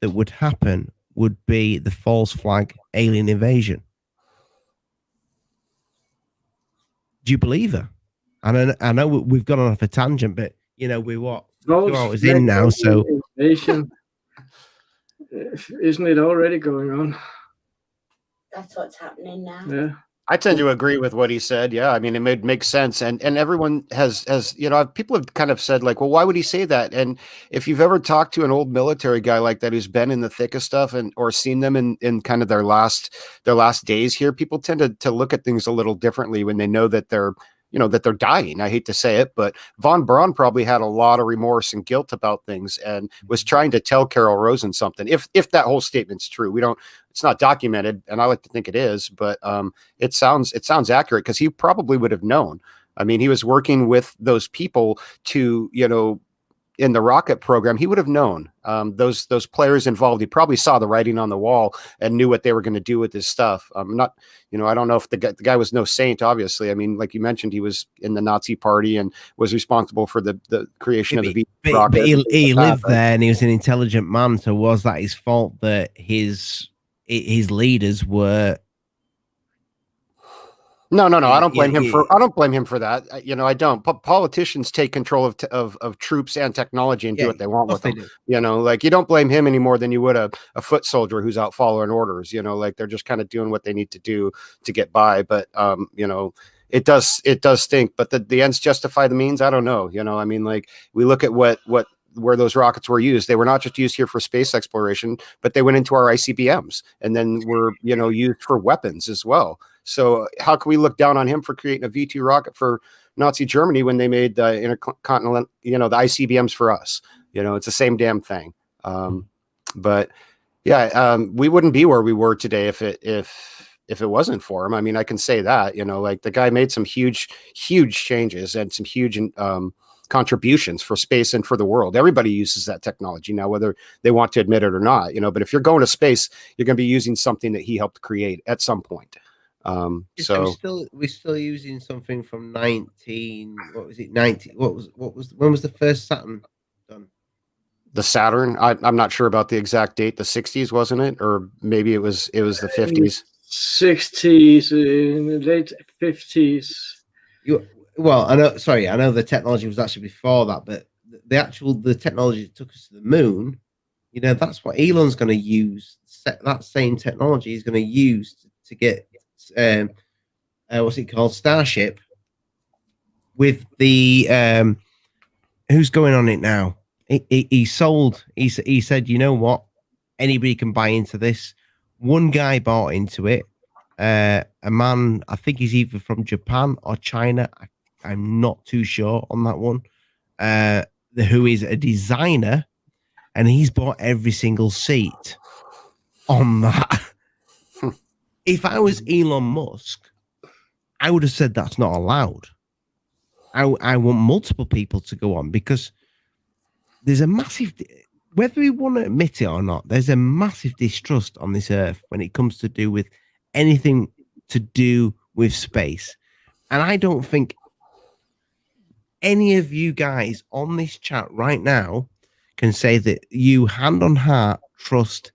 that would happen would be the false flag alien invasion. Do you believe her? I know we've gone off a tangent, but we're what 2 hours in now, so invasion. Isn't it already going on? That's what's happening now. Yeah. I tend to agree with what he said. Yeah, it makes sense, and everyone has people have kind of said like, well, why would he say that? And if you've ever talked to an old military guy like that who's been in the thick of stuff or seen them in kind of their last days here, people tend to look at things a little differently when they know that they're that they're dying. I hate to say it, but von Braun probably had a lot of remorse and guilt about things and was trying to tell Carol Rosen something. If that whole statement's true, it's not documented, and I like to think it is, but it sounds accurate because he probably would have known. I mean, he was working with those people to, in the rocket program. He would have known those players involved. He probably saw the writing on the wall and knew what they were going to do with his stuff. I don't know if the guy was no saint, obviously. I mean, like you mentioned, he was in the Nazi party and was responsible for the creation of the rocket. But he lived there and he was an intelligent man. So was that his fault that his leaders were? No. I don't blame him for. I don't blame him for that. I don't. Politicians take control of troops and technology and do what they want with them. Like you don't blame him any more than you would a foot soldier who's out following orders. Like they're just kind of doing what they need to do to get by. But it does stink. But the ends justify the means. I don't know. I mean, like we look at where those rockets were used. They were not just used here for space exploration, but they went into our ICBMs and then were used for weapons as well. So how can we look down on him for creating a V2 rocket for Nazi Germany when they made the intercontinental, the ICBMs for us? It's the same damn thing. But yeah, we wouldn't be where we were today if it wasn't for him. I mean, I can say that, like the guy made some huge changes and some huge contributions for space and for the world. Everybody uses that technology now, whether they want to admit it or not. But if you're going to space, you're going to be using something that he helped create at some point. So we're still using something from 19. What was it? 90. When was the first Saturn done? The Saturn. I'm not sure about the exact date. The 60s, wasn't it? Or maybe it was the 50s. 60s, in the late 50s. I know the technology was actually before that, but the technology that took us to the moon, that's what Elon's going to use. That same technology he's going to use to get what's it called, Starship, with the who's going on it now. He said, you know what, anybody can buy into this. One guy bought into it, a man, I think he's either from Japan or China, I'm not too sure on that one, who is a designer, and he's bought every single seat on that. If I was Elon Musk, I would have said that's not allowed. I want multiple people to go on because there's a massive, whether we want to admit it or not, there's a massive distrust on this earth when it comes to do with anything to do with space. And I don't think any of you guys on this chat right now can say that you hand on heart trust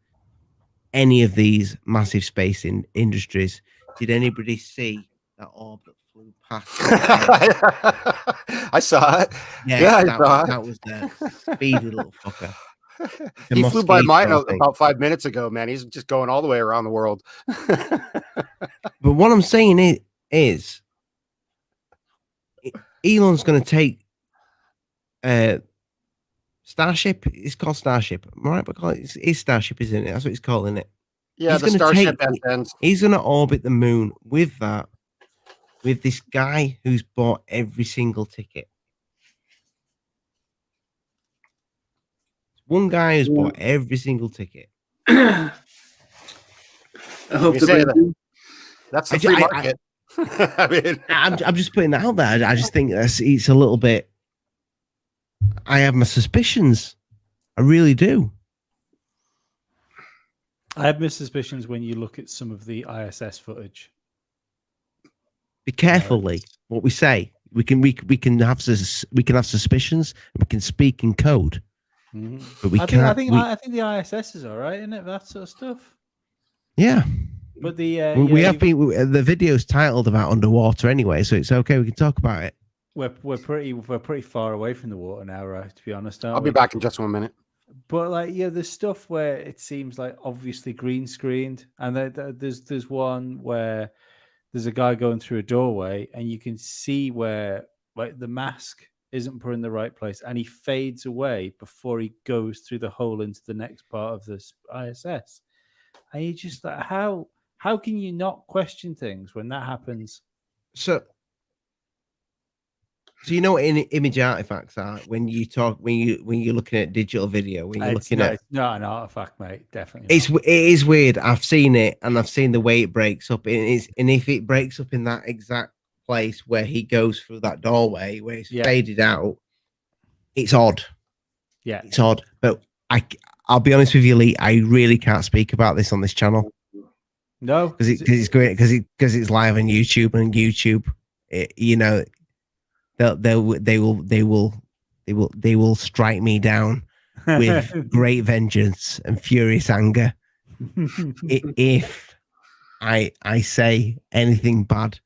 any of these massive space industries. Did anybody see that orb that flew past? I saw it. Yeah, that was the speedy little fucker. He flew by mine about 5 minutes ago, man. He's just going all the way around the world. But what I'm saying is Elon's going to take Starship. It's called Starship, right? But it's Starship, isn't it? That's what he's calling it. Yeah, the Starship. He's going to orbit the moon with this guy who's bought every single ticket. One guy who's bought every single ticket. I hope that's the free market. I mean, I'm just putting that out there. I just think it's a little bit. I have my suspicions. I really do. I have my suspicions when you look at some of the ISS footage. Be careful, Lee, what we say. We can have suspicions. We can speak in code, but we can't. I think the ISS is all right, isn't it? That sort of stuff. Yeah. But the the video's titled about underwater anyway, so it's okay. We can talk about it. We're pretty far away from the water now, right? To be honest, I'll be back in just 1 minute. But there's stuff where it seems like obviously green screened, and there's one where there's a guy going through a doorway, and you can see where the mask isn't put in the right place, and he fades away before he goes through the hole into the next part of this ISS. And you just like, how can you not question things when that happens? So So you know what image artifacts are when you're looking at digital video, when you're looking at it's not an artifact, mate. Definitely it is weird. I've seen it and I've seen the way it breaks up. And if it breaks up in that exact place where he goes through that doorway where it's faded out, it's odd. Yeah, it's odd. But I'll be honest with you, Lee, I really can't speak about this on this channel. No, because it's great because it's live on YouTube, and YouTube, you know, they will strike me down with great vengeance and furious anger if I say anything bad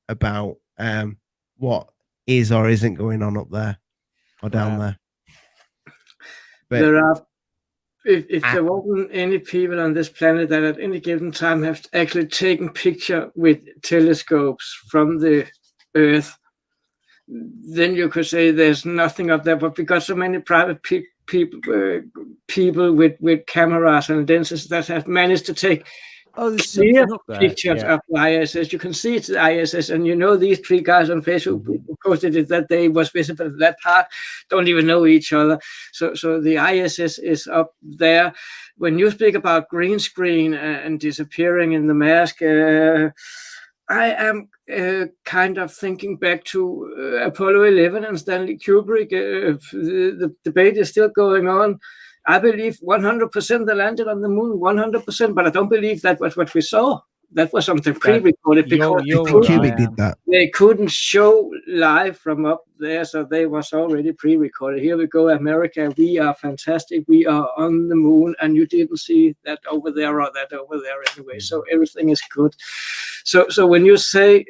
about what is or isn't going on up there or down there. But there are, if there wasn't any people on this planet that at any given time have actually taken picture with telescopes from the Earth, then you could say there's nothing up there. But because so many private people with cameras and lenses that have managed to take clear pictures of the ISS, you can see it's the ISS, and you know these three guys on Facebook who posted it that day was visible. That part don't even know each other. So the ISS is up there. When you speak about green screen and disappearing in the mask, I am kind of thinking back to Apollo 11 and Stanley Kubrick. The debate is still going on. I believe 100% they landed on the moon, 100%, but I don't believe that was what we saw. That was something pre-recorded because Kubrick did that. They couldn't show live from up there, so they was already pre-recorded. Here we go, America, we are fantastic, we are on the moon, and you didn't see that over there or that over there anyway, so everything is good. So when you say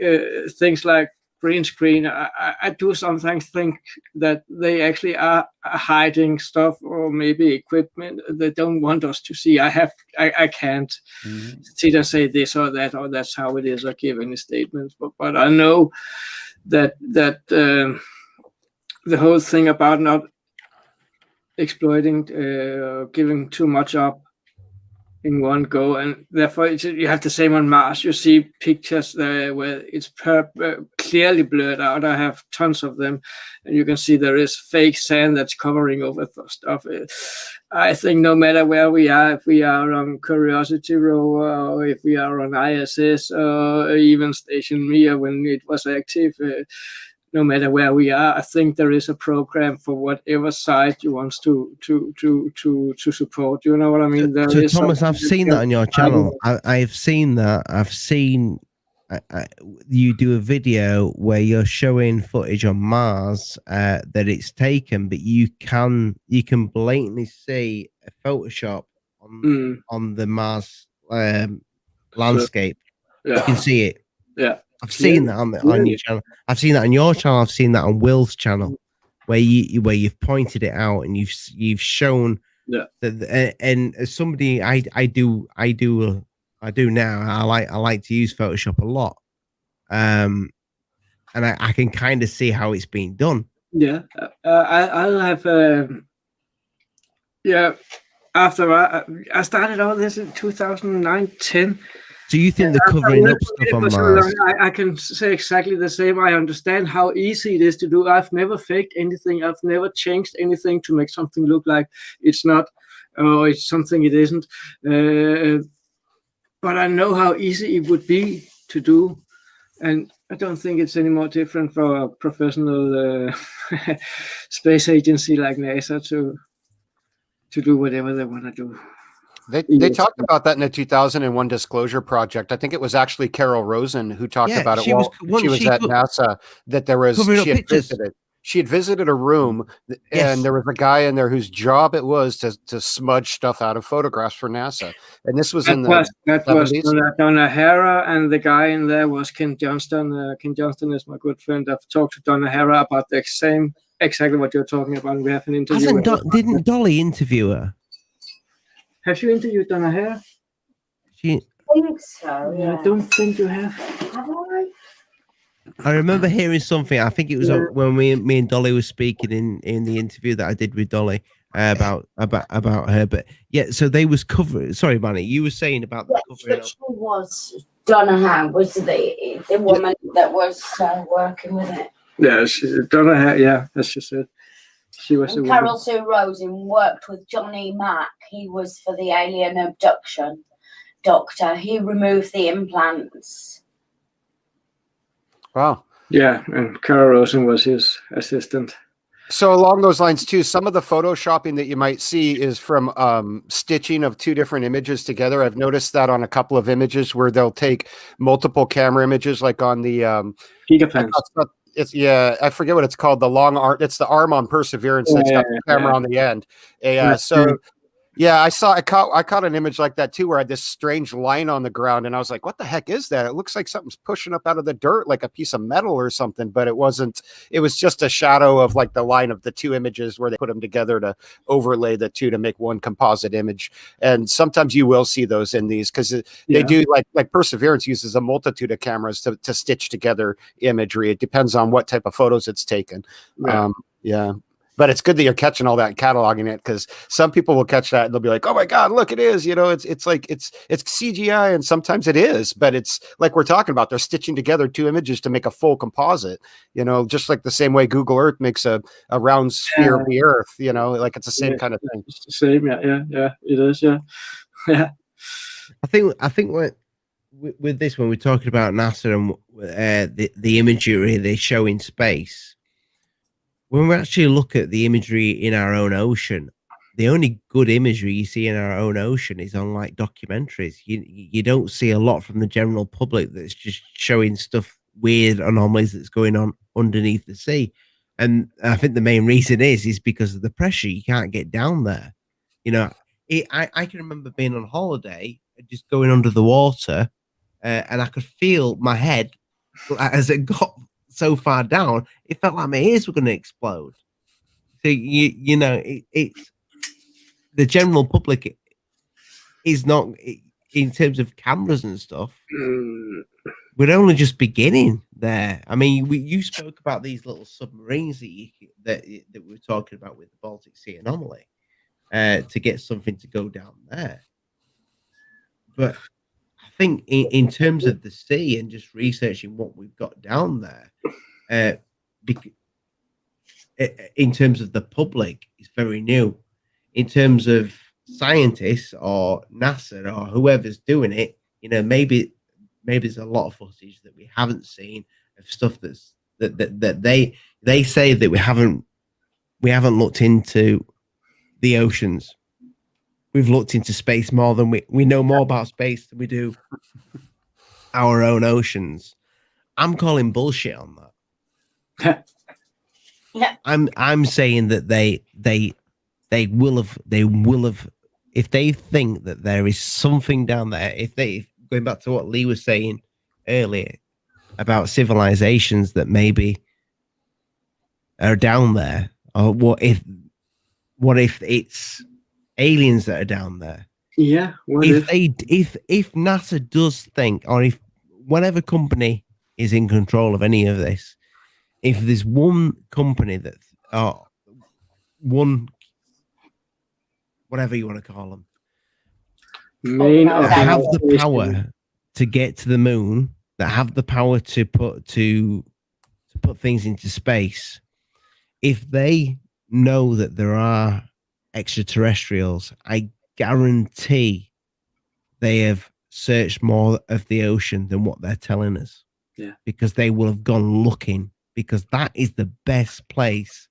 things like green screen, I do sometimes think that they actually are hiding stuff or maybe equipment they don't want us to see. I can't sit and say this or that or that's how it is or give any statements, but I know that the whole thing about not exploiting, giving too much up in one go, and therefore you have the same on Mars. You see pictures there where it's clearly blurred out. I have tons of them, and you can see there is fake sand that's covering over stuff. I think no matter where we are, if we are on Curiosity rover or if we are on ISS or even Station Mir when it was active, no matter where we are, I think there is a program for whatever side you want to support. You know what I mean? So Thomas, I've seen that on your channel. I've seen that. I've seen you do a video where you're showing footage on Mars that it's taken, but you can blatantly see a Photoshop on the Mars landscape. Yeah. You can see it. Yeah. I've seen that on your channel. I've seen that on your channel. I've seen that on Will's channel, where you've pointed it out and you've shown that. And as somebody, I do now. I like to use Photoshop a lot, and I can kind of see how it's being done. Yeah, I'll have. After I started all this in 2009-10. So you think they're covering up stuff on Mars? I can say exactly the same. I understand how easy it is to do. I've never faked anything. I've never changed anything to make something look like it's not, or it's something it isn't. But I know how easy it would be to do. And I don't think it's any more different for a professional space agency like NASA to do whatever they want to do. They talked about that in the 2001 Disclosure Project. I think it was actually Carol Rosen who talked about it while she was at NASA, that there was she had visited a room and there was a guy in there whose job it was to smudge stuff out of photographs for NASA. And this was that was Donna Hara, and the guy in there was Ken Johnston. Ken Johnston is my good friend. I've talked to Donna Hara about the exactly what you're talking about. We have an interview. Didn't Dolly interview her? Have you interviewed Donna Hare? I think so. Yeah. I don't think you have. Have I? I remember hearing something. I think it was when me and Dolly were speaking in the interview that I did with Dolly about her. But yeah, so they was covering. Sorry, Manny, you were saying about the covering up. She was Donna Hare was the woman that was working with it. Yeah, as she said. She was And Carol Sue Rosen worked with Johnny Mack. He was for the alien abduction doctor. He removed the implants. Wow. Yeah, and Carol Rosen was his assistant. So along those lines too, some of the photoshopping that you might see is from stitching of two different images together. I've noticed that on a couple of images where they'll take multiple camera images, like on the I forget what it's called. The long arm. It's the arm on Perseverance that's got the camera on the end. I caught an image like that too, where I had this strange line on the ground, and I was like, "What the heck is that?" It looks like something's pushing up out of the dirt, like a piece of metal or something. But it wasn't. It was just a shadow of like the line of the two images where they put them together to overlay the two to make one composite image. And sometimes you will see those in these because they do like Perseverance uses a multitude of cameras to stitch together imagery. It depends on what type of photos it's taken. But it's good that you're catching all that and cataloging it, because some people will catch that and they'll be like, "Oh my God, look, it is." You know, it's like it's CGI, and sometimes it is, but it's like we're talking about. They're stitching together two images to make a full composite. You know, just like the same way Google Earth makes a round sphere of the Earth. You know, like it's the same kind of thing. Same, yeah, it is, yeah. I think with this, when we're talking about NASA and the imagery they show in space, when we actually look at the imagery in our own ocean, the only good imagery you see in our own ocean is on like documentaries. You don't see a lot from the general public that's just showing stuff, weird anomalies that's going on underneath the sea. And I think the main reason is because of the pressure. You can't get down there. You know, I can remember being on holiday, just going under the water, and I could feel my head as it got so far down, it felt like my ears were going to explode. So you know, it's the general public is not, in terms of cameras and stuff. We're only just beginning there. I mean, you spoke about these little submarines that we were talking about with the Baltic Sea anomaly, to get something to go down there. But I think in terms of the sea and just researching what we've got down there, in terms of the public, it's very new. In terms of scientists or NASA or whoever's doing it, you know, maybe there's a lot of footage that we haven't seen of stuff that they say that we haven't looked into the oceans. We've looked into space more than we know more about space than we do our own oceans. I'm calling bullshit on that. Yeah. I'm saying that they will have, if they think that there is something down there, if going back to what Lee was saying earlier about civilizations that maybe are down there, or what if it's aliens that are down there? Yeah. If NASA does think, or if whatever company is in control of any of this, if there's one company that, one, whatever you want to call them, that have the power to get to the moon, that have the power to put things into space, if they know that there are extraterrestrials, I guarantee they have searched more of the ocean than what they're telling us. Yeah, because they will have gone looking, because that is the best place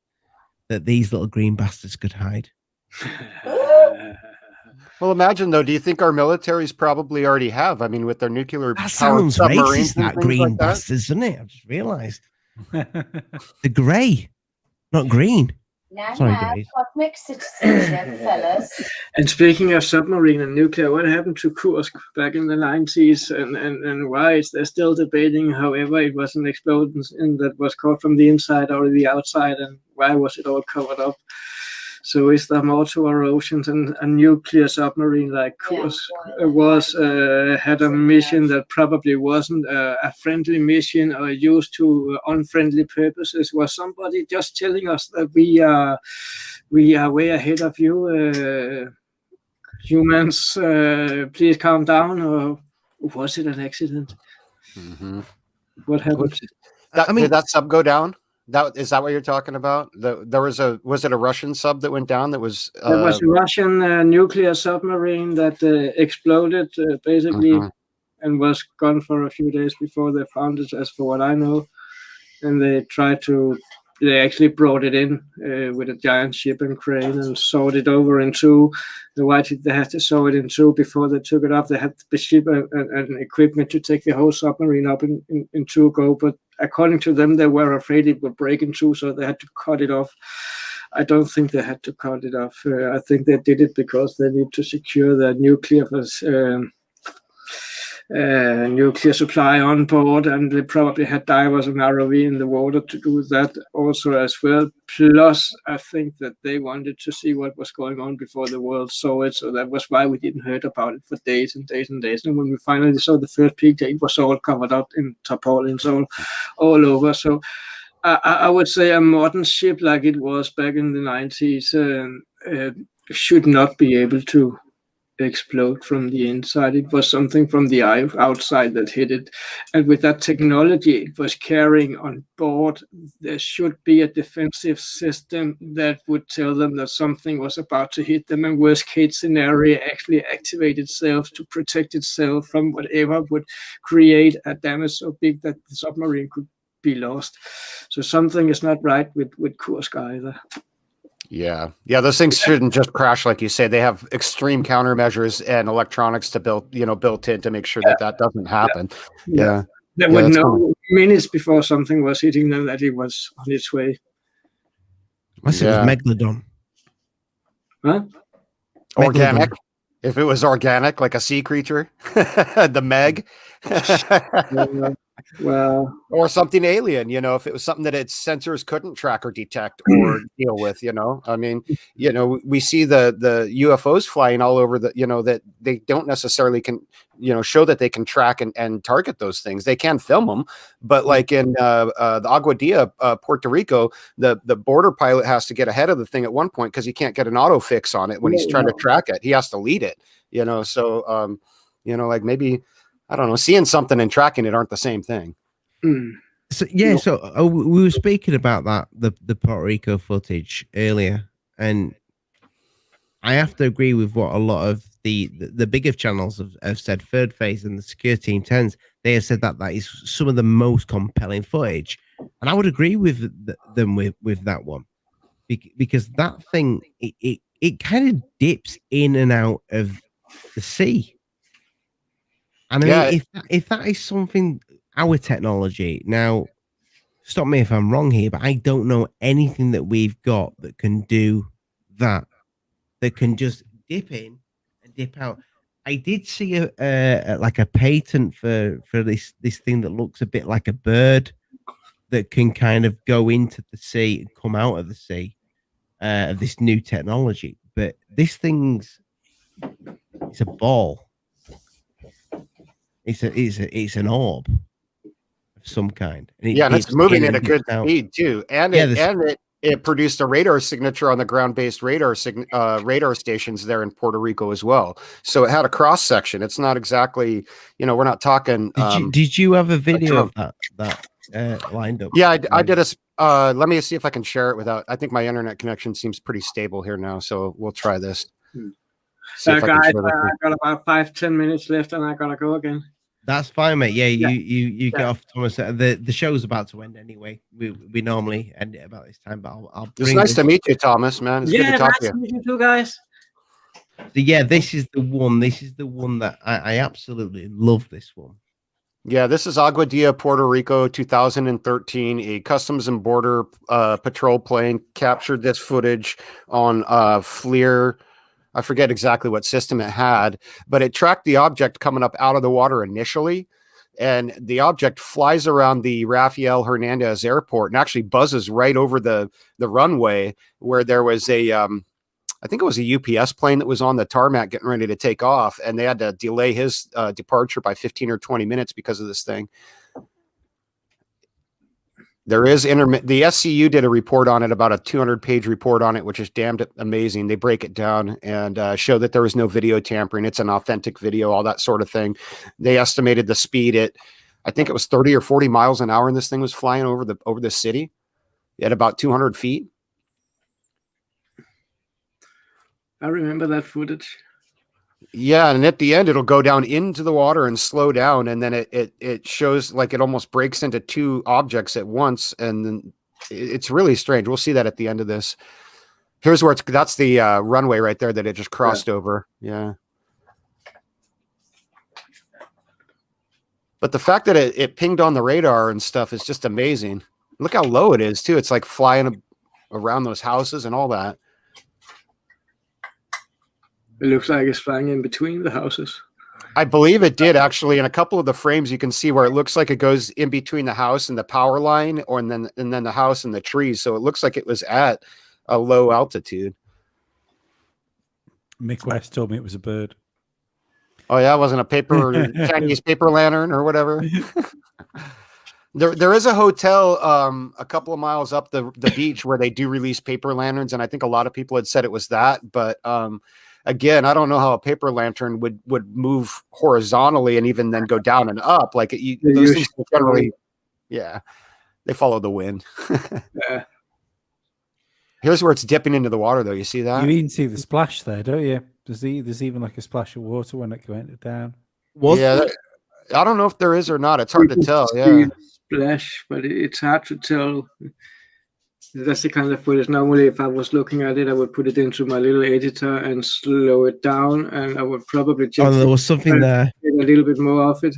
that these little green bastards could hide. Well, imagine though. Do you think our militaries probably already have? I mean, with their nuclear That powered sounds submarines, racist. That green like bastards, doesn't it? I just realised. The grey, not green. Sorry, guys. Cosmic citizenship, fellas. And speaking of submarine and nuclear, what happened to Kursk back in the 90s, and why is there still debating? However, it was an explosion that was caught from the inside or the outside, and why was it all covered up? So is there more to our oceans? And a nuclear submarine like Kursk had a mission that probably wasn't a friendly mission or used to unfriendly purposes. Was somebody just telling us that we are way ahead of you, humans? Please calm down, or was it an accident? Mm-hmm. What happened? Did that sub go down? Is that what you're talking about? Was it a Russian sub that went down that was There was a Russian nuclear submarine that exploded basically and was gone for a few days before they found it, as for what I know. And they actually brought it in with a giant ship and crane and sawed it over in two. They had to saw it in two before they took it up. They had the ship and equipment to take the whole submarine up in two go. But according to them, they were afraid it would break in two, so they had to cut it off. I don't think they had to cut it off. I think they did it because they need to secure the nuclear supply on board, and they probably had divers and ROV in the water to do that also as well. Plus, I think that they wanted to see what was going on before the world saw it, so that was why we didn't heard about it for days and days and days. And when we finally saw the first picture, it was all covered up in tarpaulins all over. So I would say a modern ship like it was back in the 90s should not be able to explode from the inside. It was something from the outside that hit it. And with that technology it was carrying on board, there should be a defensive system that would tell them that something was about to hit them, and worst case scenario actually activate itself to protect itself from whatever would create a damage so big that the submarine could be lost. So something is not right with Kursk either. Yeah, those things shouldn't just crash like you say. They have extreme countermeasures and electronics to built in to make sure that doesn't happen. Yeah. They would know minutes before something was hitting them that it was on its way. I said it was Megalodon. Huh? Organic. Megalodon. If it was organic, like a sea creature, the Meg. Well, or something alien, if it was something that its sensors couldn't track or detect or deal with, I mean, we see the UFOs flying all over that they don't necessarily show that they can track and target those things. They can film them, but like in the Agua Dia, Puerto Rico, the border pilot has to get ahead of the thing at one point because he can't get an auto fix on it when he's trying to track it. He has to lead it, so like maybe, I don't know, seeing something and tracking it aren't the same thing. So we were speaking about that the Puerto Rico footage earlier, and I have to agree with what a lot of the bigger channels have said. Third Phase and the Secure Team 10s, they have said that is some of the most compelling footage, and I would agree with them with that one, because that thing it kind of dips in and out of the sea. And I mean, if that is something, our technology, now, stop me if I'm wrong here, but I don't know anything that we've got that can do that can just dip in and dip out. I did see a patent for this thing that looks a bit like a bird that can kind of go into the sea and come out of the sea, this new technology. But this it's a ball. It's an orb of some kind. And it's moving at a good speed too, and it produced a radar signature on the ground-based radar stations there in Puerto Rico as well. So it had a cross section. It's not exactly, we're not talking. Did you have a video of that lined up? Yeah, I did a. Let me see if I can share it without. I think my internet connection seems pretty stable here now, so we'll try this. Guys, I got about 5-10 minutes left, and I gotta go again. That's fine, mate. Yeah, you get off, Thomas. The show's about to end anyway. We normally end it about this time, but I'll it's nice to meet you, Thomas, man. It's good to talk to you. Nice to meet you too, guys. So yeah, this is the one. This is the one that I absolutely love. This one. Yeah, this is Agua Dia, Puerto Rico, 2013. A Customs and Border patrol plane captured this footage on FLIR. I forget exactly what system it had, but it tracked the object coming up out of the water initially. And the object flies around the Rafael Hernandez Airport and actually buzzes right over the runway where there was I think it was a UPS plane that was on the tarmac getting ready to take off. And they had to delay his departure by 15 or 20 minutes because of this thing. There is the SCU did a report on it, about a 200-page report on it, which is damned amazing. They break it down and show that there was no video tampering. It's an authentic video, all that sort of thing. They estimated the speed at, I think it was 30 or 40 miles an hour, and this thing was flying over the city. at about 200 feet. I remember that footage. Yeah, and at the end it'll go down into the water and slow down, and then it shows like it almost breaks into two objects at once, and then it's really strange. We'll see that at the end of this. Here's where that's the runway right there that it just crossed over. Yeah. But the fact that it pinged on the radar and stuff is just amazing. Look how low it is too. It's like flying around those houses and all that. It looks like it's flying in between the houses. I believe it did actually. In a couple of the frames, you can see where it looks like it goes in between the house and the power line, and then the house and the trees. So it looks like it was at a low altitude. Mick West told me it was a bird. Oh yeah, it wasn't a Chinese paper lantern or whatever. There is a hotel a couple of miles up the beach where they do release paper lanterns, and I think a lot of people had said it was that, but again, I don't know how a paper lantern would move horizontally and even then go down and up. Like those things generally, yeah, they follow the wind. Yeah. Here's where it's dipping into the water, though. You see that? You even see the splash there, don't you? There's even like a splash of water when it went down. I don't know if there is or not. It's hard to tell. Yeah, splash, but it's hard to tell. That's the kind of footage. Normally, if I was looking at it, I would put it into my little editor and slow it down, and I would probably just there was something there. Get a little bit more of it.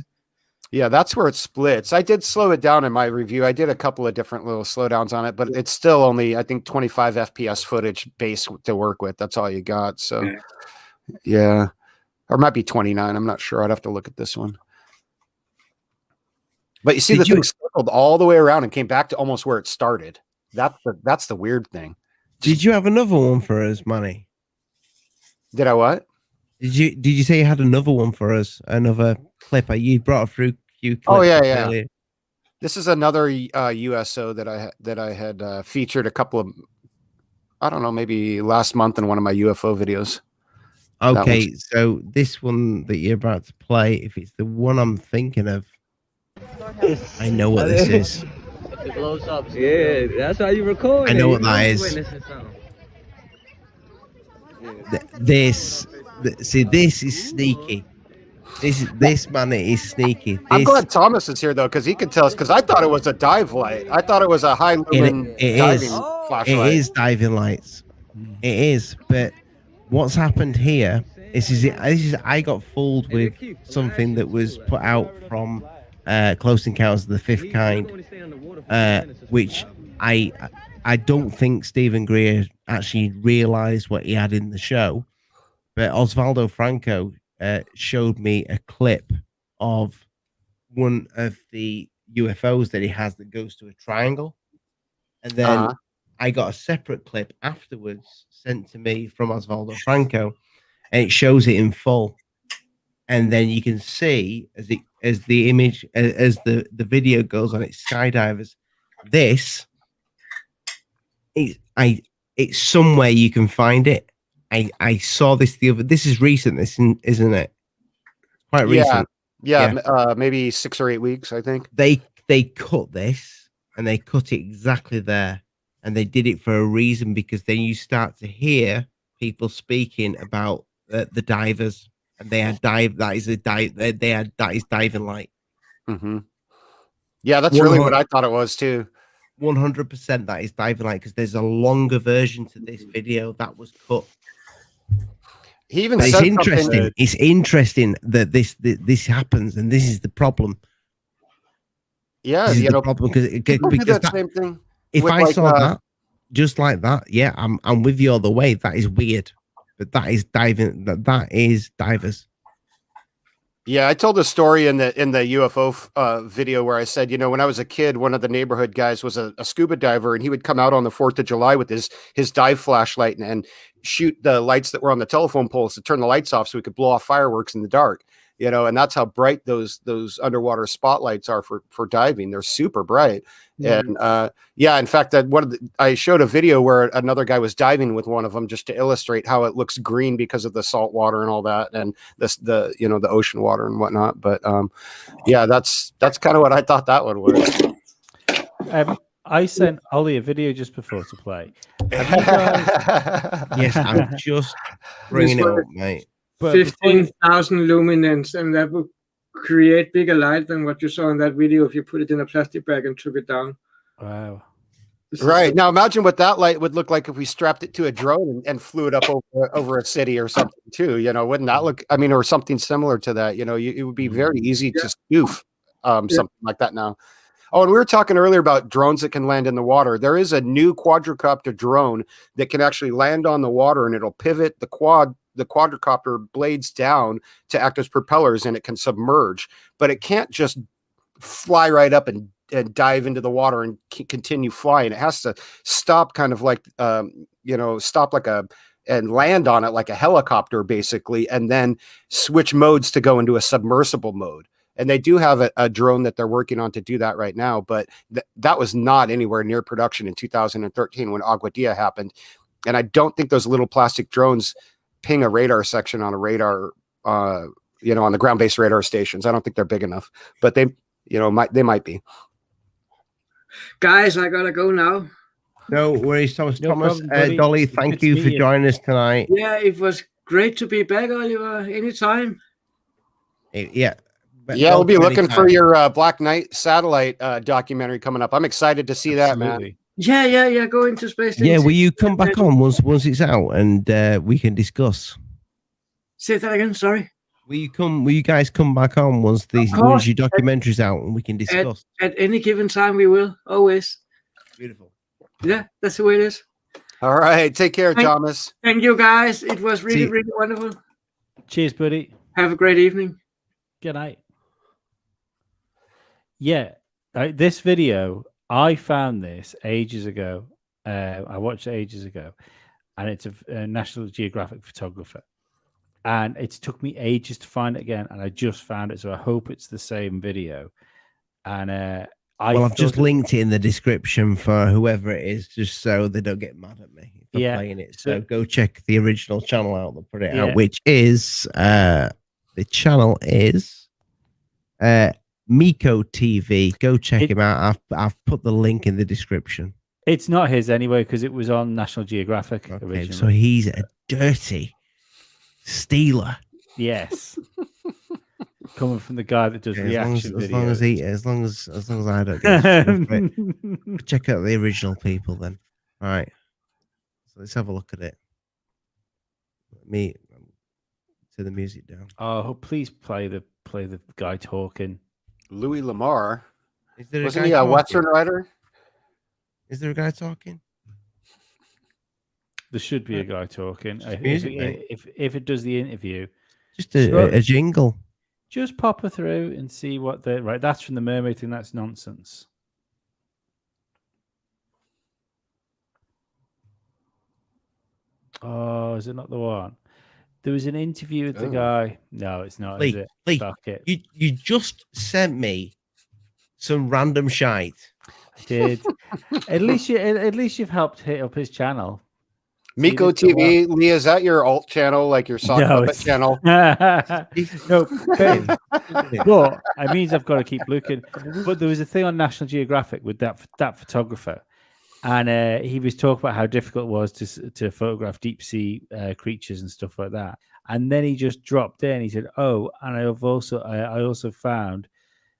Yeah, that's where it splits. I did slow it down in my review. I did a couple of different little slowdowns on it, but it's still only, I think, 25 FPS footage base to work with. That's all you got. So, yeah. Or it might be 29. I'm not sure. I'd have to look at this one. But you see, the thing circled all the way around and came back to almost where it started. That's the weird thing. Did you have another one for us, Manny? Did I what? Did you say you had another one for us? Another clip? You brought a few clips. Oh yeah. Earlier. This is another USO that I had featured a couple of, I don't know, maybe last month in one of my UFO videos. Okay, so this one that you're about to play, if it's the one I'm thinking of, I know what this is. It blows up. Yeah, that's how you record. I know what that is. This is sneaky. This man is sneaky. I'm glad Thomas is here though, because he can tell us. Because I thought it was a dive light. I thought it was a high lumen diving flashlight. It is diving lights. It is. But what's happened here is I got fooled with something that was put out from Close Encounters of the Fifth Kind, which I don't think Stephen Greer actually realized what he had in the show, but Osvaldo Franco showed me a clip of one of the UFOs that he has that goes to a triangle, and then I got a separate clip afterwards sent to me from Osvaldo Franco, and it shows it in full. And then you can see as the image, as the video goes on, it's skydivers. This is it's somewhere you can find it. I saw this this is recent, isn't it? Quite recent. Yeah. Maybe 6 or 8 weeks, I think. They cut this and they cut it exactly there, and they did it for a reason, because then you start to hear people speaking about the divers. And they had that is diving light. Mm-hmm. Yeah, that's really what I thought it was too. 100% that is diving light, because there's a longer version to this video that was cut. He even said it's interesting. It's interesting that this happens, and this is the problem. Yeah, this is the problem because that same thing. If I saw that just like that, yeah, I'm with you all the way. That is weird. But that is diving. That is divers. Yeah, I told a story in the UFO video where I said, when I was a kid, one of the neighborhood guys was a scuba diver, and he would come out on the 4th of July with his dive flashlight and shoot the lights that were on the telephone poles to turn the lights off so we could blow off fireworks in the dark. And that's how bright those underwater spotlights are for diving. They're super bright. Mm-hmm. And in fact, I showed a video where another guy was diving with one of them just to illustrate how it looks green because of the salt water and all that, and the ocean water and whatnot. But that's kind of what I thought that one was. I sent Ollie a video just before to play. Have you guys? Yes, I'm just bringing it up, mate. But before you 15,000 luminance, and that would create bigger light than what you saw in that video if you put it in a plastic bag and took it down. Wow. Right. Now imagine what that light would look like if we strapped it to a drone and flew it up over a city or something too. You know, wouldn't that look, I mean, or something similar to that, you know, it would be very easy to spoof something like that now. Oh, and we were talking earlier about drones that can land in the water. There is a new quadricopter drone that can actually land on the water, and it'll pivot the quadricopter blades down to act as propellers, and it can submerge, but it can't just fly right up and dive into the water and continue flying. It has to stop kind of like, stop like and land on it like a helicopter basically, and then switch modes to go into a submersible mode. And they do have a drone that they're working on to do that right now, but that was not anywhere near production in 2013 when Agua Dia happened. And I don't think those little plastic drones ping a radar section on a radar, on the ground-based radar stations. I don't think they're big enough, but they might be. Guys, I gotta go now. No worries, Thomas. No problem, buddy. Dolly, thank you for joining us tonight. Yeah, it was great to be back, Oliver. Anytime. Yeah. Yeah, we'll be looking for your Black Knight satellite documentary coming up. I'm excited to see that, man. Yeah. Go into space. Yeah, will you come back on once it's out and we can discuss? Say that again. Sorry. Will you guys come back on once your documentary's out and we can discuss? At any given time, we will. Always. Beautiful. Yeah, that's the way it is. All right. Take care, Thomas. Thank you, guys. It was really wonderful. Cheers, buddy. Have a great evening. Good night. Yeah, this video, I found this ages ago. I watched it ages ago, and it's a National Geographic photographer. And it took me ages to find it again, and I just found it. So I hope it's the same video. And I've just linked it in the description for whoever it is, just so they don't get mad at me for playing it. So go check the original channel out. They'll put it out, which is the channel is Miko TV. Go check him out. I've put the link in the description. It's not his anyway because it was on National Geographic originally. So he's a dirty stealer. Yes. Coming from the guy that does reaction videos. As long as I don't get check out the original people then. All right. So let's have a look at it. Let me turn the music down. Oh, please play the guy talking. Louis Lamar. Wasn't he a Western writer? Is there a guy talking? There should be a guy talking. If it does the interview, just a jingle. Just pop her through and see what the right. That's from the mermaid thing. That's nonsense. Oh, is it not the one? There was an interview with the guy. No, it's not. Lee, is it? Lee, Fuck it. You just sent me some random shite. I did. At least you've helped hit up his channel. Miko TV, Lee, is that your alt channel, like your sock puppet channel? No, but it means I've got to keep looking. But there was a thing on National Geographic with that photographer, and he was talking about how difficult it was to photograph deep sea creatures and stuff like that. And then he just dropped in. He said, "Oh, and I also found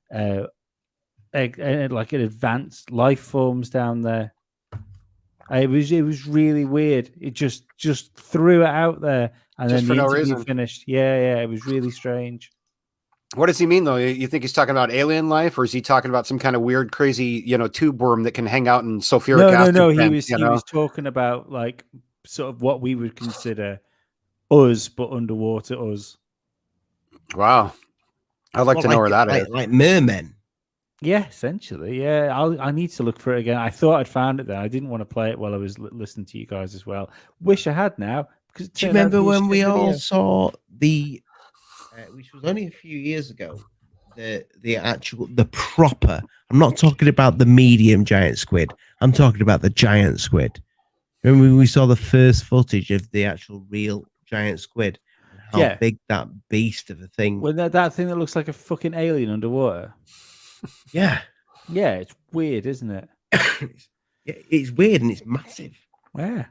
like an advanced life forms down there." It was really weird. It just threw it out there, and just then the for interview finished. Yeah, it was really strange. What does he mean though? You think he's talking about alien life, or is he talking about some kind of weird, crazy, tube worm that can hang out in sulfuric acid? No. He was talking about like sort of what we would consider us, but underwater us. Wow, I'd like to know where that is. Like mermen. Yeah, essentially. Yeah, I need to look for it again. I thought I'd found it there. I didn't want to play it while I was listening to you guys as well. Wish I had now. Because do you remember when we all saw the, which was only a few years ago, the proper? I'm not talking about the medium giant squid. I'm talking about the giant squid. Remember when we saw the first footage of the actual real giant squid? And how big that beast of a thing. Well, that thing that looks like a fucking alien underwater. Yeah, it's weird, isn't it? it's weird and it's massive. Yeah.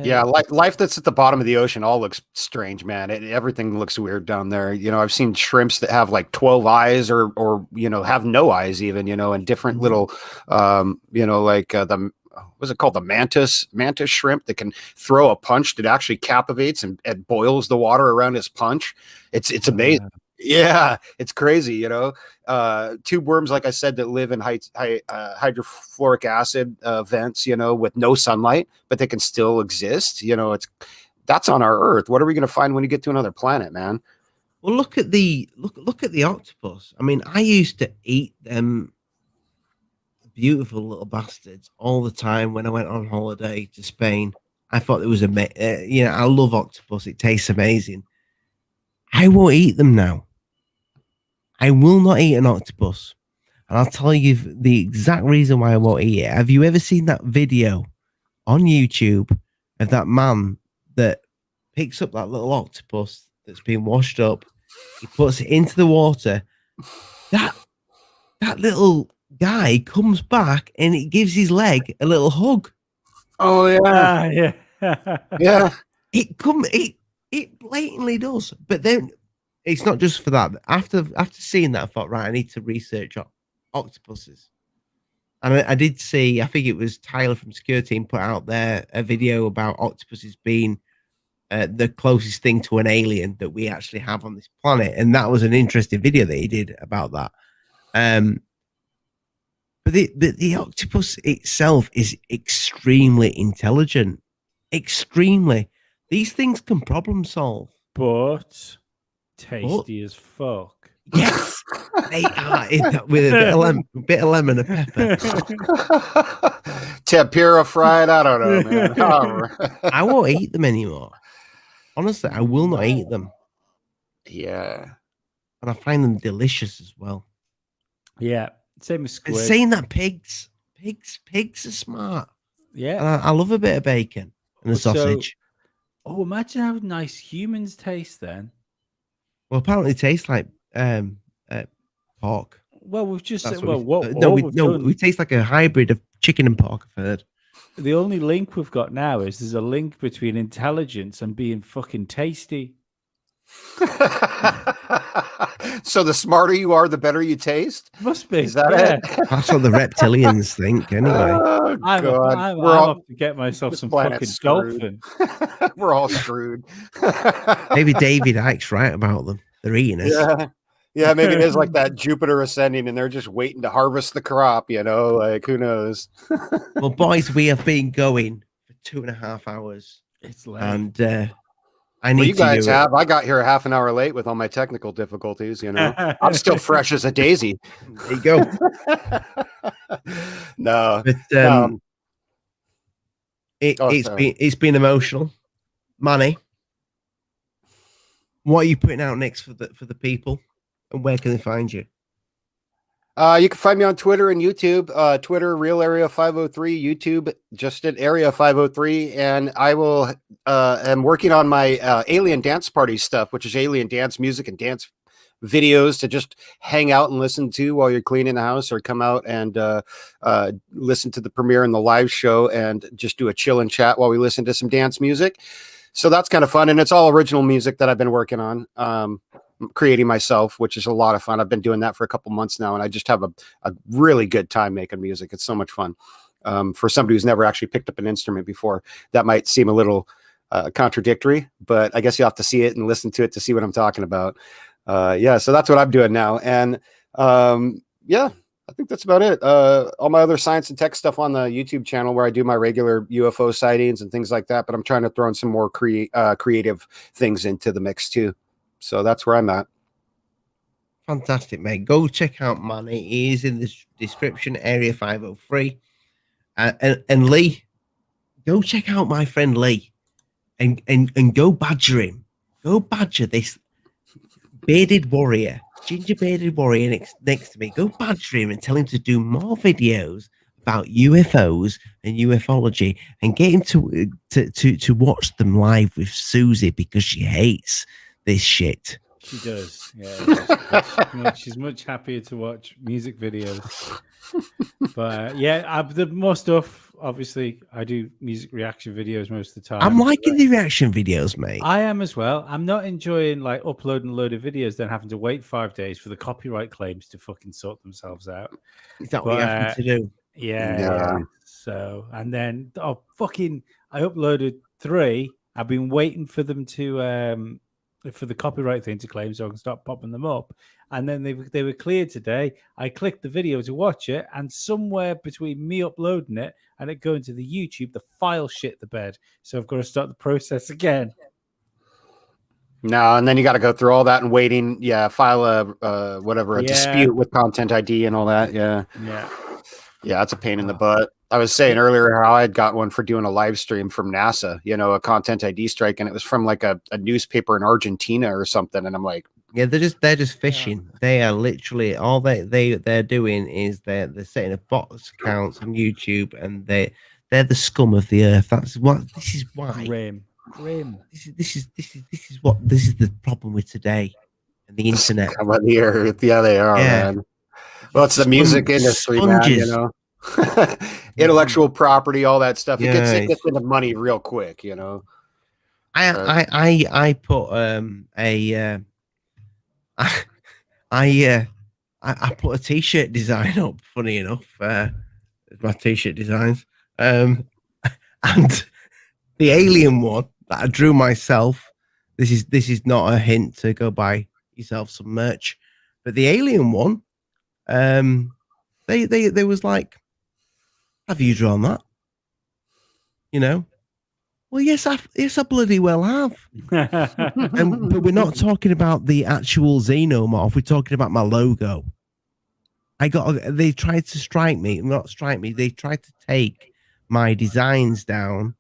Yeah, life that's at the bottom of the ocean all looks strange, man. Everything looks weird down there. You know, I've seen shrimps that have like 12 eyes or you know, have no eyes even, you know, and different little, you know, like what's it called? The mantis shrimp that can throw a punch that actually captivates and boils the water around its punch. It's amazing. Yeah, it's crazy, you know. Tube worms, like I said, that live in hydrofluoric acid vents, you know, with no sunlight, but they can still exist. You know, that's on our Earth. What are we going to find when you get to another planet, man? Well, look at the octopus. I mean, I used to eat them beautiful little bastards all the time when I went on holiday to Spain. I thought it was you know, I love octopus. It tastes amazing. I won't eat them now. I will not eat an octopus. And I'll tell you the exact reason why I won't eat it. Have you ever seen that video on YouTube of that man that picks up that little octopus that's been washed up? He puts it into the water. That little guy comes back and it gives his leg a little hug. Oh yeah. Yeah. Yeah. It blatantly does. But then it's not just for that. After seeing that, I thought, right, I need to research octopuses. And I did see, I think it was Tyler from Secure Team put out there a video about octopuses being the closest thing to an alien that we actually have on this planet. And that was an interesting video that he did about that. But the octopus itself is extremely intelligent. Extremely. These things can problem solve. But tasty as fuck. Yes, they are with a bit of lemon and pepper. Tempura fried. I don't know, man. I won't eat them anymore. Honestly, I will not eat them. Yeah, and I find them delicious as well. Yeah, same as squid. And saying that pigs are smart. Yeah, and I love a bit of bacon and a sausage. Oh, imagine how nice humans taste then. Well, apparently it tastes like pork. Well, we've just said, we taste like a hybrid of chicken and pork, I've heard. The only link we've got now is there's a link between intelligence and being fucking tasty. So the smarter you are, the better you taste? Must be. Is that it? That's what the reptilians think, anyway. Oh, I'm off to get myself some fucking dolphin. We're all screwed. Maybe David Icke's right about them. They're eating us. Yeah, maybe it is like that Jupiter ascending and they're just waiting to harvest the crop, you know, like who knows? Well, boys, we have been going for 2.5 hours. It's late. And I need you guys have. I got here half an hour late with all my technical difficulties, you know. I'm still fresh as a daisy. There you go. No. But it's been emotional. Manny, what are you putting out next for the people? And where can they find you? You can find me on Twitter and YouTube. Twitter, Real Area 503. YouTube, just at Area 503. And I will am working on my Alien Dance Party stuff, which is alien dance music and dance videos to just hang out and listen to while you're cleaning the house, or come out and listen to the premiere and the live show and just do a chill and chat while we listen to some dance music. So that's kind of fun. And it's all original music that I've been working on. Creating myself, which is a lot of fun. I've been doing that for a couple months now, and I just have a really good time making music. It's so much fun. For somebody who's never actually picked up an instrument before, that might seem a little contradictory, but I guess you have to see it and listen to it to see what I'm talking about. So that's what I'm doing now. And I think that's about it. All my other science and tech stuff on the YouTube channel, where I do my regular UFO sightings and things like that, but I'm trying to throw in some more creative things into the mix too. So that's where I'm at. Fantastic, mate. Go check out Manny. He is in the description, Area 503. And Lee, go check out my friend Lee and go badger him. Go badger this bearded warrior, ginger bearded warrior next to me. Go badger him and tell him to do more videos about UFOs and ufology, and get him to watch them live with Susie, because she hates this shit. She does. Yeah, she's much happier to watch music videos. But the more stuff. Obviously, I do music reaction videos most of the time. I'm liking the reaction videos, mate. I am as well. I'm not enjoying like uploading a load of videos, then having to wait 5 days for the copyright claims to fucking sort themselves out. Is that what you have to do? Yeah. So, and then I uploaded 3. I've been waiting for them to for the copyright thing to claim, so I can start popping them up. And then they were cleared today. I clicked the video to watch it, and somewhere between me uploading it and it going to the YouTube, the file shit the bed. So I've got to start the process again. No, and then you got to go through all that and waiting. Yeah, file a dispute with Content ID and all that. Yeah, that's a pain in the butt. I was saying earlier how I had got one for doing a live stream from NASA. A Content ID strike, and it was from like a newspaper in Argentina or something. And I'm like, yeah, they're just fishing. They are literally all they're doing is they're setting up bots accounts on YouTube, and they're the scum of the earth. This is why. Grim. This is the problem with today and the internet. Scum of the earth. Yeah, they are, man. Well, it's the music industry, sponges. man. Intellectual property, all that stuff. It gets into money real quick. I put I put a t-shirt design up, funny enough, my t-shirt designs, and the alien one that I drew myself, this is not a hint to go buy yourself some merch, but the alien one, they was like, have you drawn that? Well, yes, I bloody well have. But we're not talking about the actual xenomorph. We're talking about my logo. They tried to strike me. Not strike me. They tried to take my designs down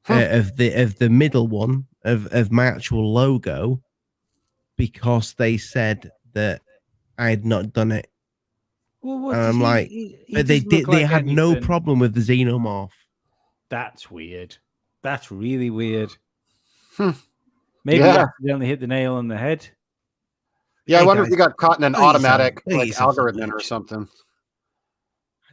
of the middle one of my actual logo because they said that I had not done it. Well, and I'm like, but they had no problem with the xenomorph. That's weird. That's really weird. Maybe you accidentally hit the nail on the head. Yeah, I wonder if you got caught in an automatic algorithm or something.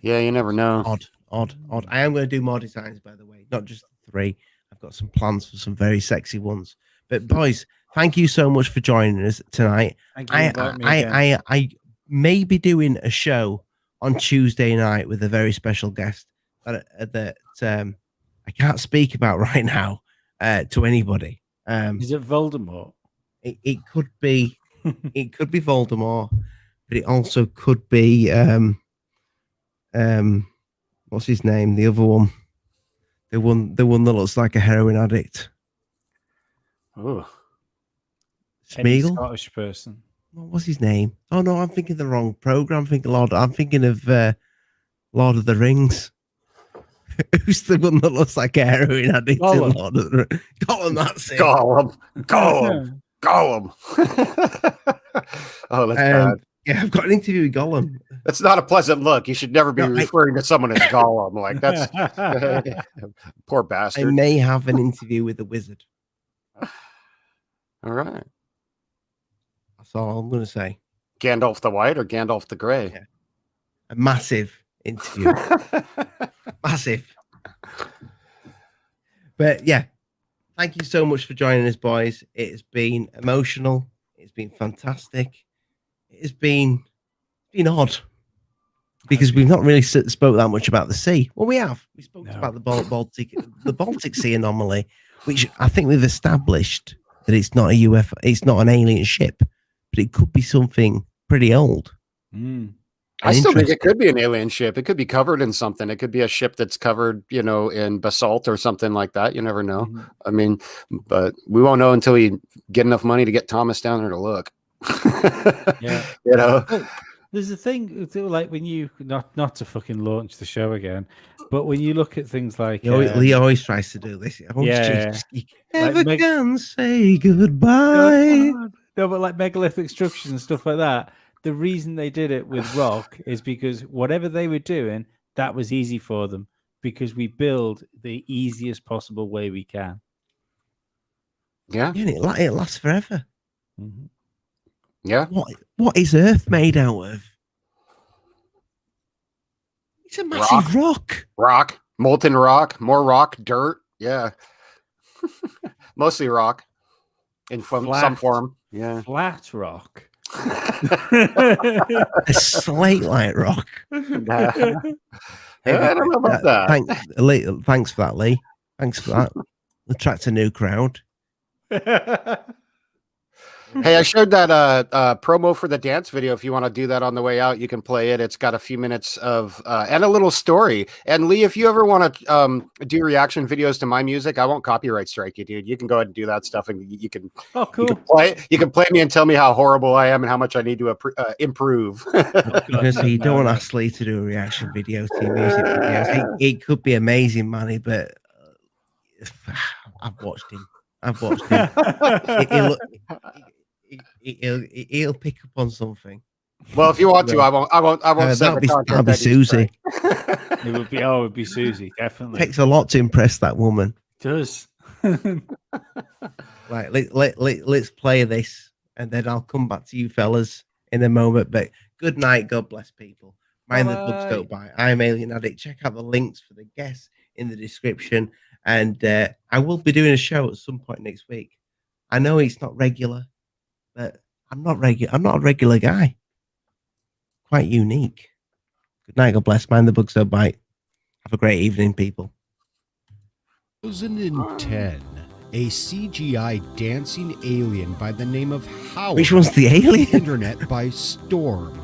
Yeah, you never know. Odd. I am going to do more designs, by the way, not just 3. I've got some plans for some very sexy ones. But boys, thank you so much for joining us tonight. Thank you for inviting me again. I may be doing a show on Tuesday night with a very special guest that I can't speak about right now to anybody. Is it Voldemort? It could be. It could be Voldemort, but it also could be what's his name? The other one, the one that looks like a heroin addict. Oh, Smeagol, Scottish person. What's his name? Oh no, I'm thinking the wrong program. I'm thinking of Lord of the Rings. Who's the one that looks like a heroin addict? Gollum. Gollum, that's it. Gollum. Oh, that's bad. Yeah, I've got an interview with Gollum. That's not a pleasant look. You should never be referring to someone as Gollum. Like, that's poor bastard. I may have an interview with the wizard. All right. That's all I'm going to say. Gandalf the White or Gandalf the Grey? Yeah. A massive interview. Massive. But yeah, thank you so much for joining us, boys. It has been emotional. It's been fantastic. It has been odd because we've not really spoke that much about the sea. Well, we have. We spoke about the Baltic Sea anomaly, which I think we've established that it's not a UFO. It's not an alien ship, but it could be something pretty old. I still think it could be an alien ship. It could be covered in something. It could be a ship that's covered, in basalt or something like that. You never know. I mean, but we won't know until we get enough money to get Thomas down there to look. Yeah. Well, there's a thing like when you not to fucking launch the show again, but when you look at things like Lee always tries to do this. You never like can say goodbye. No, but like megalithic structures and stuff like that. The reason they did it with rock is because whatever they were doing, that was easy for them because we build the easiest possible way we can. Yeah. And it lasts forever. Yeah. What is Earth made out of? It's a massive rock. Molten rock, more rock, dirt. Yeah. Mostly rock in some form. Yeah. Flat rock. A slate-like rock. I don't know about that. Thanks for that, Lee. Thanks for that. Attract a new crowd. Hey, I showed that promo for the dance video. If you want to do that on the way out, you can play it. It's got a few minutes of and a little story. And Lee, if you ever want to do reaction videos to my music, I won't copyright strike you, dude. You can go ahead and do that stuff, and you can. Oh, cool. You can play me and tell me how horrible I am and how much I need to improve. Because you don't want to ask Lee to do a reaction video to your music videos. It could be amazing, Manny, but I've watched him. He'll pick up on something. Well, if you want to, I won't. That'll be Susie. It would be Susie, definitely. Takes a lot to impress that woman. It does. Right, let's play this, and then I'll come back to you fellas in a moment. But good night, God bless people. Mind the bugs don't bite. I'm Alien Addict. Check out the links for the guests in the description, and I will be doing a show at some point next week. I know it's not regular, but I'm not a regular guy. Quite unique. Good night, God bless. Mind the bugs don't bite. Have a great evening, people. 2010, a CGI dancing alien by the name of Howard. Which one's the alien? Took the internet by storm.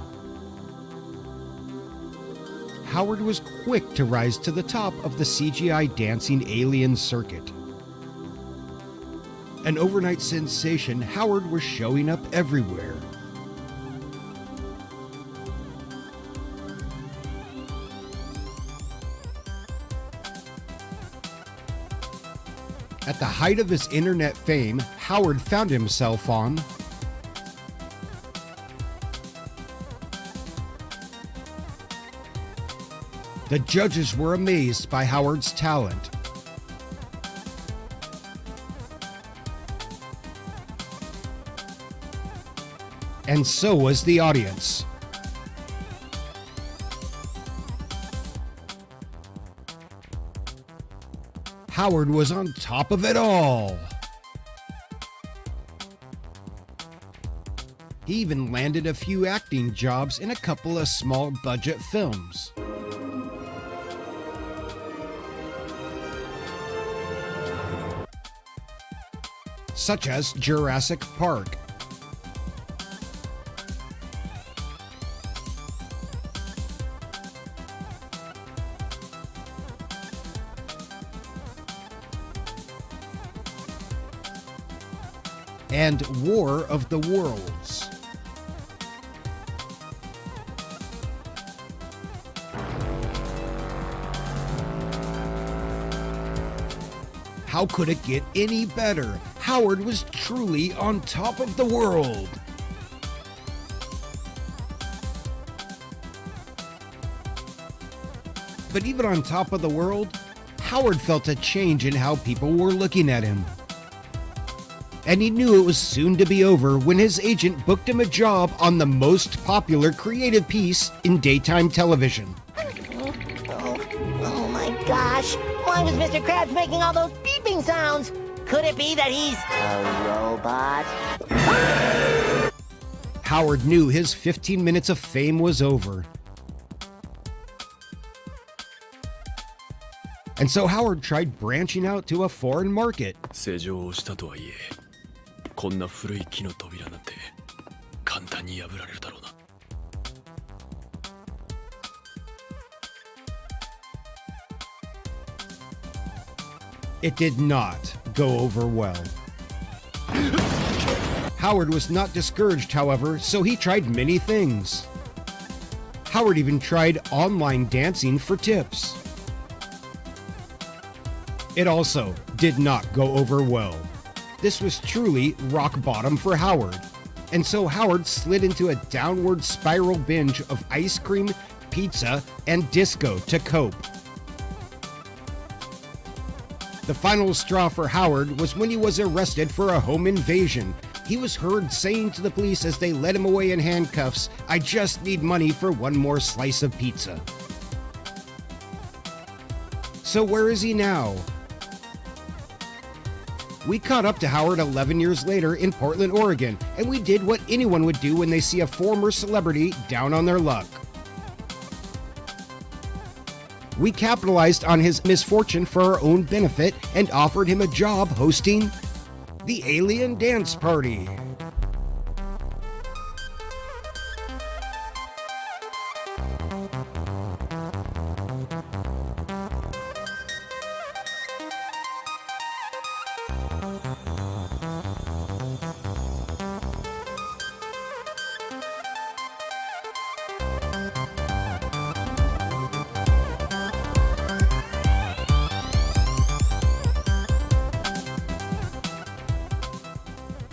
Howard was quick to rise to the top of the CGI dancing alien circuit. An overnight sensation, Howard was showing up everywhere. At the height of his internet fame, Howard found himself on The judges were amazed by Howard's talent. And so was the audience. Howard was on top of it all. He even landed a few acting jobs in a couple of small budget films. Such as Jurassic Park. And War of the Worlds. How could it get any better? Howard was truly on top of the world. But even on top of the world, Howard felt a change in how people were looking at him. And he knew it was soon to be over when his agent booked him a job on the most popular creative piece in daytime television. Oh my gosh! Why was Mr. Krabs making all those beeping sounds? Could it be that he's a robot? Howard knew his 15 minutes of fame was over. And so Howard tried branching out to a foreign market. It did not go over well. Howard was not discouraged, however, so he tried many things. Howard even tried online dancing for tips. It also did not go over well. This was truly rock bottom for Howard, and so Howard slid into a downward spiral binge of ice cream, pizza, and disco to cope. The final straw for Howard was when he was arrested for a home invasion, he was heard saying to the police as they led him away in handcuffs, "I just need money for one more slice of pizza." So where is he now? We caught up to Howard 11 years later in Portland, Oregon, and we did what anyone would do when they see a former celebrity down on their luck. We capitalized on his misfortune for our own benefit and offered him a job hosting the Alien Dance Party.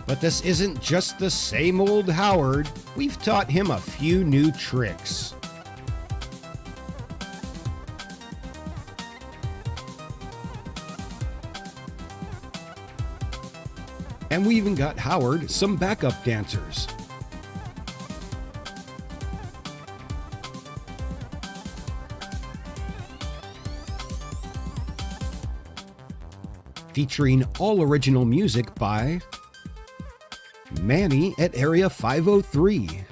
But this isn't just the same old Howard. We've taught him a few new tricks. And we even got Howard some backup dancers. Featuring all original music by Manny at Area 503.